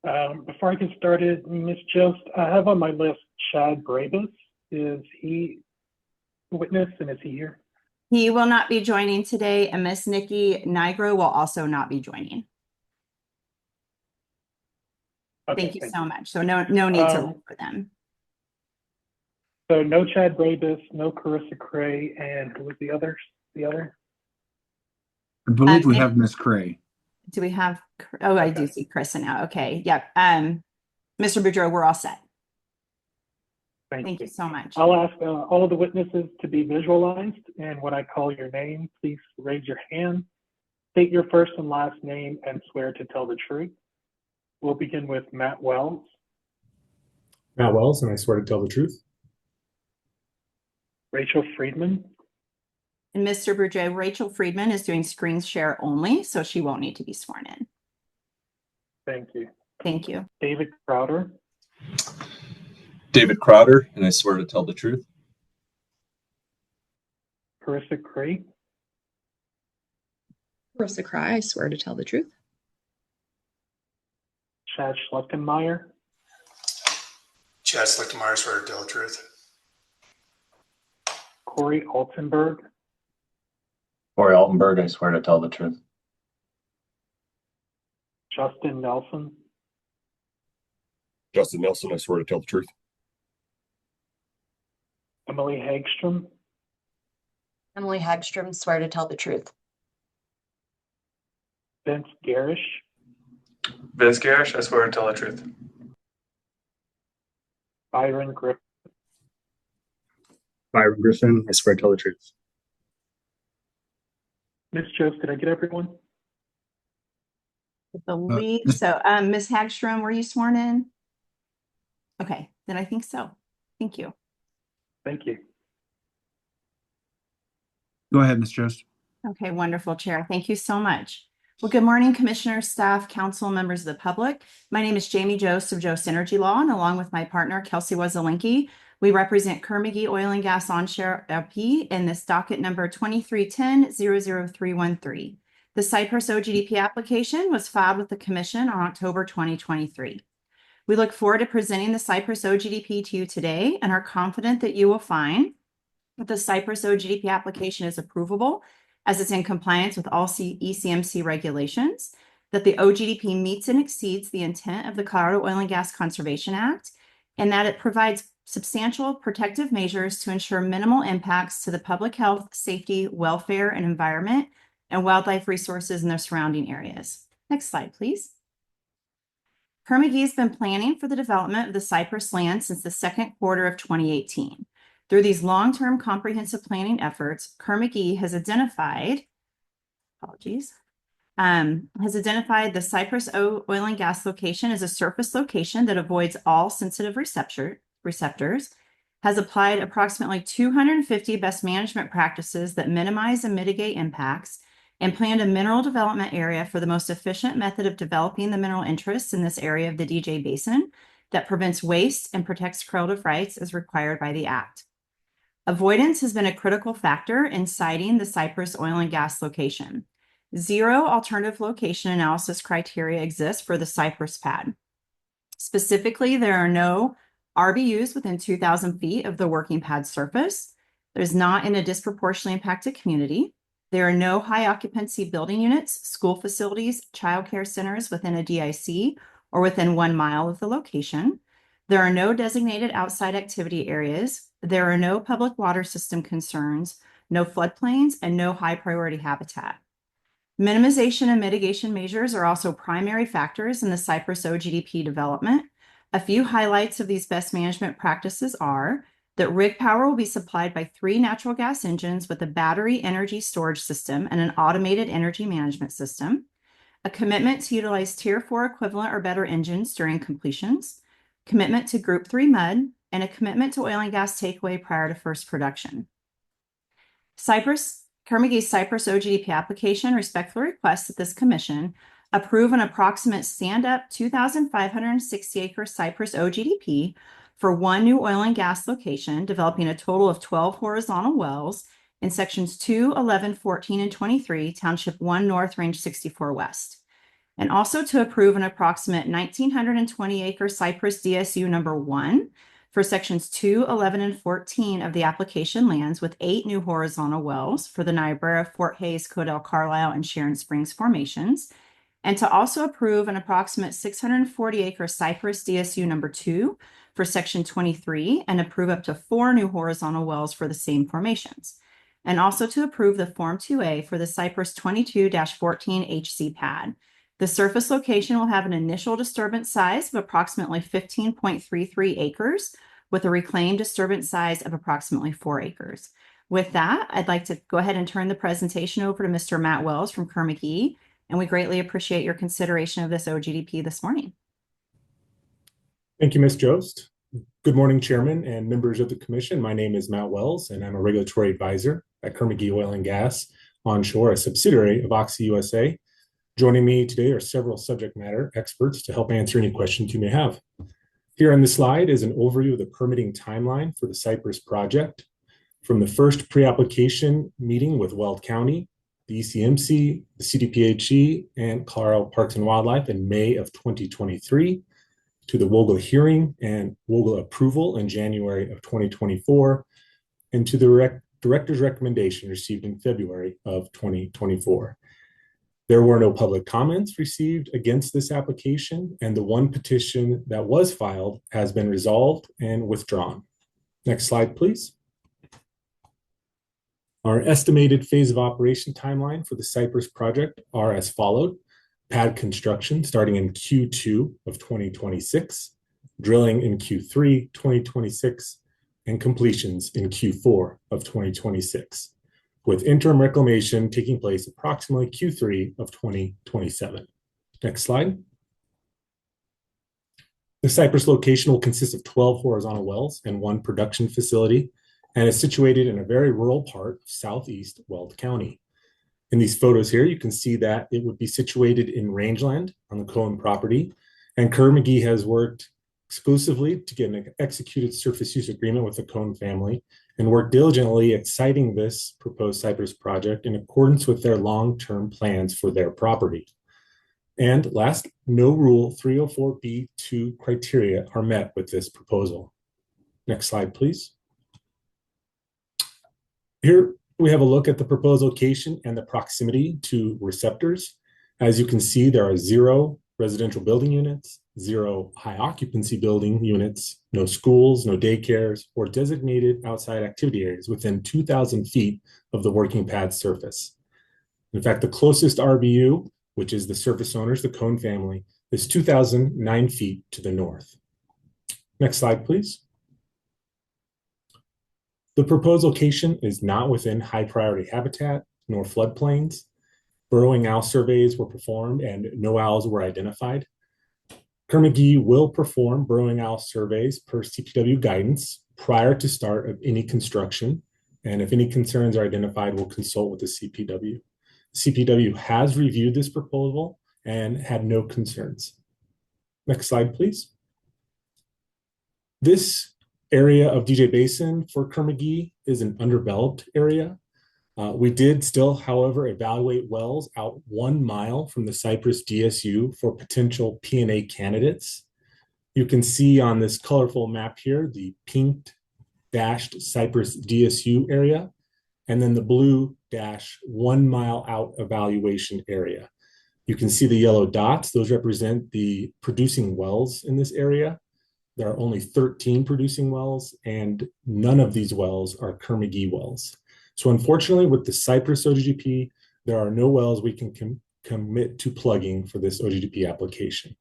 Before I get started, Ms. Jost, I have on my list Chad Brabus. Is he a witness, and is he here? He will not be joining today, and Miss Nikki Nigro will also not be joining. Okay, thank you so much. So no need to look for them. So no Chad Brabus, no Carissa Cray, and who was the other? I believe we have Miss Cray. Do we have? Oh, I do see Carissa now. Okay, yep. Mr. Boudreau, we're all set. Thank you so much. I'll ask all of the witnesses to be visualized, and when I call your name, please raise your hand, state your first and last name, and swear to tell the truth. We'll begin with Matt Wells. Matt Wells, and I swear to tell the truth. Rachel Friedman. And Mr. Boudreau, Rachel Friedman is doing screen share only, so she won't need to be sworn in. Thank you. Thank you. David Crowder. David Crowder, and I swear to tell the truth. Carissa Cray. Carissa Cray, I swear to tell the truth. Chad Schlechtenmeyer. Chad Schlechtenmeyer, swear to tell the truth. Corey Altenberg. Corey Altenberg, I swear to tell the truth. Justin Nelson. Justin Nelson, I swear to tell the truth. Emily Hagstrom. Emily Hagstrom, swear to tell the truth. Vince Garish. Vince Garish, I swear to tell the truth. Byron Griffin. Byron Griffin, I swear to tell the truth. Ms. Jost, did I get everyone? I believe so. Ms. Hagstrom, were you sworn in? Okay, then I think so. Thank you. Thank you. Go ahead, Ms. Jost. Okay, wonderful, Chair. Thank you so much. Well, good morning, Commissioners, staff, council, members of the public. My name is Jamie Jost of Jost Energy Law, and along with my partner, Kelsey Wazelinski, we represent Kerr-McGee Oil and Gas Onshore LP in this docket number 2310-00313. The Cypress OGDP application was filed with the Commission on October 2023. We look forward to presenting the Cypress OGDP to you today and are confident that you will find that the Cypress OGDP application is approvable as it's in compliance with all ECMC regulations, that the OGDP meets and exceeds the intent of the Colorado Oil and Gas Conservation Act, and that it provides substantial protective measures to ensure minimal impacts to the public health, safety, welfare, and environment, and wildlife resources in their surrounding areas. Next slide, please. Kerr-McGee has been planning for the development of the Cypress land since the second quarter of 2018. Through these long-term comprehensive planning efforts, Kerr-McGee has identified, the Cypress oil and gas location as a surface location that avoids all sensitive receptors, has applied approximately 250 best management practices that minimize and mitigate impacts, and planned a mineral development area for the most efficient method of developing the mineral interests in this area of the DJ Basin that prevents waste and protects correlative rights as required by the Act. Avoidance has been a critical factor in citing the Cypress oil and gas location. 0 alternative location analysis criteria exists for the Cypress pad. Specifically, there are no RBUs within 2,000 feet of the working pad surface. There's not in a disproportionately impacted community. There are no high occupancy building units, school facilities, childcare centers within a DIC or within 1 mile of the location. There are no designated outside activity areas. There are no public water system concerns, no floodplains, and no high priority habitat. Minimization and mitigation measures are also primary factors in the Cypress OGDP development. A few highlights of these best management practices are that rig power will be supplied by 3 natural gas engines with a battery energy storage system and an automated energy management system, a commitment to utilize Tier 4 equivalent or better engines during completions, commitment to Group 3 mud, and a commitment to oil and gas takeaway prior to first production. Kerr-McGee's Cypress OGDP application respectfully requests that this commission approve an approximate stand-up 2,560 acre Cypress OGDP for 1 new oil and gas location, developing a total of 12 horizontal wells in sections 2, 11, 14, and 23, Township 1 North, Range 64 West. And also to approve an approximate 1,920 acre Cypress DSU number 1 for sections 2, 11, and 14 of the application lands with 8 new horizontal wells for the Niobrara, Fort Hays, Codell, Carlisle, and Sharon Springs formations, and to also approve an approximate 640 acre Cypress DSU number 2 for section 23 and approve up to 4 new horizontal wells for the same formations, and also to approve the Form 2A for the Cypress 22-14 HC pad. The surface location will have an initial disturbance size of approximately 15.33 acres with a reclaimed disturbance size of approximately 4 acres. With that, I'd like to go ahead and turn the presentation over to Mr. Matt Wells from Kerr-McGee, and we greatly appreciate your consideration of this OGDP this morning. Thank you, Ms. Jost. Good morning, Chairman and members of the Commission. My name is Matt Wells, and I'm a regulatory advisor at Kerr-McGee Oil and Gas Onshore, a subsidiary of Oxy USA. Joining me today are several subject matter experts to help answer any questions you may have. Here on the slide is an overview of the permitting timeline for the Cypress project. From the first pre-application meeting with Weld County, the ECMC, the CDPHE, and Colorado Parks and Wildlife in May of 2023, to the WOGA hearing and WOGA approval in January of 2024, and to the director's recommendation received in February of 2024. There were no public comments received against this application, and the one petition that was filed has been resolved and withdrawn. Next slide, please. Our estimated phase of operation timeline for the Cypress project are as followed. Pad construction starting in Q2 of 2026, drilling in Q3 2026, and completions in Q4 of 2026, with interim reclamation taking place approximately Q3 of 2027. Next slide. The Cypress location will consist of 12 horizontal wells and 1 production facility, and is situated in a very rural part of southeast Weld County. In these photos here, you can see that it would be situated in rangeland on the Cohen property, and Kerr-McGee has worked exclusively to get an executed surface use agreement with the Cohen family and worked diligently at siting this proposed Cypress project in accordance with their long-term plans for their property. And last, no Rule 304B2 criteria are met with this proposal. Next slide, please. Here, We have a look at the proposed location and the proximity to receptors. As you can see, there are 0 residential building units, 0 high occupancy building units, no schools, no daycares, or designated outside activity areas within 2,000 feet of the working pad surface. In fact, the closest RBU, which is the surface owners, the Cone family, is 2,009 feet to the north. Next slide, please. The proposed location is not within high priority habitat nor floodplains. Burrowing owl surveys were performed and no owls were identified. Kerr-McGee will perform burrowing owl surveys per CPW guidance prior to start of any construction. And if any concerns are identified, we'll consult with the CPW. CPW has reviewed this proposal and had no concerns. Next slide, please. This area of DJ Basin for Kerr-McGee is an underdeveloped area. We did still, however, evaluate wells out 1 mile from the Cypress DSU for potential P&A candidates. You can see on this colorful map here, the pink dashed Cypress DSU area, and then the blue dash 1 mile out evaluation area. You can see the yellow dots, those represent the producing wells in this area. There are only 13 producing wells, and none of these wells are Kerr-McGee wells. So unfortunately, with the Cypress OGDP, there are no wells we can commit to plugging for this OGDP application.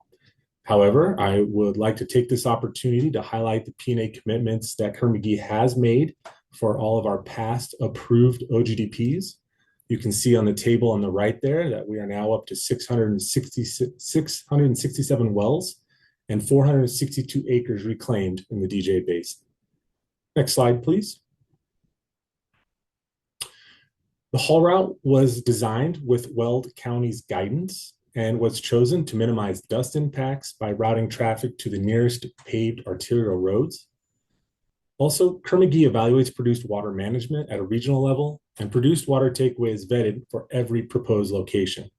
However, I would like to take this opportunity to highlight the P&A commitments that Kerr-McGee has made for all of our past approved OGDPs. You can see on the table on the right there that we are now up to 667 wells and 462 acres reclaimed in the DJ Basin. Next slide, please. The haul route was designed with Weld County's guidance and was chosen to minimize dust impacts by routing traffic to the nearest paved arterial roads. Also, Kerr-McGee evaluates produced water management at a regional level, and produced water takeaway is vetted for every proposed location.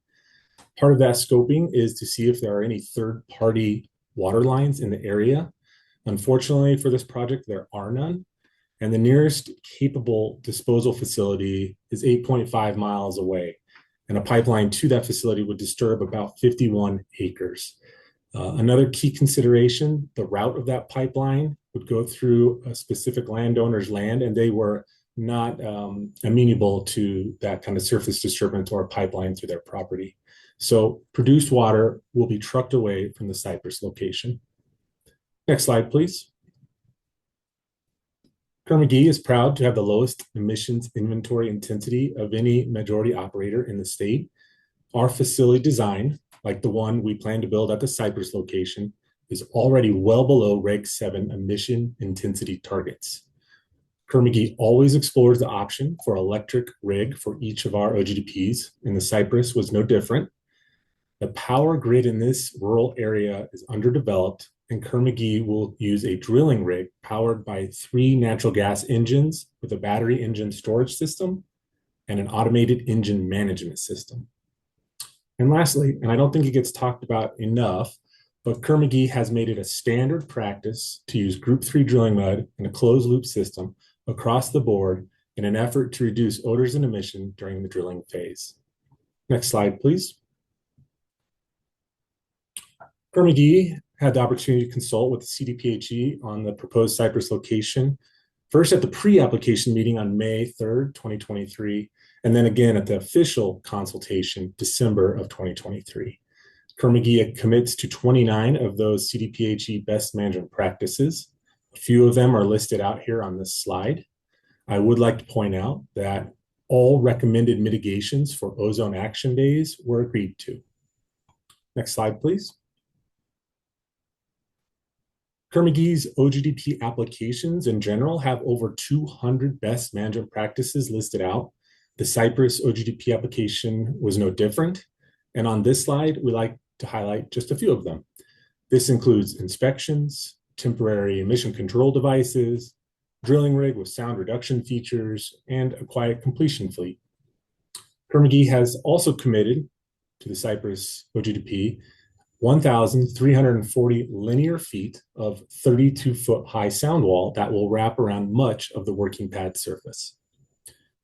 Part of that scoping is to see if there are any third-party water lines in the area. Unfortunately, for this project, there are none, and the nearest capable disposal facility is 8.5 miles away, and a pipeline to that facility would disturb about 51 acres. Another key consideration, the route of that pipeline would go through a specific landowner's land, and they were not amenable to that kind of surface disturbance or a pipeline through their property. So produced water will be trucked away from the Cypress location. Next slide, please. Kerr-McGee is proud to have the lowest emissions inventory intensity of any majority operator in the state. Our facility design, like the one we plan to build at the Cypress location, is already well below Reg 7 emission intensity targets. Kerr-McGee always explores the option for electric rig for each of our OGDPs, and the Cypress was no different. The power grid in this rural area is underdeveloped, and Kerr-McGee will use a drilling rig powered by 3 natural gas engines with a battery engine storage system and an automated engine management system. And lastly, and I don't think it gets talked about enough, but Kerr-McGee has made it a standard practice to use Group 3 drilling mud in a closed loop system across the board in an effort to reduce odors and emission during the drilling phase. Next slide, please. Kerr-McGee had the opportunity to consult with the CDPHE on the proposed Cypress location, first at the pre-application meeting on May 3rd, 2023, and then again at the official consultation, December of 2023. Kerr-McGee commits to 29 of those CDPHE best management practices. A few of them are listed out here on this slide. I would like to point out that all recommended mitigations for ozone action days were agreed to. Next slide, please. Kerr-McGee's OGDP applications in general have over 200 best management practices listed out. The Cypress OGDP application was no different. And on this slide, we like to highlight just a few of them. This includes inspections, temporary emission control devices, drilling rig with sound reduction features, and a quiet completion fleet. Kerr-McGee has also committed to the Cypress OGDP 1,340 linear feet of 32-foot high sound wall that will wrap around much of the working pad surface.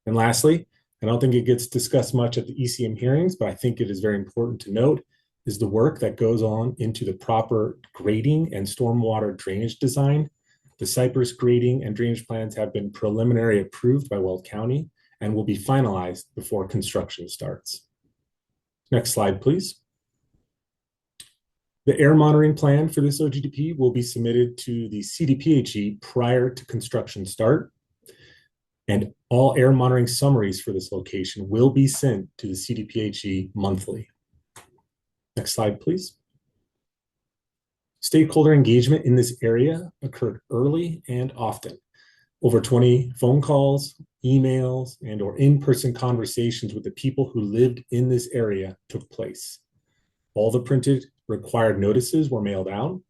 And lastly, I don't think it gets discussed much at the ECM hearings, but I think it is very important to note is the work that goes on into the proper grading and stormwater drainage design. The Cypress grading and drainage plans have been preliminary approved by Weld County and will be finalized before construction starts. Next slide, please. The air monitoring plan for this OGDP will be submitted to the CDPHE prior to construction start, and all air monitoring summaries for this location will be sent to the CDPHE monthly. Next slide, please. Stakeholder engagement in this area occurred early and often. Over 20 phone calls, emails, and/or in-person conversations with the people who lived in this area took place. All the printed required notices were mailed out.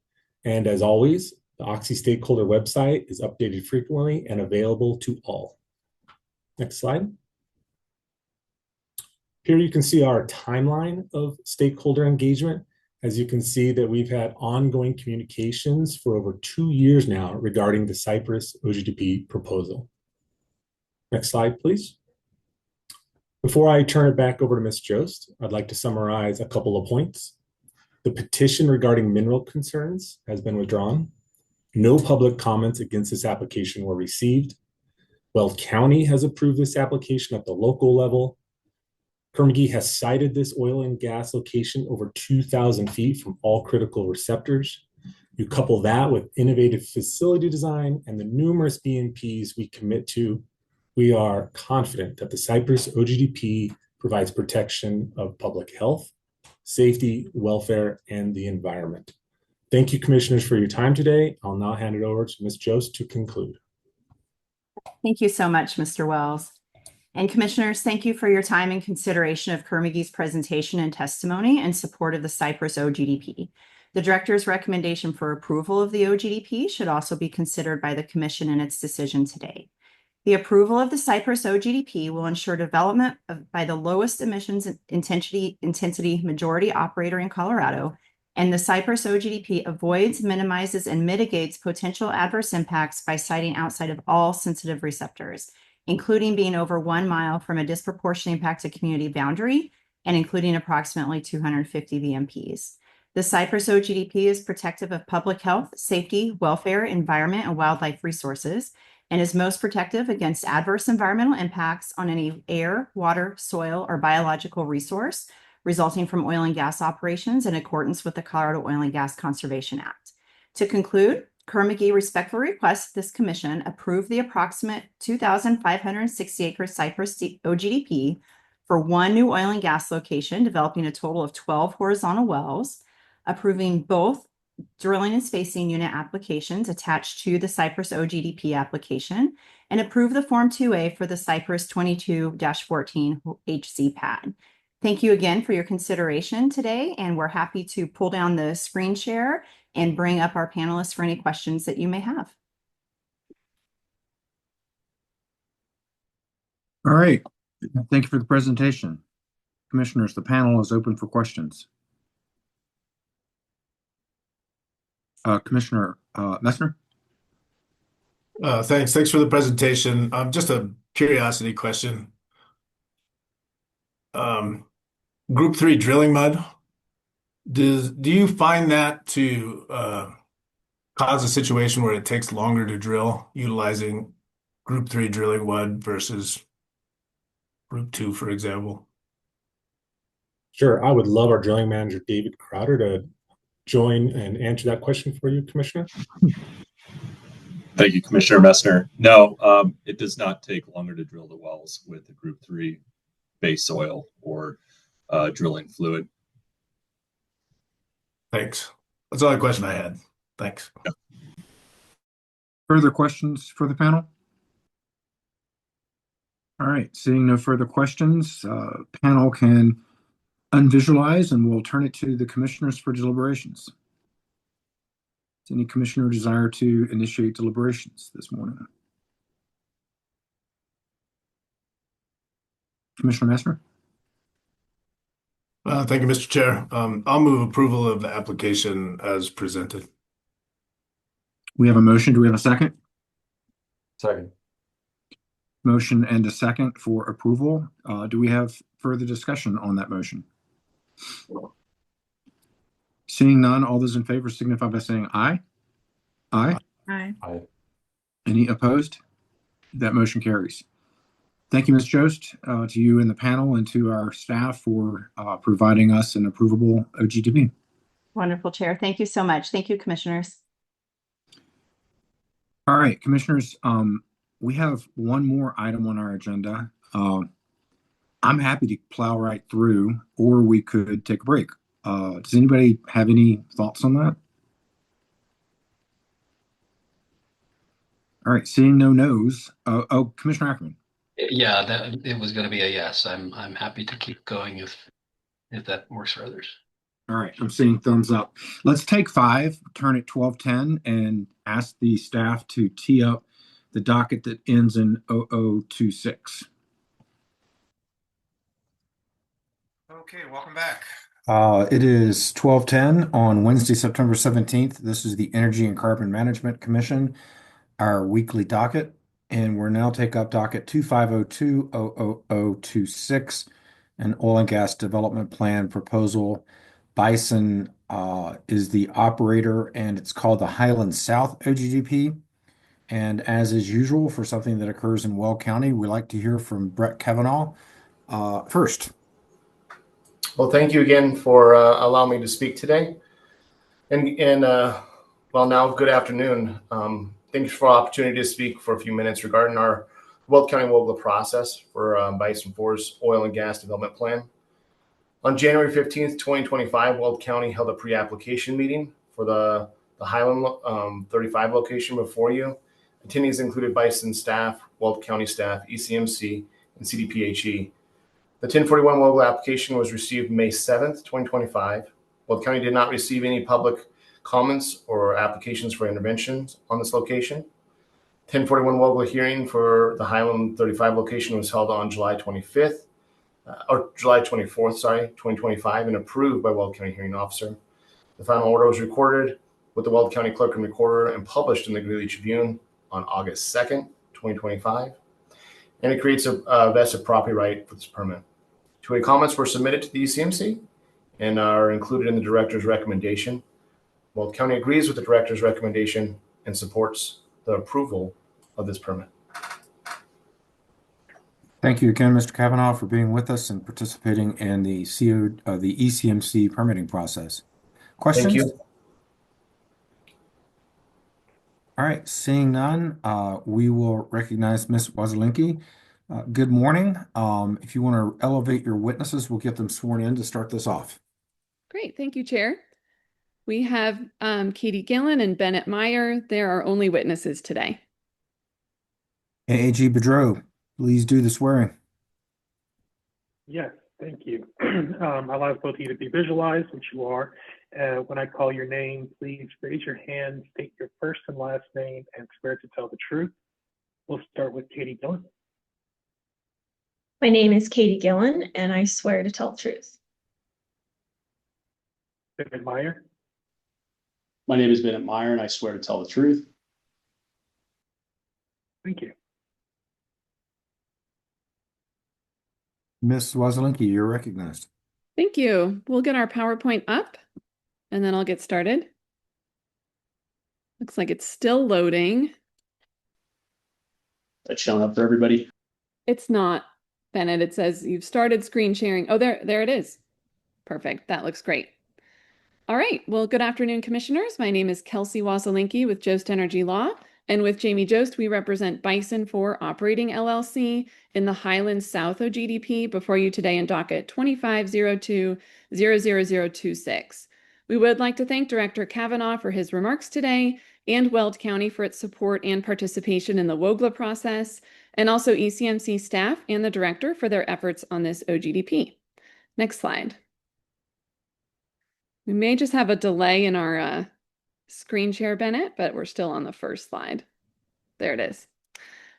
And as always, the Oxy stakeholder website is updated frequently and available to all. Next slide. Here you can see our timeline of stakeholder engagement. As you can see that we've had ongoing communications for over 2 years now regarding the Cypress OGDP proposal. Next slide, please. Before I turn it back over to Ms. Jost, I'd like to summarize a couple of points. The petition regarding mineral concerns has been withdrawn. No public comments against this application were received. Weld County has approved this application at the local level. Kerr-McGee has cited this oil and gas location over 2,000 feet from all critical receptors. You couple that with innovative facility design and the numerous BMPs we commit to, we are confident that the Cypress OGDP provides protection of public health, safety, welfare, and the environment. Thank you, commissioners, for your time today. I'll now hand it over to Ms. Jost to conclude. Thank you so much, Mr. Wells. And commissioners, thank you for your time and consideration of Kerr-McGee's presentation and testimony in support of the Cypress OGDP. The director's recommendation for approval of the OGDP should also be considered by the commission in its decision today. The approval of the Cypress OGDP will ensure development by the lowest emissions intensity majority operator in Colorado, and the Cypress OGDP avoids, minimizes, and mitigates potential adverse impacts by siting outside of all sensitive receptors, including being over 1 mile from a disproportionately impacted community boundary and including approximately 250 VMPs. The Cypress OGDP is protective of public health, safety, welfare, environment, and wildlife resources, and is most protective against adverse environmental impacts on any air, water, soil, or biological resource resulting from oil and gas operations in accordance with the Colorado Oil and Gas Conservation Act. To conclude, Kerr-McGee respectfully requests this commission approve the approximate 2,560 acre Cypress OGDP for 1 new oil and gas location, developing a total of 12 horizontal wells, approving both drilling and spacing unit applications attached to the Cypress OGDP application, and approve the Form 2A for the Cypress 22-14 HC pad. Thank you again for your consideration today, and we're happy to pull down the screen share and bring up our panelists for any questions that you may have. All right. Thank you for the presentation. Commissioners, the panel is open for questions. Commissioner Messner? Thanks for the presentation. Just a curiosity question. Group 3 drilling mud, do you find that to cause a situation where it takes longer to drill utilizing Group 3 drilling mud versus Group 2, for example? Sure. I would love our drilling manager, David Crowder, to join and answer that question for you, Commissioner. Thank you, Commissioner Messner. No, it does not take longer to drill the wells with the Group 3 base soil or drilling fluid. Thanks. That's the only question I had. Thanks. Yep. Further questions for the panel? All right, seeing no further questions, panel can unvisualize and we'll turn it to the commissioners for deliberations. Does any commissioner desire to initiate deliberations this morning? Commissioner Messner? Thank you, Mr. Chair. I'll move approval of the application as presented. We have a motion. Do we have a second? Second. Motion and a second for approval. Do we have further discussion on that motion? Seeing none, all those in favor signify by saying aye. Aye. Aye. Any opposed? That motion carries. Thank you, Ms. Jost, to you and the panel and to our staff for providing us an approvable OGDP. Wonderful, Chair. Thank you so much. Thank you, Commissioners. All right, Commissioners, we have one more item on our agenda. I'm happy to plow right through, or we could take a break. Does anybody have any thoughts on that? All right, seeing no no's. Commissioner Ackerman. Yeah, that it was going to be a yes. I'm happy to keep going if that works for others. All right, I'm seeing thumbs up. Let's take 5, turn at 12:10, and ask the staff to tee up the docket that ends in 0026. Okay, welcome back. It is 12:10 on Wednesday, September 17th. This is the Energy and Carbon Management Commission, our weekly docket, and we'll now take up docket 2502-00026, an oil and gas development plan proposal. Bison is the operator, and it's called the Highland South OGDP. And as is usual for something that occurs in Weld County, we like to hear from Brett Kavanaugh first. Well, thank you again for allowing me to speak today. Well, now, good afternoon. Thanks for the opportunity to speak for a few minutes regarding our Weld County WOGLA process for Bison 4's oil and gas development plan. On January 15th, 2025, Weld County held a pre-application meeting for the Highland 35 location before you. Attendees included Bison staff, Weld County staff, ECMC, and CDPHE. The 1041 WOGLA application was received May 7th, 2025. Weld County did not receive any public comments or applications for interventions on this location. 1041 WOGLA hearing for the Highland 35 location was held on July 24th, 2025, and approved by Weld County Hearing Officer. The final order was recorded with the Weld County Clerk and Recorder and published in the Greeley Tribune on August 2nd, 2025. And it creates a vested property right for this permit. 2A comments were submitted to the ECMC and are included in the director's recommendation. Weld County agrees with the director's recommendation and supports the approval of this permit. Thank you again, Mr. Kavanaugh, for being with us and participating in the ECMC permitting process. Questions? Thank you. All right, seeing none, we will recognize Ms. Wazelinki. Good morning. If you want to elevate your witnesses, we'll get them sworn in to start this off. Great, thank you, Chair. We have Katie Gillen and Bennett Meyer. They're our only witnesses today. AAG Bedreau, please do the swearing. Yes, thank you. I'll ask both of you to be visualized, which you are. When I call your name, please raise your hand, state your first and last name, and swear to tell the truth. We'll start with Katie Gillen. My name is Katie Gillen, and I swear to tell the truth. Bennett Meyer. My name is Bennett Meyer, and I swear to tell the truth. Thank you. Ms. Wazelinki, you're recognized. Thank you. We'll get our PowerPoint up, and then I'll get started. Looks like it's still loading. That's showing up for everybody. It's not, Bennett. It says you've started screen sharing. Oh, there it is. Perfect. That looks great. All right. Well, good afternoon, Commissioners. My name is Kelsey Wazelinki with Jost Energy Law. And with Jamie Jost, we represent Bison 4 Operating LLC in the Highland South OGDP before you today in docket 2502-00026. We would like to thank Director Kavanaugh for his remarks today and Weld County for its support and participation in the WOGLA process, and also ECMC staff and the director for their efforts on this OGDP. Next slide. We may just have a delay in our screen share, Bennett, but we're still on the first slide. There it is.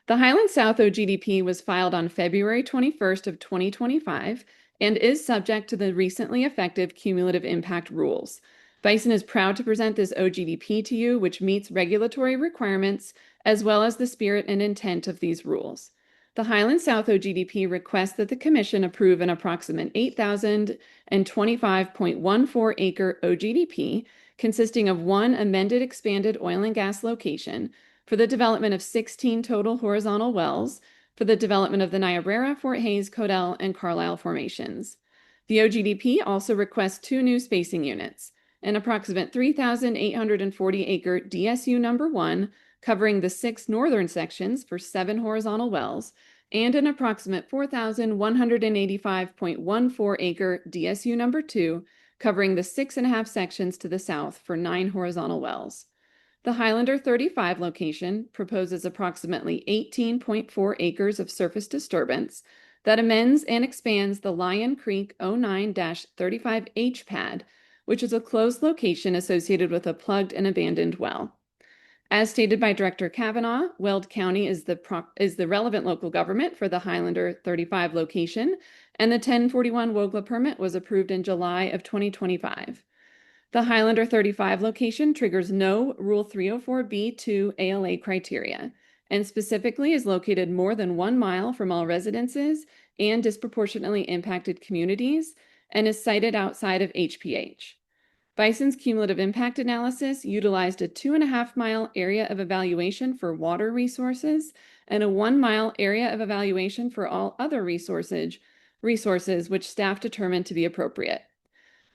The Highland South OGDP was filed on February 21st of 2025 and is subject to the recently effective cumulative impact rules. Bison is proud to present this OGDP to you, which meets regulatory requirements as well as the spirit and intent of these rules. The Highland South OGDP requests that the Commission approve an approximate 8,025.14 acre OGDP consisting of one amended expanded oil and gas location for the development of 16 total horizontal wells for the development of the Niobrara, Fort Hays, Codell, and Carlisle formations. The OGDP also requests 2 new spacing units, an approximate 3,840 acre DSU number 1 covering the 6 northern sections for 7 horizontal wells, and an approximate 4,185.14 acre DSU number 2 covering the 6.5 sections to the south for 9 horizontal wells. The Highlander 35 location proposes approximately 18.4 acres of surface disturbance that amends and expands the Lion Creek 09-35H pad, which is a closed location associated with a plugged and abandoned well. As stated by Director Kavanaugh, Weld County is the relevant local government for the Highlander 35 location, and the 1041 WOGLA permit was approved in July of 2025. The Highlander 35 location triggers no Rule 304B2 ALA criteria, and specifically is located more than 1 mile from all residences and disproportionately impacted communities, and is sited outside of HPH. Bison's cumulative impact analysis utilized a 2.5-mile area of evaluation for water resources and a 1-mile area of evaluation for all other resources which staff determined to be appropriate.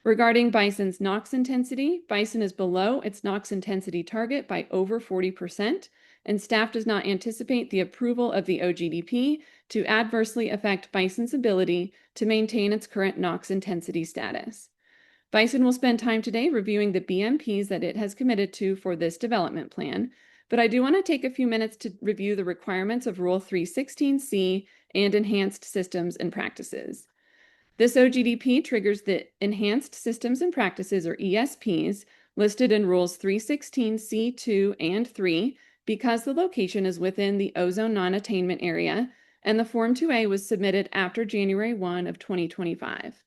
Regarding Bison's NOx intensity, Bison is below its NOx intensity target by over 40%, and staff does not anticipate the approval of the OGDP to adversely affect Bison's ability to maintain its current NOx intensity status. Bison will spend time today reviewing the BMPs that it has committed to for this development plan, but I do want to take a few minutes to review the requirements of Rule 316C and Enhanced Systems and Practices. This OGDP triggers the Enhanced Systems and Practices, or ESPs, listed in Rules 316C2 and 3 because the location is within the ozone non-attainment area, and the Form 2A was submitted after January 1 of 2025.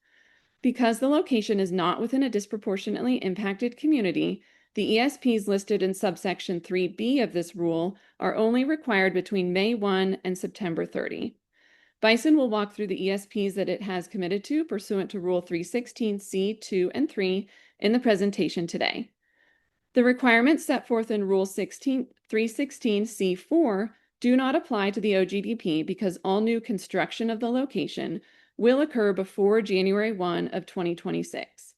Because the location is not within a disproportionately impacted community, the ESPs listed in subsection 3B of this rule are only required between May 1 and September 30. Bison will walk through the ESPs that it has committed to pursuant to Rule 316C2 and 3 in the presentation today. The requirements set forth in Rule 316C4 do not apply to the OGDP because all new construction of the location will occur before January 1 of 2026.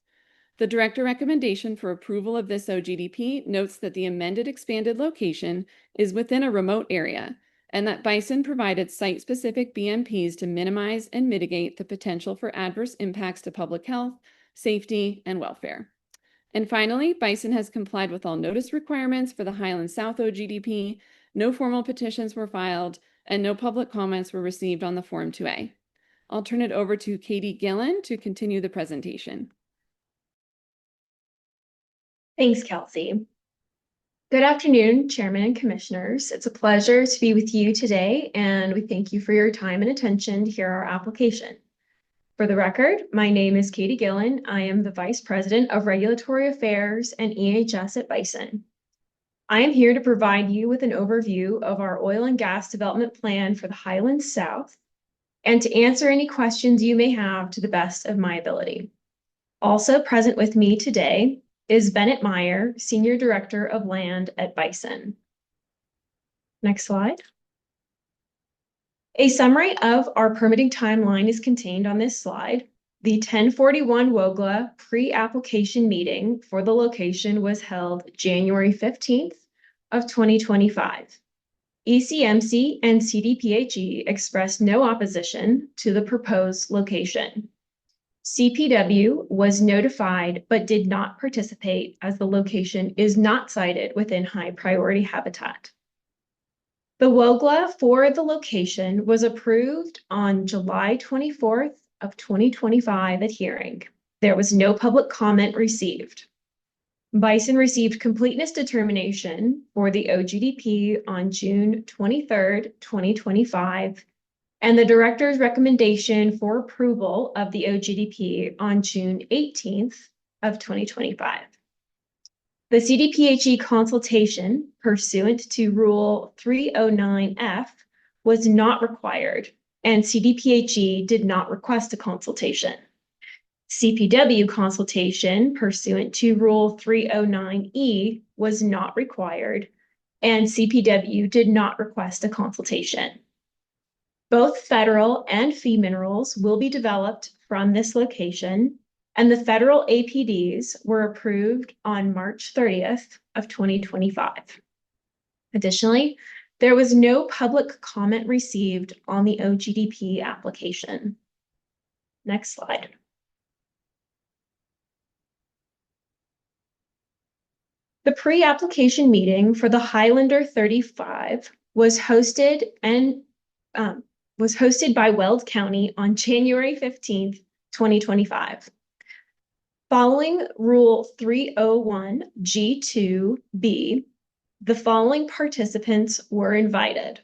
The director recommendation for approval of this OGDP notes that the amended expanded location is within a remote area, and that Bison provided site-specific BMPs to minimize and mitigate the potential for adverse impacts to public health, safety, and welfare. And finally, Bison has complied with all notice requirements for the Highland South OGDP, no formal petitions were filed, and no public comments were received on the Form 2A. I'll turn it over to Katie Gillen to continue the presentation. Thanks, Kelsey. Good afternoon, Chairman and Commissioners. It's a pleasure to be with you today, and we thank you for your time and attention to hear our application. For the record, my name is Katie Gillen. I am the Vice President of Regulatory Affairs and EHS at Bison. I am here to provide you with an overview of our oil and gas development plan for the Highlands South and to answer any questions you may have to the best of my ability. Also present with me today is Bennett Meyer, Senior Director of Land at Bison. Next slide. A summary of our permitting timeline is contained on this slide. The 1041 WOGLA pre-application meeting for the location was held January 15th of 2025. ECMC and CDPHE expressed no opposition to the proposed location. CPW was notified but did not participate as the location is not sited within high priority habitat. The WOGLA for the location was approved on July 24th of 2025 at hearing. There was no public comment received. Bison received completeness determination for the OGDP on June 23rd, 2025, and the director's recommendation for approval of the OGDP on June 18th of 2025. The CDPHE consultation pursuant to Rule 309F was not required, and CDPHE did not request a consultation. CPW consultation pursuant to Rule 309E was not required, and CPW did not request a consultation. Both federal and fee minerals will be developed from this location, and the federal APDs were approved on March 30th of 2025. Additionally, there was no public comment received on the OGDP application. Next slide. The pre-application meeting for the Highlander 35 was hosted by Weld County on January 15th, 2025. Following Rule 301 G2B, the following participants were invited: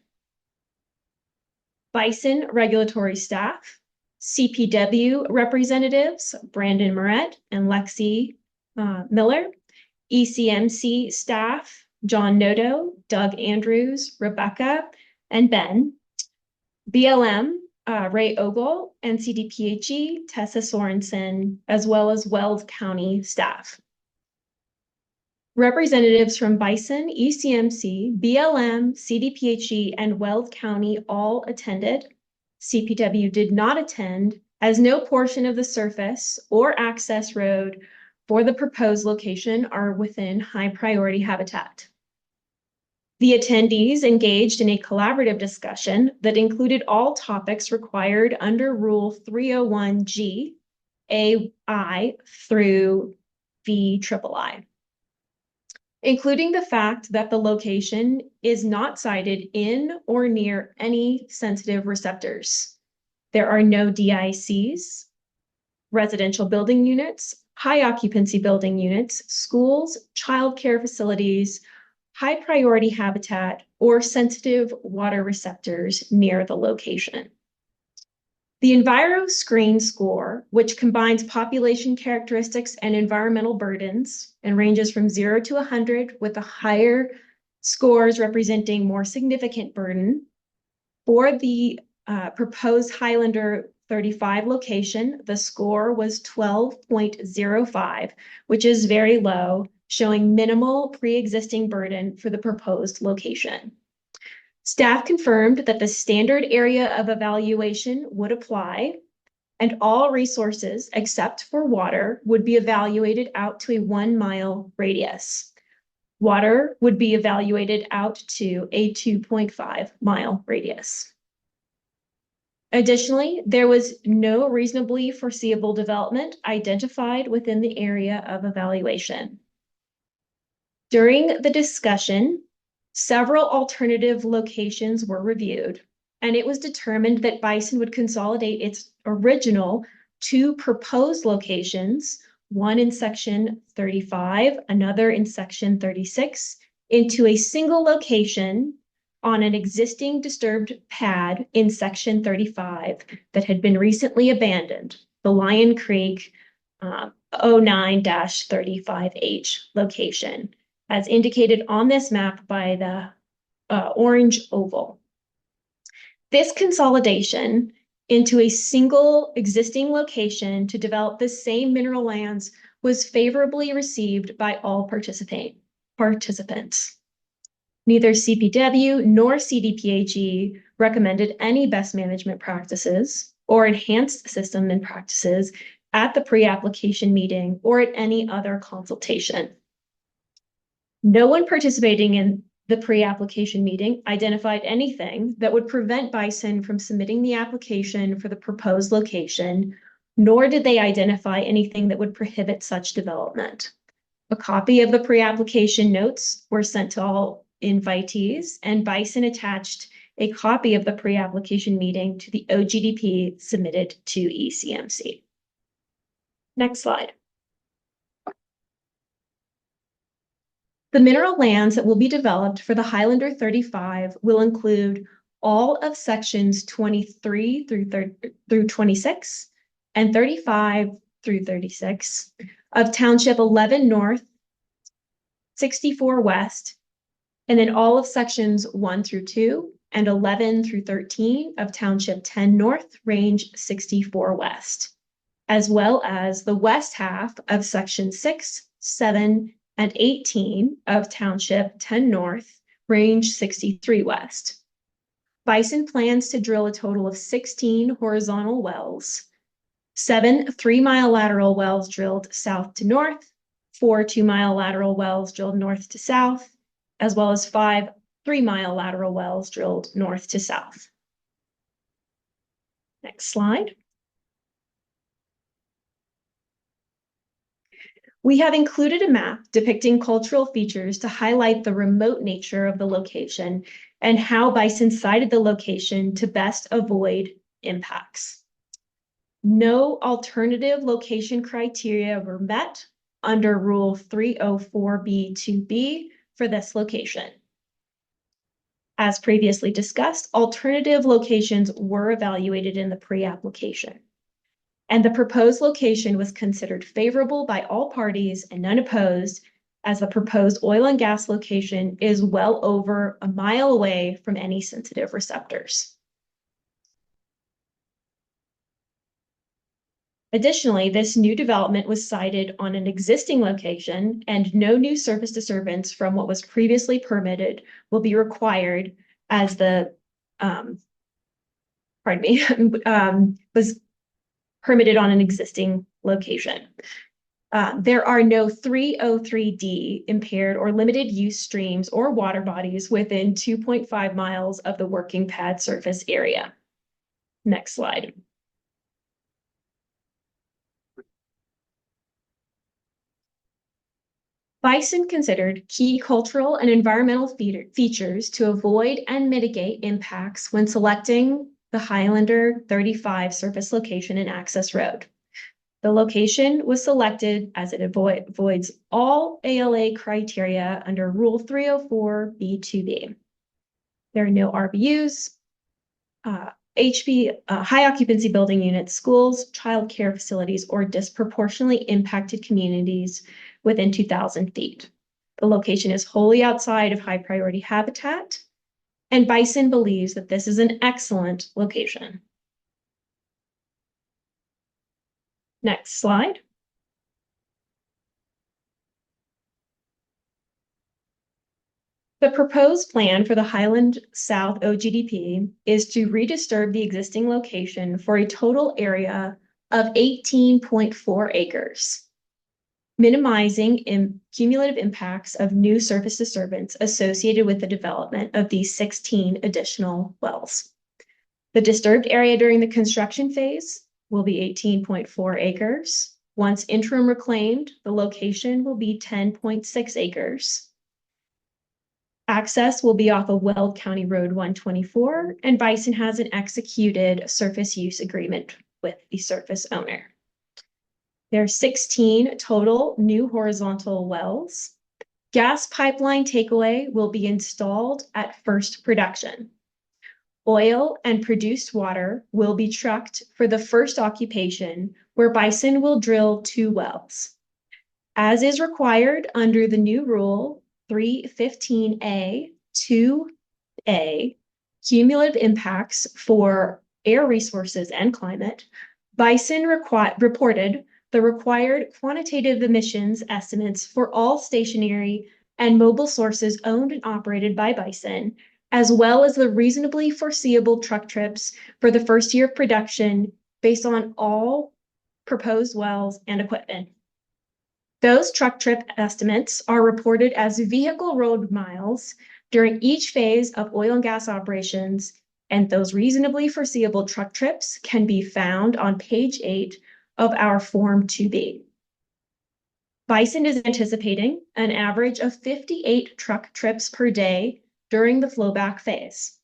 Bison regulatory staff, CPW representatives, Brandon Moret and Lexi Miller, ECMC staff, John Noto, Doug Andrews, Rebecca, and Ben, BLM, Ray Ogle, and CDPHE, Tessa Sorensen, as well as Weld County staff. Representatives from Bison, ECMC, BLM, CDPHE, and Weld County all attended. CPW did not attend, as no portion of the surface or access road for the proposed location are within high priority habitat. The attendees engaged in a collaborative discussion that included all topics required under Rule 301G, AI through VIII, including the fact that the location is not sited in or near any sensitive receptors. There are no DICs, residential building units, high occupancy building units, schools, childcare facilities, high priority habitat, or sensitive water receptors near the location. The EnviroScreen score, which combines population characteristics and environmental burdens and ranges from 0 to 100, with the higher scores representing more significant burden, for the proposed Highlander 35 location, the score was 12.05, which is very low, showing minimal pre-existing burden for the proposed location. Staff confirmed that the standard area of evaluation would apply, and all resources except for water would be evaluated out to a 1 mile radius. Water would be evaluated out to a 2.5 mile radius. Additionally, there was no reasonably foreseeable development identified within the area of evaluation. During the discussion, several alternative locations were reviewed, and it was determined that Bison would consolidate its original 2 proposed locations, one in Section 35, another in Section 36, into a single location on an existing disturbed pad in Section 35 that had been recently abandoned, the Lion Creek 09-35H location, as indicated on this map by the orange oval. This consolidation into a single existing location to develop the same mineral lands was favorably received by all participants. Neither CPW nor CDPHE recommended any best management practices or enhanced system and practices at the pre-application meeting or at any other consultation. No one participating in the pre-application meeting identified anything that would prevent Bison from submitting the application for the proposed location, nor did they identify anything that would prohibit such development. A copy of the pre-application notes were sent to all invitees, and Bison attached a copy of the pre-application meeting to the OGDP submitted to ECMC. Next slide. The mineral lands that will be developed for the Highlander 35 will include all of sections 23 through 26 and 35 through 36 of Township 11 North, 64 West, and then all of sections 1 through 2, and 11 through 13 of Township 10 North, Range 64 West, as well as the west half of Section 6, 7, and 18 of Township 10 North, Range 63 West. Bison plans to drill a total of 16 horizontal wells, 7 3-mile lateral wells drilled south to north, 4 2-mile lateral wells drilled north to south, as well as 5 3-mile lateral wells drilled north to south. Next slide. We have included a map depicting cultural features to highlight the remote nature of the location and how bison sited the location to best avoid impacts. No alternative location criteria were met under Rule 304B2B for this location. As previously discussed, alternative locations were evaluated in the pre-application, and the proposed location was considered favorable by all parties and none opposed, as the proposed oil and gas location is well over a mile away from any sensitive receptors. Additionally, this new development was sited on an existing location, and no new surface disturbance from what was previously permitted will be required, as the was permitted on an existing location. There are no 303D impaired or limited use streams or water bodies within 2.5 miles of the working pad surface area. Next slide. Bison considered key cultural and environmental features to avoid and mitigate impacts when selecting the Highlander 35 surface location and access road. The location was selected as it avoids all ALA criteria under Rule 304B2B. There are no RBUs, high occupancy building units, schools, child care facilities, or disproportionately impacted communities within 2,000 feet. The location is wholly outside of high priority habitat, and Bison believes that this is an excellent location. Next slide. The proposed plan for the Highland South OGDP is to redisturb the existing location for a total area of 18.4 acres, minimizing cumulative impacts of new surface disturbance associated with the development of these 16 additional wells. The disturbed area during the construction phase will be 18.4 acres. Once interim reclaimed, the location will be 10.6 acres. Access will be off of Weld County Road 124, and Bison has an executed surface use agreement with the surface owner. There are 16 total new horizontal wells. Gas pipeline takeaway will be installed at first production. Oil and produced water will be trucked for the first occupation, where Bison will drill 2 wells. As is required under the new rule 315A 2A, cumulative impacts for air resources and climate, Bison reported the required quantitative emissions estimates for all stationary and mobile sources owned and operated by Bison, as well as the reasonably foreseeable truck trips for the first year of production based on all proposed wells and equipment. Those truck trip estimates are reported as vehicle road miles during each phase of oil and gas operations, and those reasonably foreseeable truck trips can be found on page 8 of our Form 2B. Bison is anticipating an average of 58 truck trips per day during the flowback phase.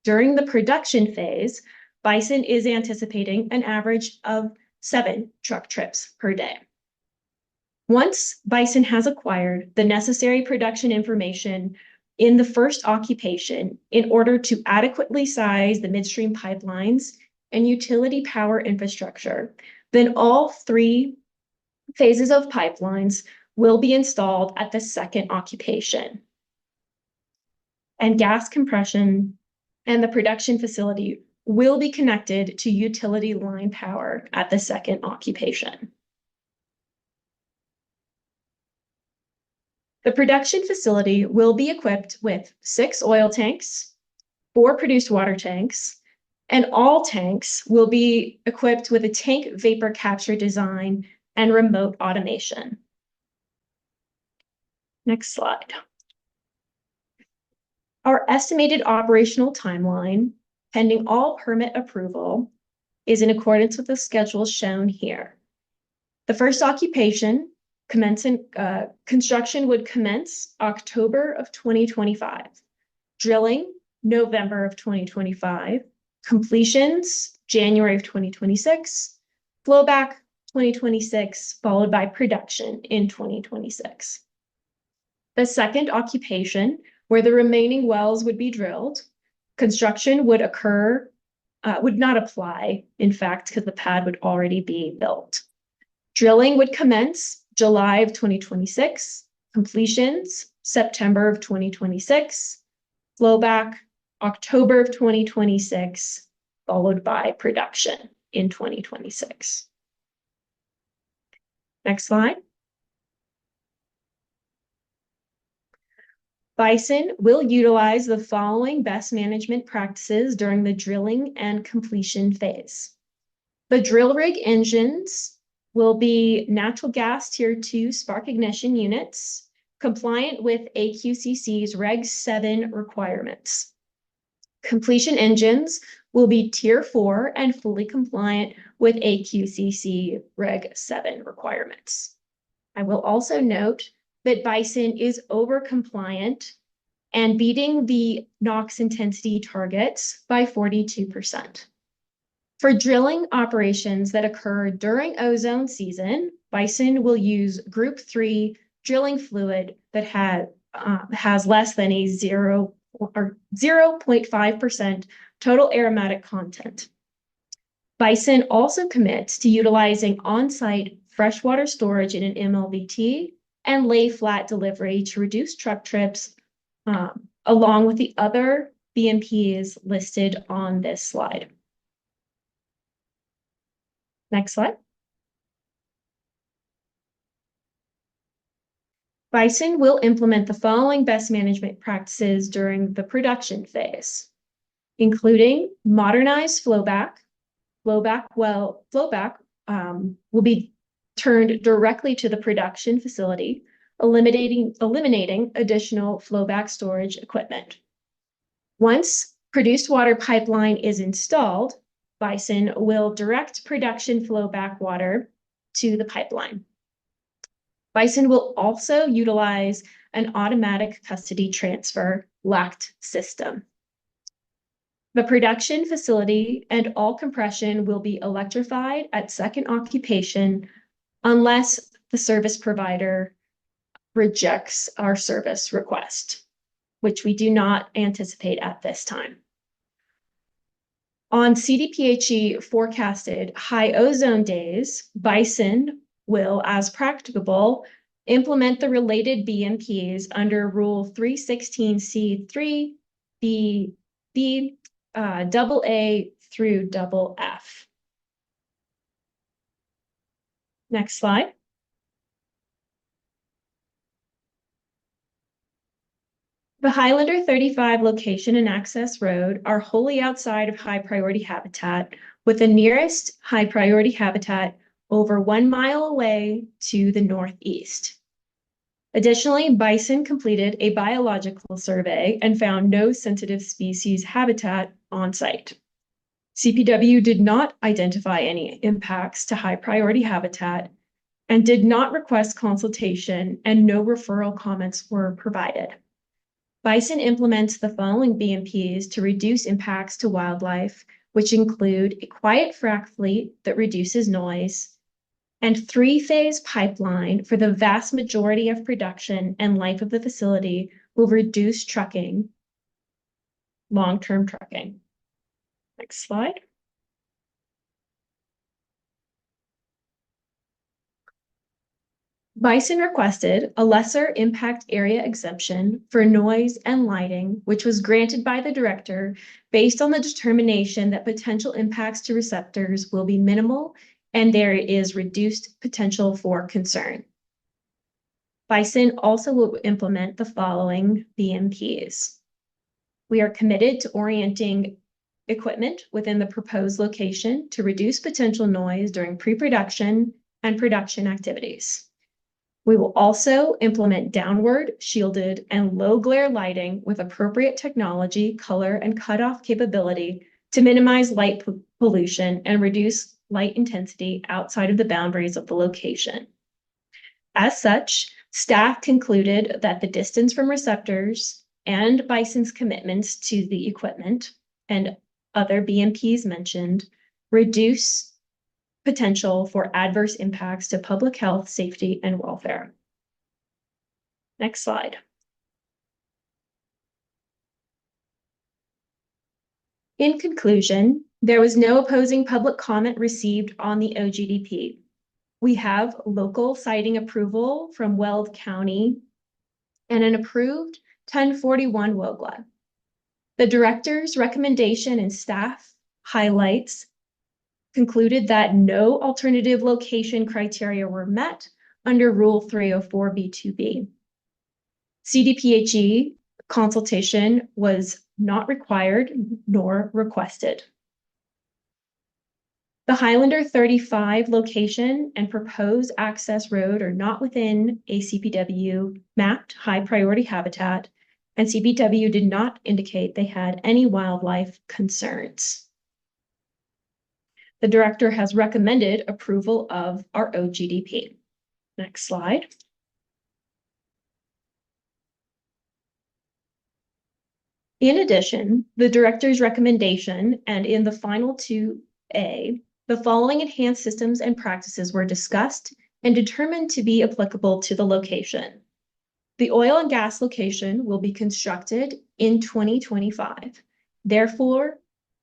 During the production phase, Bison is anticipating an average of 7 truck trips per day. Once Bison has acquired the necessary production information in the first occupation in order to adequately size the midstream pipelines and utility power infrastructure, then all 3 phases of pipelines will be installed at the second occupation. And gas compression and the production facility will be connected to utility line power at the second occupation. The production facility will be equipped with 6 oil tanks, 4 produced water tanks, and all tanks will be equipped with a tank vapor capture design and remote automation. Next slide. Our estimated operational timeline, pending all permit approval, is in accordance with the schedule shown here. The first occupation construction would commence October of 2025, drilling November of 2025, completions January of 2026, flowback 2026, followed by production in 2026. The second occupation, where the remaining wells would be drilled, construction would not apply, in fact, because the pad would already be built. Drilling would commence July of 2026, completions September of 2026, flowback October of 2026, followed by production in 2026. Next slide. Bison will utilize the following best management practices during the drilling and completion phase. The drill rig engines will be natural gas Tier 2 spark ignition units, compliant with AQCC's Reg 7 requirements. Completion engines will be Tier 4 and fully compliant with AQCC Reg 7 requirements. I will also note that Bison is over compliant and beating the NOx intensity targets by 42%. For drilling operations that occur during ozone season, Bison will use Group 3 drilling fluid that has less than a 0.5% total aromatic content. Bison also commits to utilizing on-site freshwater storage in an MLVT and lay flat delivery to reduce truck trips, along with the other BMPs listed on this slide. Next slide. Bison will implement the following best management practices during the production phase, including modernized flowback. Flowback will be turned directly to the production facility, eliminating additional flowback storage equipment. Once produced water pipeline is installed, Bison will direct production flowback water to the pipeline. Bison will also utilize an automatic custody transfer LACT system. The production facility and all compression will be electrified at second occupation unless the service provider rejects our service request, which we do not anticipate at this time. On CDPHE forecasted high ozone days, Bison will, as practicable, implement the related BMPs under Rule 316C3, AA through FF. Next slide. The Highlander 35 location and access road are wholly outside of high priority habitat, with the nearest high priority habitat over 1 mile away to the northeast. Additionally, Bison completed a biological survey and found no sensitive species habitat on site. CPW did not identify any impacts to high priority habitat and did not request consultation, and no referral comments were provided. Bison implements the following BMPs to reduce impacts to wildlife, which include a quiet frac fleet that reduces noise, and 3-phase pipeline for the vast majority of production and life of the facility will reduce trucking, long-term trucking. Next slide. Bison requested a lesser impact area exemption for noise and lighting, which was granted by the director based on the determination that potential impacts to receptors will be minimal and there is reduced potential for concern. Bison also will implement the following BMPs. We are committed to orienting equipment within the proposed location to reduce potential noise during pre-production and production activities. We will also implement downward, shielded, and low glare lighting with appropriate technology, color, and cutoff capability to minimize light pollution and reduce light intensity outside of the boundaries of the location. As such, staff concluded that the distance from receptors and Bison's commitments to the equipment and other BMPs mentioned reduce potential for adverse impacts to public health, safety, and welfare. Next slide. In conclusion, there was no opposing public comment received on the OGDP. We have local siting approval from Weld County and an approved 1041 WOGLA. The director's recommendation and staff highlights concluded that no alternative location criteria were met under Rule 304B2B. CDPHE consultation was not required nor requested. The Highlander 35 location and proposed access road are not within a CPW mapped high priority habitat, and CPW did not indicate they had any wildlife concerns. The director has recommended approval of our OGDP. Next slide. In addition, the director's recommendation and in the final 2A, the following enhanced systems and practices were discussed and determined to be applicable to the location. The oil and gas location will be constructed in 2025. Therefore,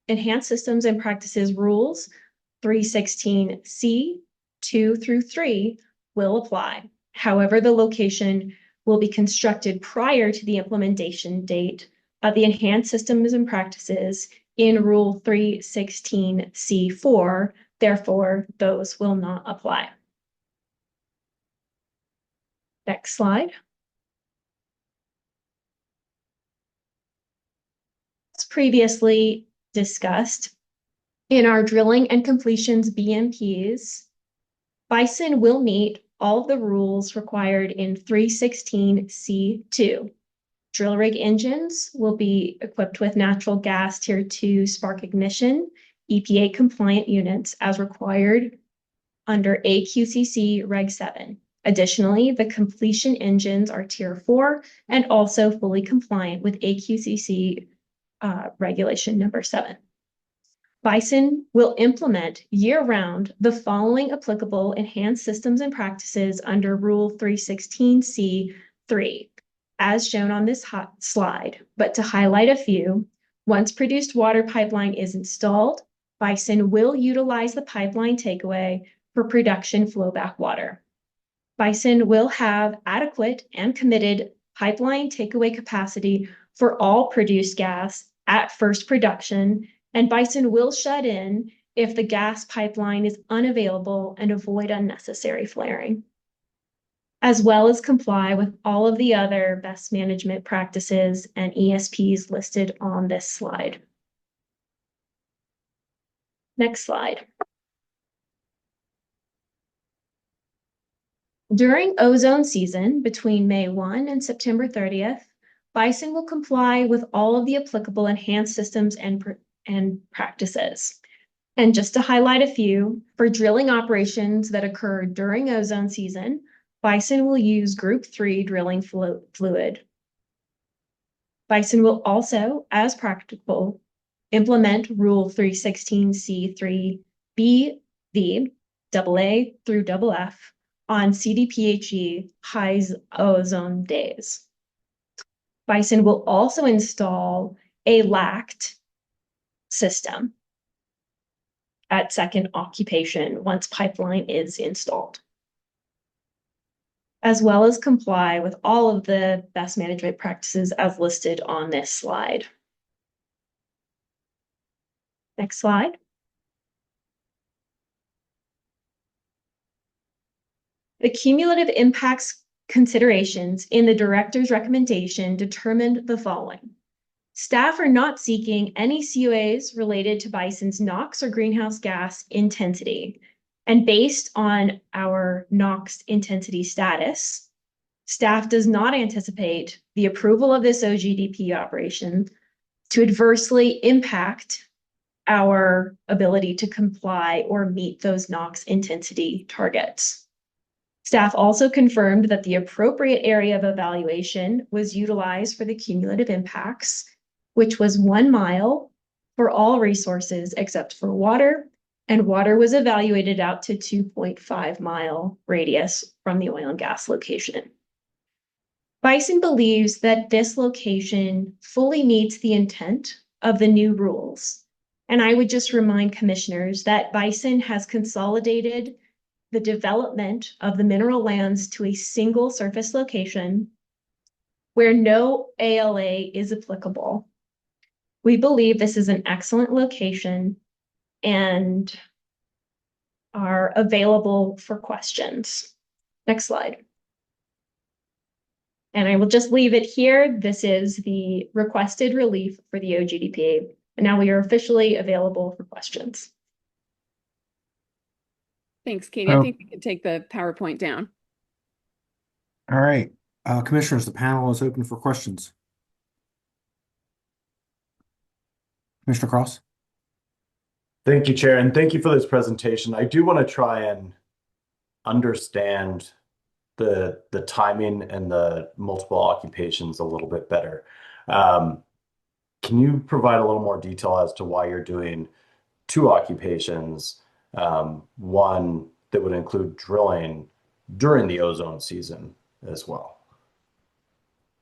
enhanced systems and practices rules 316C 2 through 3 will apply. However, the location will be constructed prior to the implementation date of the enhanced systems and practices in Rule 316C4. Therefore, those will not apply. Next slide. As previously discussed, in our drilling and completions BMPs, Bison will meet all of the rules required in 316C2. Drill rig engines will be equipped with natural gas Tier 2 spark ignition, EPA compliant units as required under AQCC Reg 7. Additionally, the completion engines are Tier 4 and also fully compliant with AQCC regulation number 7. Bison will implement year-round the following applicable enhanced systems and practices under Rule 316C3, as shown on this slide. But to highlight a few, once produced water pipeline is installed, Bison will utilize the pipeline takeaway for production flowback water. Bison will have adequate and committed pipeline takeaway capacity for all produced gas at first production, and Bison will shut in if the gas pipeline is unavailable and avoid unnecessary flaring, as well as comply with all of the other best management practices and ESPs listed on this slide. Next slide. During ozone season, between May 1 and September 30th, Bison will comply with all of the applicable enhanced systems and practices. And just to highlight a few, for drilling operations that occur during ozone season, Bison will use Group 3 drilling fluid. Bison will also, as practicable, implement Rule 316C3B, AA through FF on CDPHE high ozone days. Bison will also install a LACT system at second occupation once pipeline is installed. as well as comply with all of the best management practices as listed on this slide. Next slide. The cumulative impacts considerations in the director's recommendation determined the following. Staff are not seeking any COAs related to Bison's NOx or greenhouse gas intensity. And based on our NOx intensity status, staff does not anticipate the approval of this OGDP operation to adversely impact our ability to comply or meet those NOx intensity targets. Staff also confirmed that the appropriate area of evaluation was utilized for the cumulative impacts, which was 1 mile for all resources except for water, and water was evaluated out to 2.5 mile radius from the oil and gas location. Bison believes that this location fully meets the intent of the new rules. And I would just remind commissioners that Bison has consolidated the development of the mineral lands to a single surface location where no ALA is applicable. We believe this is an excellent location and are available for questions. Next slide. And I will just leave it here. This is the requested relief for the OGDP. And now we are officially available for questions. Thanks, Katie. I think we can take the PowerPoint down. All right. Commissioners, the panel is open for questions. Commissioner Cross? Thank you, Chair, and thank you for this presentation. I do want to try and understand the timing and the multiple occupations a little bit better. Can you provide a little more detail as to why you're doing 2 occupations, one that would include drilling during the ozone season as well?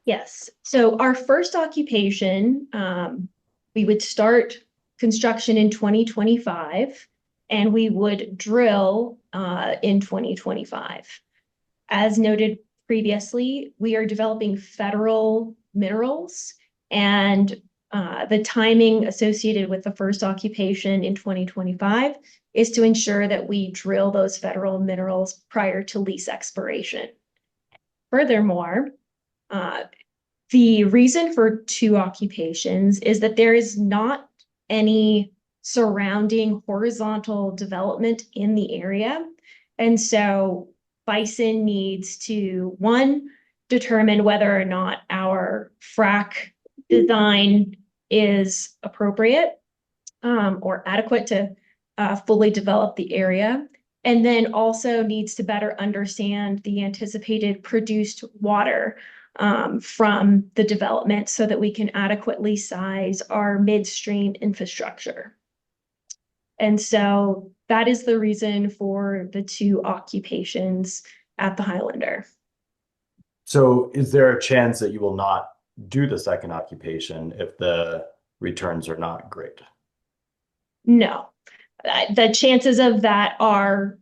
Yes. So our first occupation, we would start construction in 2025, and we would drill in 2025. As noted previously, we are developing federal minerals, and the timing associated with the first occupation in 2025 is to ensure that we drill those federal minerals prior to lease expiration. Furthermore, the reason for 2 occupations is that there is not any surrounding horizontal development in the area. And so Bison needs to, 1, determine whether or not our frac design is appropriate or adequate to fully develop the area. And then also needs to better understand the anticipated produced water from the development so that we can adequately size our midstream infrastructure. And so that is the reason for the 2 occupations at the Highlander. So is there a chance that you will not do the second occupation if the returns are not great? No, the chances of that are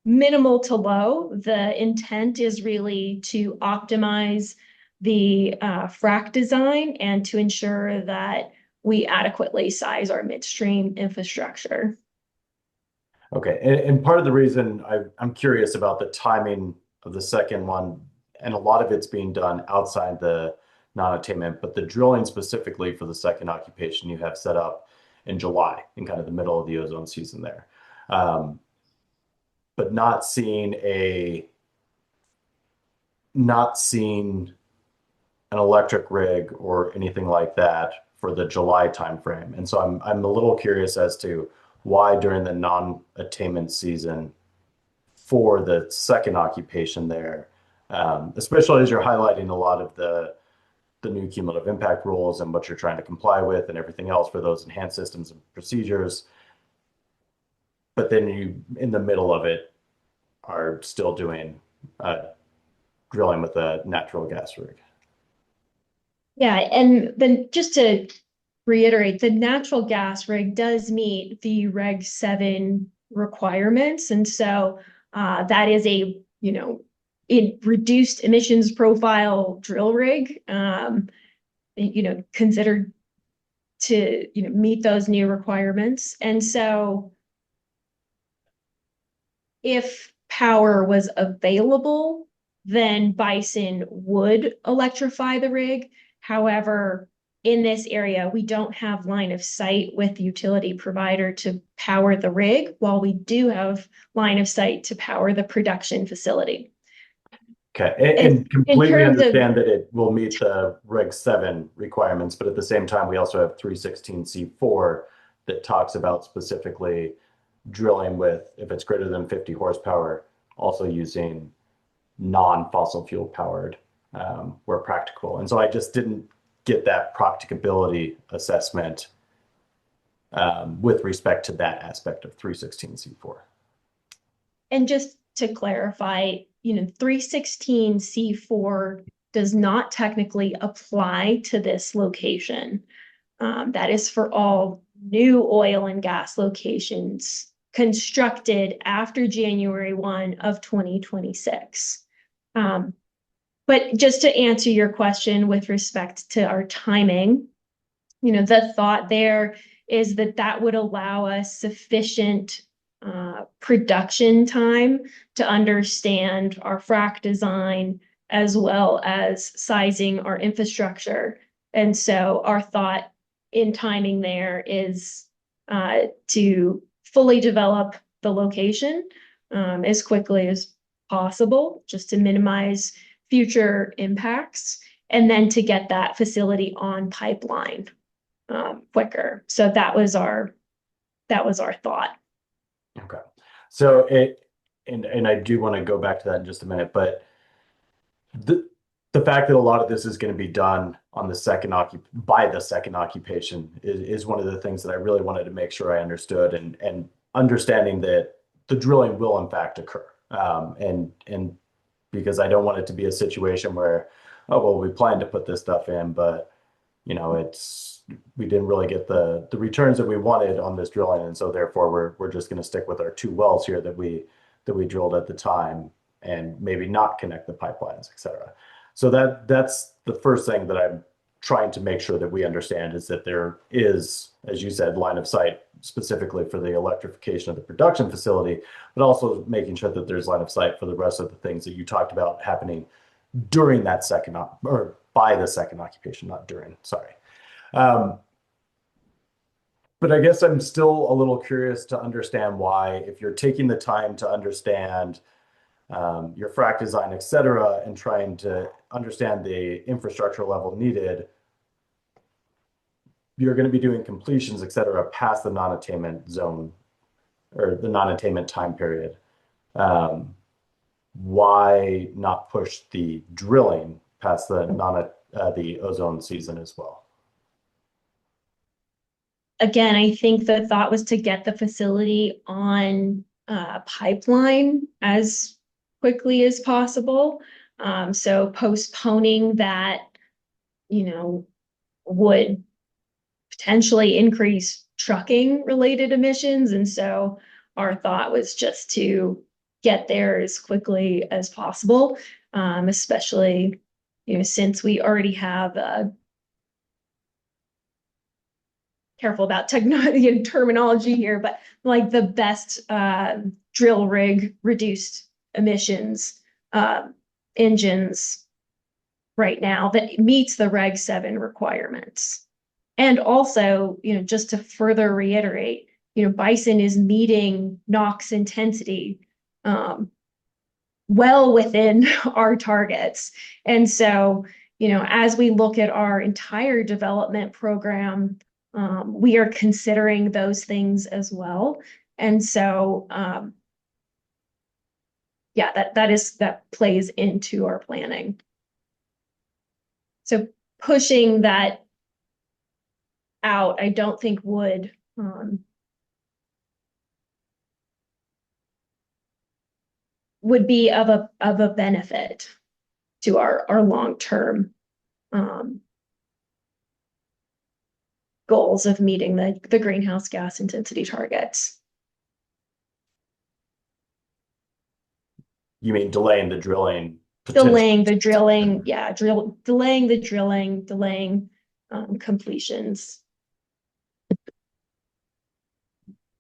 minimal to low. The intent is really to optimize the frac design and to ensure that we adequately size our midstream infrastructure. Okay, and part of the reason I'm curious about the timing of the second one, and a lot of it's being done outside the non-attainment, but the drilling specifically for the second occupation you have set up in July, in kind of the middle of the ozone season there. But not seeing an electric rig or anything like that for the July timeframe. And so I'm a little curious as to why during the non-attainment season for the second occupation there, especially as you're highlighting a lot of the new cumulative impact rules and what you're trying to comply with and everything else for those enhanced systems and procedures. But then you, in the middle of it, are still doing drilling with a natural gas rig. Yeah, and then just to reiterate, the natural gas rig does meet the Reg 7 requirements. And so that is a, reduced emissions profile drill rig, considered to, meet those new requirements. And so if power was available, then Bison would electrify the rig. However, in this area, we don't have line of sight with the utility provider to power the rig, while we do have line of sight to power the production facility. Okay, and completely understand that it will meet the Reg 7 requirements, but at the same time, we also have 316C4 that talks about specifically drilling with, if it's greater than 50 horsepower, also using non-fossil fuel powered where practicable. And so I just didn't get that practicability assessment with respect to that aspect of 316C4. And just to clarify, 316C4 does not technically apply to this location. That is for all new oil and gas locations constructed after January 1 of 2026. But just to answer your question with respect to our timing, the thought there is that would allow us sufficient production time to understand our frac design as well as sizing our infrastructure. And so our thought in timing there is to fully develop the location as quickly as possible, just to minimize future impacts, and then to get that facility on pipeline quicker. So that was our thought. Okay. So and I do want to go back to that in just a minute, but the fact that a lot of this is going to be done on the by the second occupation is one of the things that I really wanted to make sure I understood, and understanding that the drilling will in fact occur. And because I don't want it to be a situation where, oh, well, we planned to put this stuff in, but we didn't really get the returns that we wanted on this drilling, and so therefore we're just going to stick with our 2 wells here that we drilled at the time, and maybe not connect the pipelines, et cetera. So that's the first thing that I'm trying to make sure that we understand, is that there is, as you said, line of sight specifically for the electrification of the production facility, but also making sure that there's line of sight for the rest of the things that you talked about happening during that or by the second occupation, not during, sorry. But I guess I'm still a little curious to understand why, if you're taking the time to understand your frac design, et cetera, and trying to understand the infrastructure level needed, you're going to be doing completions, et cetera, past the non-attainment zone or the non-attainment time period. Why not push the drilling past the ozone season as well? Again, I think the thought was to get the facility on pipeline as quickly as possible. So postponing that, would potentially increase trucking related emissions. And so our thought was just to get there as quickly as possible, especially, since we already have careful about technology and terminology here, but like the best drill rig reduced emissions engines right now that meets the Reg 7 requirements. And also, just to further reiterate, Bison is meeting NOx intensity well within our targets. And so, as we look at our entire development program, we are considering those things as well. And so, that plays into our planning. So pushing that out, I don't think would be of a benefit to our long-term goals of meeting the greenhouse gas intensity targets. You mean delaying the drilling? Delaying the drilling, yeah, delaying the drilling, delaying completions.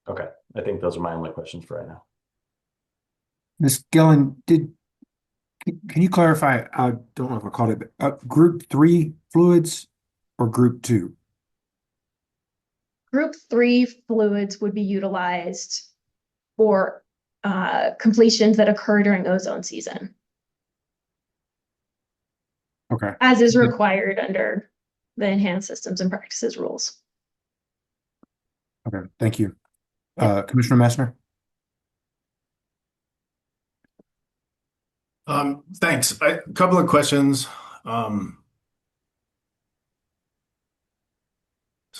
Okay, I think those are my only questions for right now. Ms. Gillen, can you clarify? I don't know if I caught it, but group 3 fluids or group 2? Group 3 fluids would be utilized for completions that occur during ozone season, Okay. as is required under the Enhanced Systems and Practices rules. Okay, thank you. Commissioner Messner? Thanks. A couple of questions. So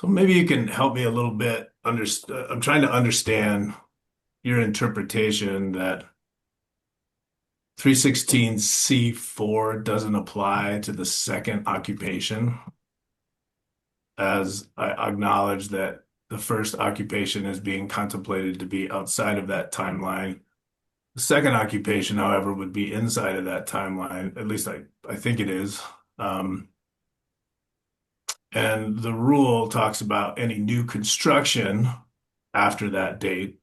maybe you can help me a little bit. I'm trying to understand your interpretation that 316C4 doesn't apply to the second occupation, as I acknowledge that the first occupation is being contemplated to be outside of that timeline. The second occupation, however, would be inside of that timeline. At least I think it is. And the rule talks about any new construction after that date,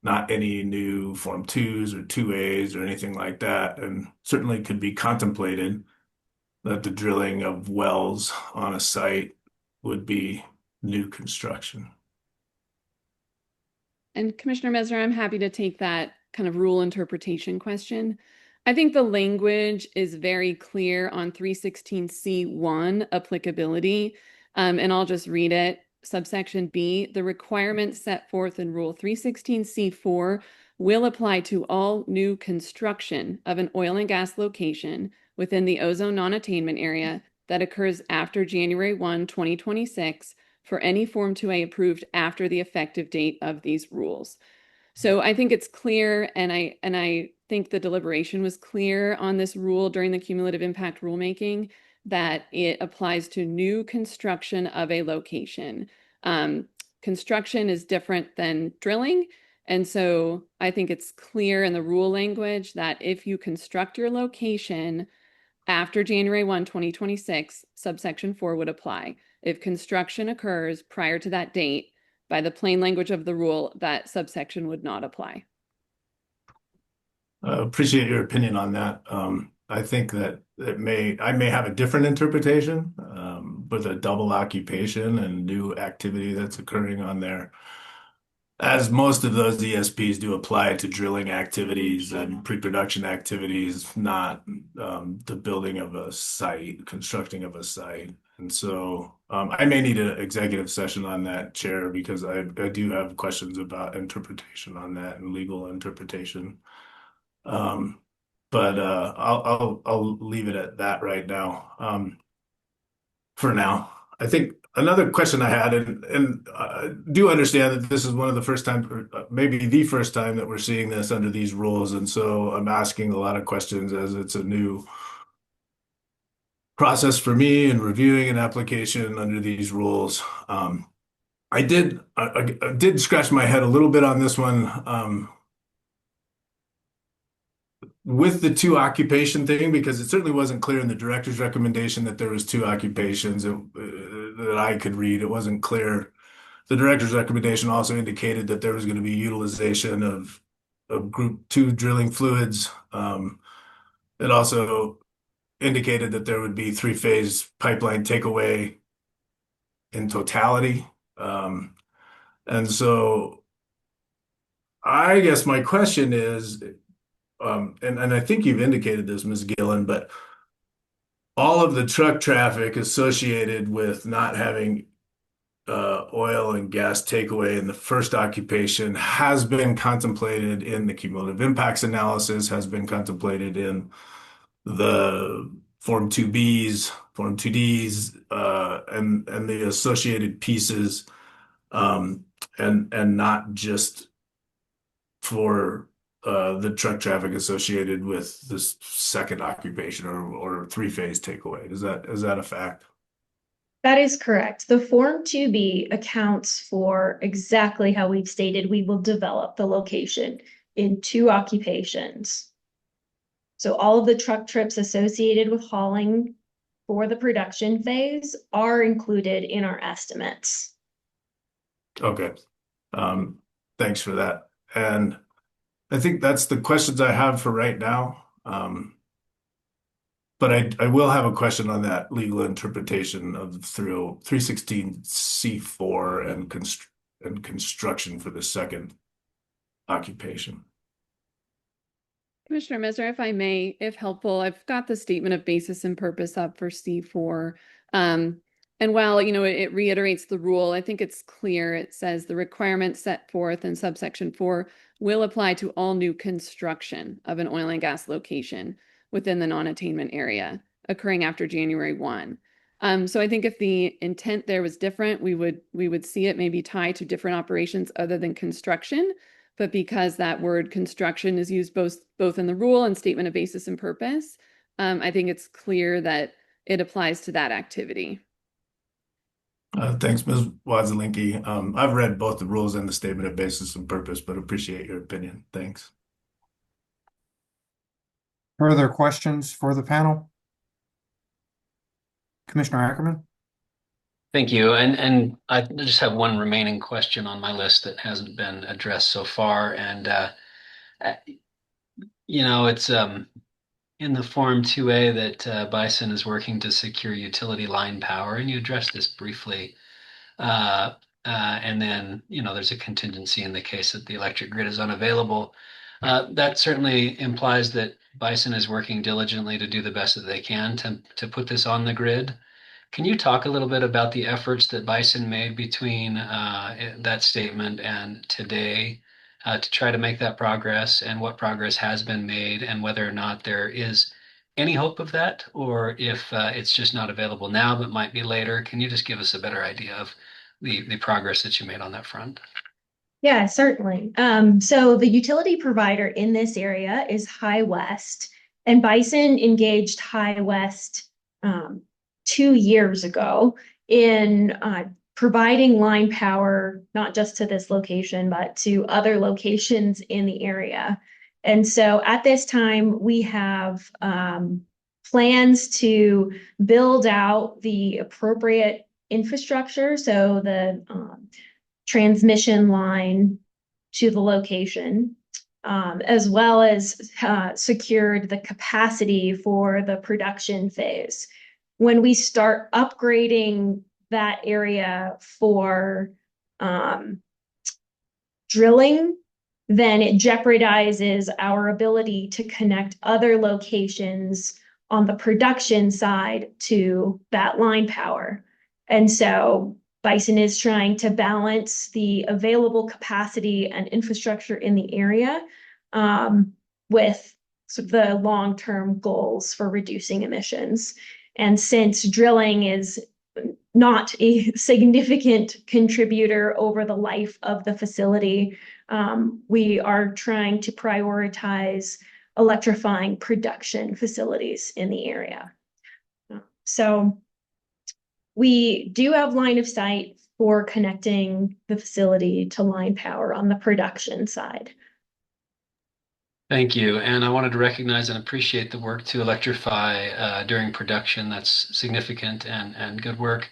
not any new Form 2s or 2As or anything like that. And certainly could be contemplated that the drilling of wells on a site would be new construction. And Commissioner Mesner, I'm happy to take that kind of rule interpretation question. I think the language is very clear on 316C1 applicability, and I'll just read it. Subsection B, the requirements set forth in Rule 316C4 will apply to all new construction of an oil and gas location within the ozone non-attainment area that occurs after January 1, 2026 for any Form 2A approved after the effective date of these rules. So I think it's clear, and I think the deliberation was clear on this rule during the cumulative impact rulemaking, that it applies to new construction of a location. Construction is different than drilling. And so I think it's clear in the rule language that if you construct your location after January 1, 2026, subsection 4 would apply. If construction occurs prior to that date, by the plain language of the rule, that subsection would not apply. Appreciate your opinion on that. I think that I may have a different interpretation with a double occupation and new activity that's occurring on there. As most of those ESPs do apply to drilling activities and pre-production activities, not the building of a site, constructing of a site. And so I may need an executive session on that, Chair, because I do have questions about interpretation on that and legal interpretation. But I'll leave it at that right now. For now, I think another question I had, and I do understand that this is one of the first time, or maybe the first time that we're seeing this under these rules, and so I'm asking a lot of questions as it's a new process for me and reviewing an application under these rules. I did scratch my head a little bit on this one. With the 2 occupation thing, because it certainly wasn't clear in the director's recommendation that there was 2 occupations that I could read. It wasn't clear. The director's recommendation also indicated that there was going to be utilization of group 2 drilling fluids. It also indicated that there would be 3-phase pipeline takeaway in totality. And so I guess my question is, and I think you've indicated this, Ms. Gillen, but all of the truck traffic associated with not having oil and gas takeaway in the first occupation has been contemplated in the cumulative impacts analysis, has been contemplated in the Form 2Bs, Form 2Ds, and the associated pieces, and not just for the truck traffic associated with this second occupation or 3-phase takeaway. Is that a fact? That is correct. The Form 2B accounts for exactly how we've stated we will develop the location in 2 occupations. So all of the truck trips associated with hauling for the production phase are included in our estimates. Okay. Thanks for that. And I think that's the questions I have for right now. But I will have a question on that legal interpretation of through 316C4 and construction for the second occupation. Commissioner Messer, if I may, if helpful, I've got the statement of basis and purpose up for C4. And while, it reiterates the rule, I think it's clear. It says the requirements set forth in subsection 4 will apply to all new construction of an oil and gas location within the non-attainment area occurring after January 1. So I think if the intent there was different, we would see it maybe tied to different operations other than construction. But because that word construction is used both in the rule and statement of basis and purpose, I think it's clear that it applies to that activity. Thanks, Ms. Wozzelinki. I've read both the rules and the statement of basis and purpose, but appreciate your opinion. Thanks. Further questions for the panel? Commissioner Ackerman? Thank you. And I just have one remaining question on my list that hasn't been addressed so far. And, it's in the Form 2A that Bison is working to secure utility line power. And you addressed this briefly. And then, there's a contingency in the case that the electric grid is unavailable. That certainly implies that Bison is working diligently to do the best that they can to put this on the grid. Can you talk a little bit about the efforts that Bison made between that statement and today to try to make that progress, and what progress has been made, and whether or not there is any hope of that, or if it's just not available now but might be later? Can you just give us a better idea of the progress that you made on that front? Yeah, certainly. So the utility provider in this area is High West, and Bison engaged High West 2 years ago in providing line power, not just to this location, but to other locations in the area. And so at this time, we have plans to build out the appropriate infrastructure. So the transmission line to the location, as well as secured the capacity for the production phase. When we start upgrading that area for drilling, then it jeopardizes our ability to connect other locations on the production side to that line power. And so Bison is trying to balance the available capacity and infrastructure in the area with sort of the long-term goals for reducing emissions. And since drilling is not a significant contributor over the life of the facility, we are trying to prioritize electrifying production facilities in the area. So we do have line of sight for connecting the facility to line power on the production side. Thank you. And I wanted to recognize and appreciate the work to electrify during production. That's significant and good work.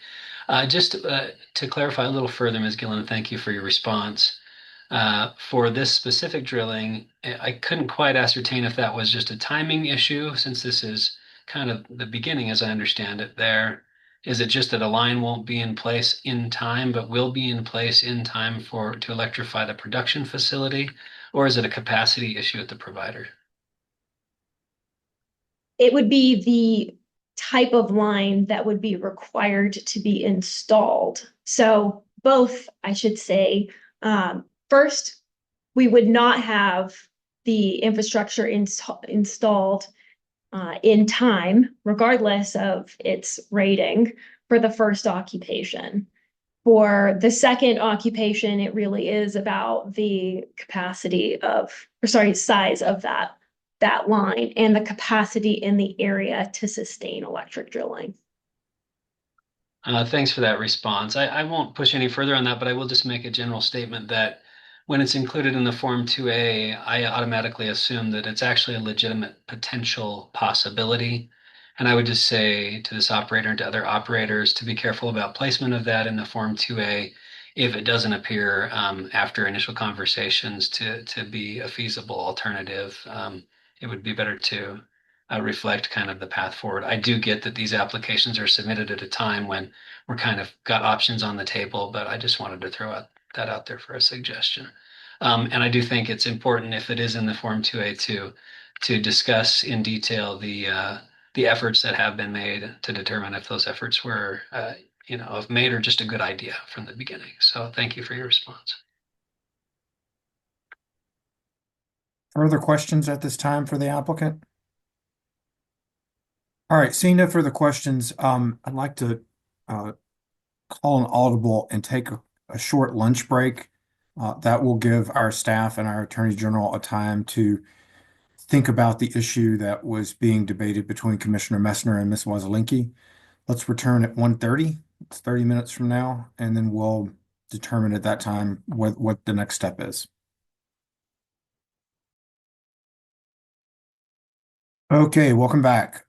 Just to clarify a little further, Ms. Gillen, thank you for your response. For this specific drilling, I couldn't quite ascertain if that was just a timing issue, since this is kind of the beginning, as I understand it there. Is it just that a line won't be in place in time, but will be in place in time to electrify the production facility? Or is it a capacity issue at the provider? It would be the type of line that would be required to be installed. So both, I should say. First, we would not have the infrastructure installed in time, regardless of its rating, for the first occupation. For the second occupation, it really is about the size of that line and the capacity in the area to sustain electric drilling. Thanks for that response. I won't push any further on that, but I will just make a general statement that when it's included in the Form 2A, I automatically assume that it's actually a legitimate potential possibility. And I would just say to this operator and to other operators to be careful about placement of that in the Form 2A if it doesn't appear after initial conversations to be a feasible alternative. It would be better to reflect kind of the path forward. I do get that these applications are submitted at a time when we're kind of got options on the table, but I just wanted to throw that out there for a suggestion. And I do think it's important if it is in the Form 2A to discuss in detail the efforts that have been made to determine if those efforts were have made or just a good idea from the beginning. So thank you for your response. Further questions at this time for the applicant? All right, seeing no further questions, I'd like to call an audible and take a short lunch break. That will give our staff and our Attorney General a time to think about the issue that was being debated between Commissioner Messner and Ms. Wazelinski. Let's return at 1:30. It's 30 minutes from now, and then we'll determine at that time what the next step is. Okay, welcome back.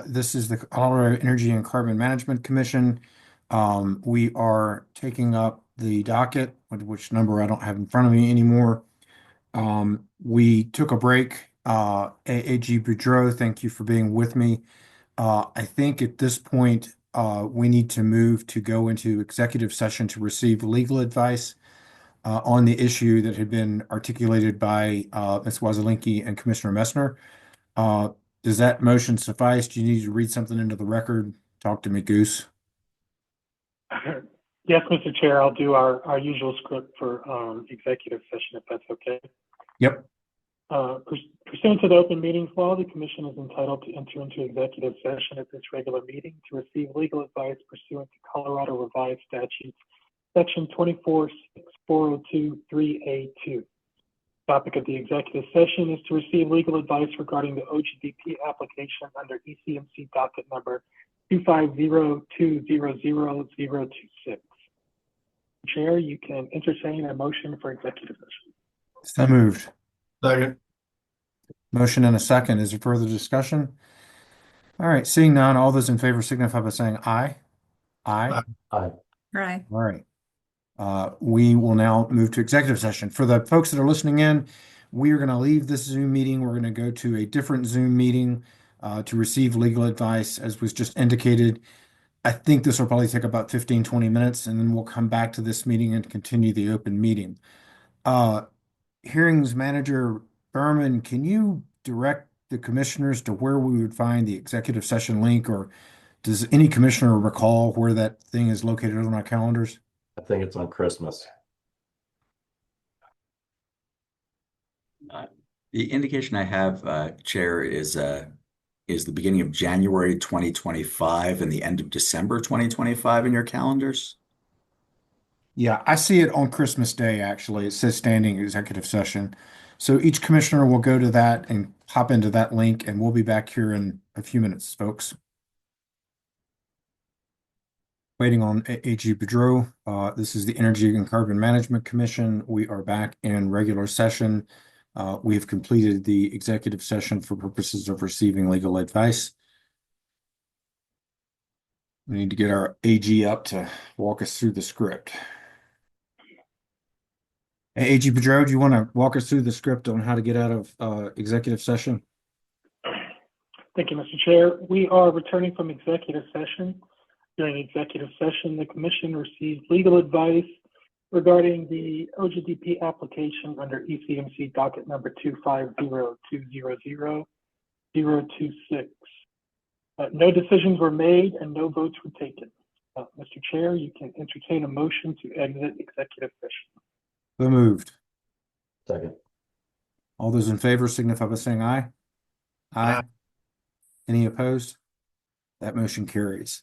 This is the Colorado Energy and Carbon Management Commission. We are taking up the docket, which number I don't have in front of me anymore. We took a break. AG Boudreau, thank you for being with me. I think at this point, we need to move to go into executive session to receive legal advice on the issue that had been articulated by Ms. Wazelinski and Commissioner Messner. Does that motion suffice? Do you need to read something into the record? Talk to me, Goose. Yes, Mr. Chair, I'll do our usual script for executive session, if that's okay. Yep. Pursuant to the open meetings law, the commission is entitled to enter into executive session at this regular meeting to receive legal advice pursuant to Colorado Revised Statutes, Section 24-402-3A2. Topic of the executive session is to receive legal advice regarding the OGDP application under ECMC docket number 250200026. Chair, you can entertain a motion for executive session. So moved. Second. Motion and a second. Is there further discussion? All right, seeing none, all those in favor signify by saying aye. Aye. Aye. Right. All right. We will now move to executive session. For the folks that are listening in, we are going to leave this Zoom meeting. We're going to go to a different Zoom meeting to receive legal advice, as was just indicated. I think this will probably take about 15, 20 minutes, and then we'll come back to this meeting and continue the open meeting. Hearings Manager Berman, can you direct the commissioners to where we would find the executive session link, or does any commissioner recall where that thing is located on our calendars? I think it's on Christmas. The indication I have, Chair, is the beginning of January 2025 and the end of December 2025 in your calendars. Yeah, I see it on Christmas Day, actually. It says standing executive session. So each commissioner will go to that and hop into that link, and we'll be back here in a few minutes, folks. Waiting on AG Boudreau. This is the Energy and Carbon Management Commission. We are back in regular session. We have completed the executive session for purposes of receiving legal advice. We need to get our AG up to walk us through the script. Hey, AG Boudreau, do you want to walk us through the script on how to get out of executive session? Thank you, Mr. Chair. We are returning from executive session. During executive session, the commission received legal advice regarding the OGDP application under ECMC docket number 250200026. No decisions were made and no votes were taken. Mr. Chair, you can entertain a motion to exit executive session. So moved. Second. All those in favor signify by saying aye. Aye. Any opposed? That motion carries.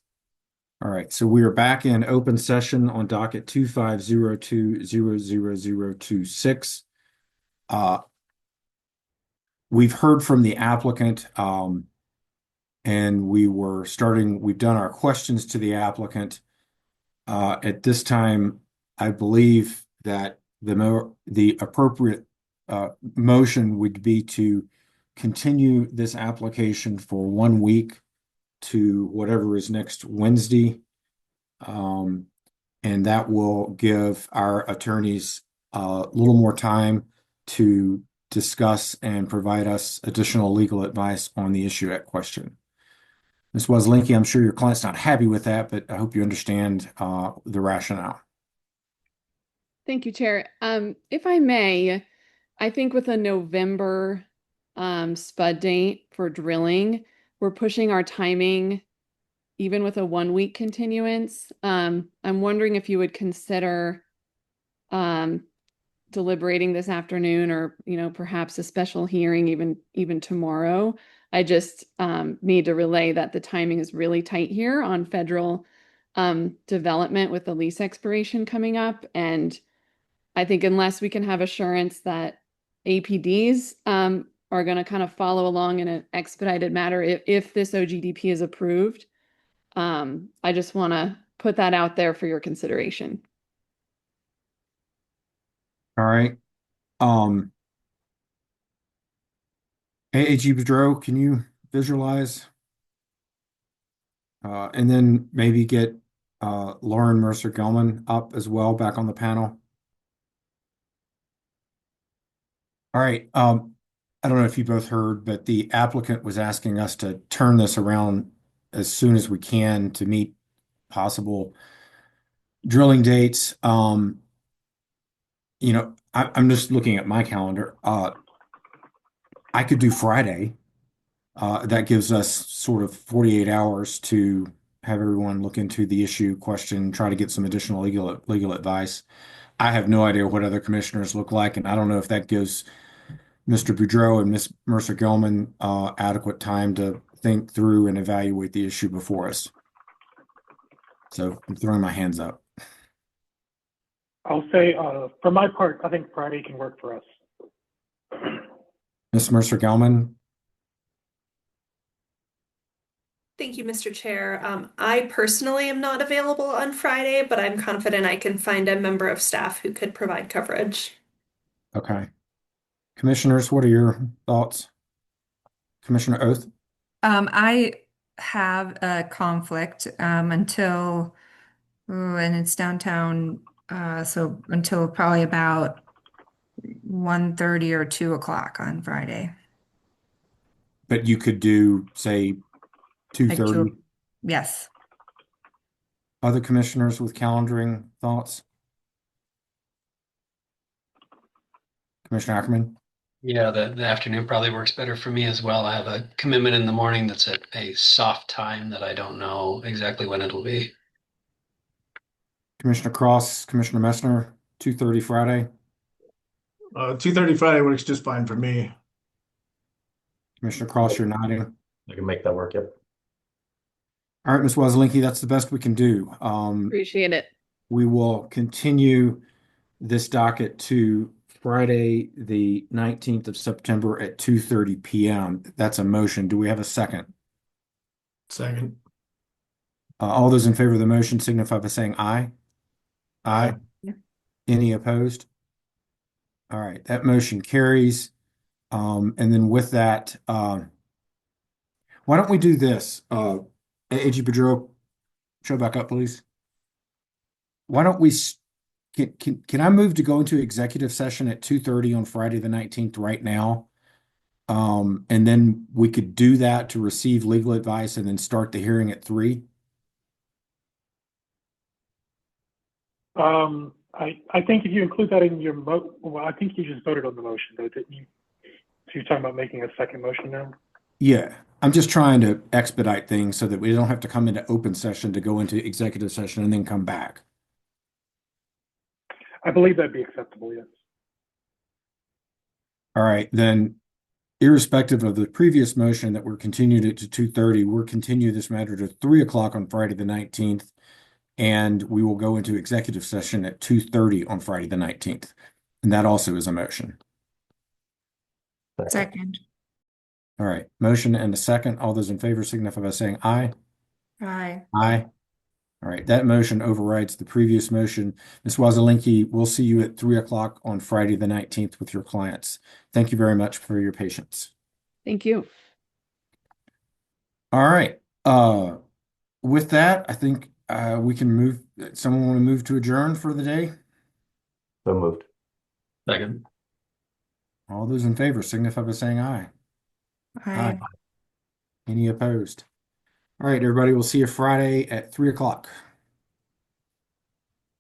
All right, so we are back in open session on docket 250200026. We've heard from the applicant, and we've done our questions to the applicant. At this time, I believe that the appropriate motion would be to continue this application for 1 week to whatever is next Wednesday. And that will give our attorneys a little more time to discuss and provide us additional legal advice on the issue at question. Ms. Weslinky, I'm sure your client's not happy with that, but I hope you understand the rationale. Thank you, Chair. If I may, I think with a November spud date for drilling, we're pushing our timing even with a 1 week continuance. I'm wondering if you would consider deliberating this afternoon, or perhaps a special hearing even tomorrow. I just need to relay that the timing is really tight here on federal development with the lease expiration coming up, and I think unless we can have assurance that APDs are going to kind of follow along in an expedited manner if this OGDP is approved, I just want to put that out there for your consideration. All right. AAG Boudreau, can you visualize? And then maybe get Lauren Mercer-Gelman up as well, back on the panel. All right. I don't know if you both heard, but the applicant was asking us to turn this around as soon as we can to meet possible drilling dates. I'm just looking at my calendar. I could do Friday. That gives us sort of 48 hours to have everyone look into the issue, question, try to get some additional legal advice. I have no idea what other commissioners look like, and I don't know if that gives Mr. Boudreau and Ms. Mercer-Gelman adequate time to think through and evaluate the issue before us. So I'm throwing my hands up. I'll say, for my part, I think Friday can work for us. Ms. Mercer-Gelman? Thank you, Mr. Chair. I personally am not available on Friday, but I'm confident I can find a member of staff who could provide coverage. Okay. Commissioners, what are your thoughts? Commissioner Oath? I have a conflict until, and it's downtown, so until probably about 1:30 or 2 o'clock on Friday. But you could do, say, 2:30. Yes. Other commissioners with calendaring thoughts? Commissioner Ackerman? Yeah, the afternoon probably works better for me as well. I have a commitment in the morning that's at a soft time that I don't know exactly when it'll be. Commissioner Cross, Commissioner Messner, 2:30 Friday. 2:30 Friday works just fine for me. Commissioner Cross, you're nodding. I can make that work, yep. All right, Ms. Weslinky, that's the best we can do. Appreciate it. We will continue this docket to Friday, the 19th of September at 2:30 p.m. That's a motion. Do we have a second? Second. All those in favor of the motion signify by saying aye. Aye. Any opposed? All right, that motion carries. And then with that, why don't we do this? AG Boudreau, show back up, please. Why don't we, can I move to go into executive session at 2:30 on Friday the 19th right now? And then we could do that to receive legal advice and then start the hearing at 3. I think if you include that in your well, I think you just voted on the motion, though, didn't you? So you're talking about making a second motion now? Yeah, I'm just trying to expedite things so that we don't have to come into open session to go into executive session and then come back. I believe that'd be acceptable, yes. All right, then irrespective of the previous motion that we're continued it to 2:30, we'll continue this matter to 3 o'clock on Friday the 19th, and we will go into executive session at 2:30 on Friday the 19th. And that also is a motion. Second. All right, motion and a second. All those in favor signify by saying aye. Aye. Aye. All right, that motion overrides the previous motion. Ms. Wazelinski, we'll see you at 3 o'clock on Friday the 19th with your clients. Thank you very much for your patience. Thank you. All right. With that, I think we can move. Someone want to move to adjourn for the day? So moved. Second. All those in favor signify by saying aye. Aye. Any opposed? All right, everybody, we'll see you Friday at 3 o'clock.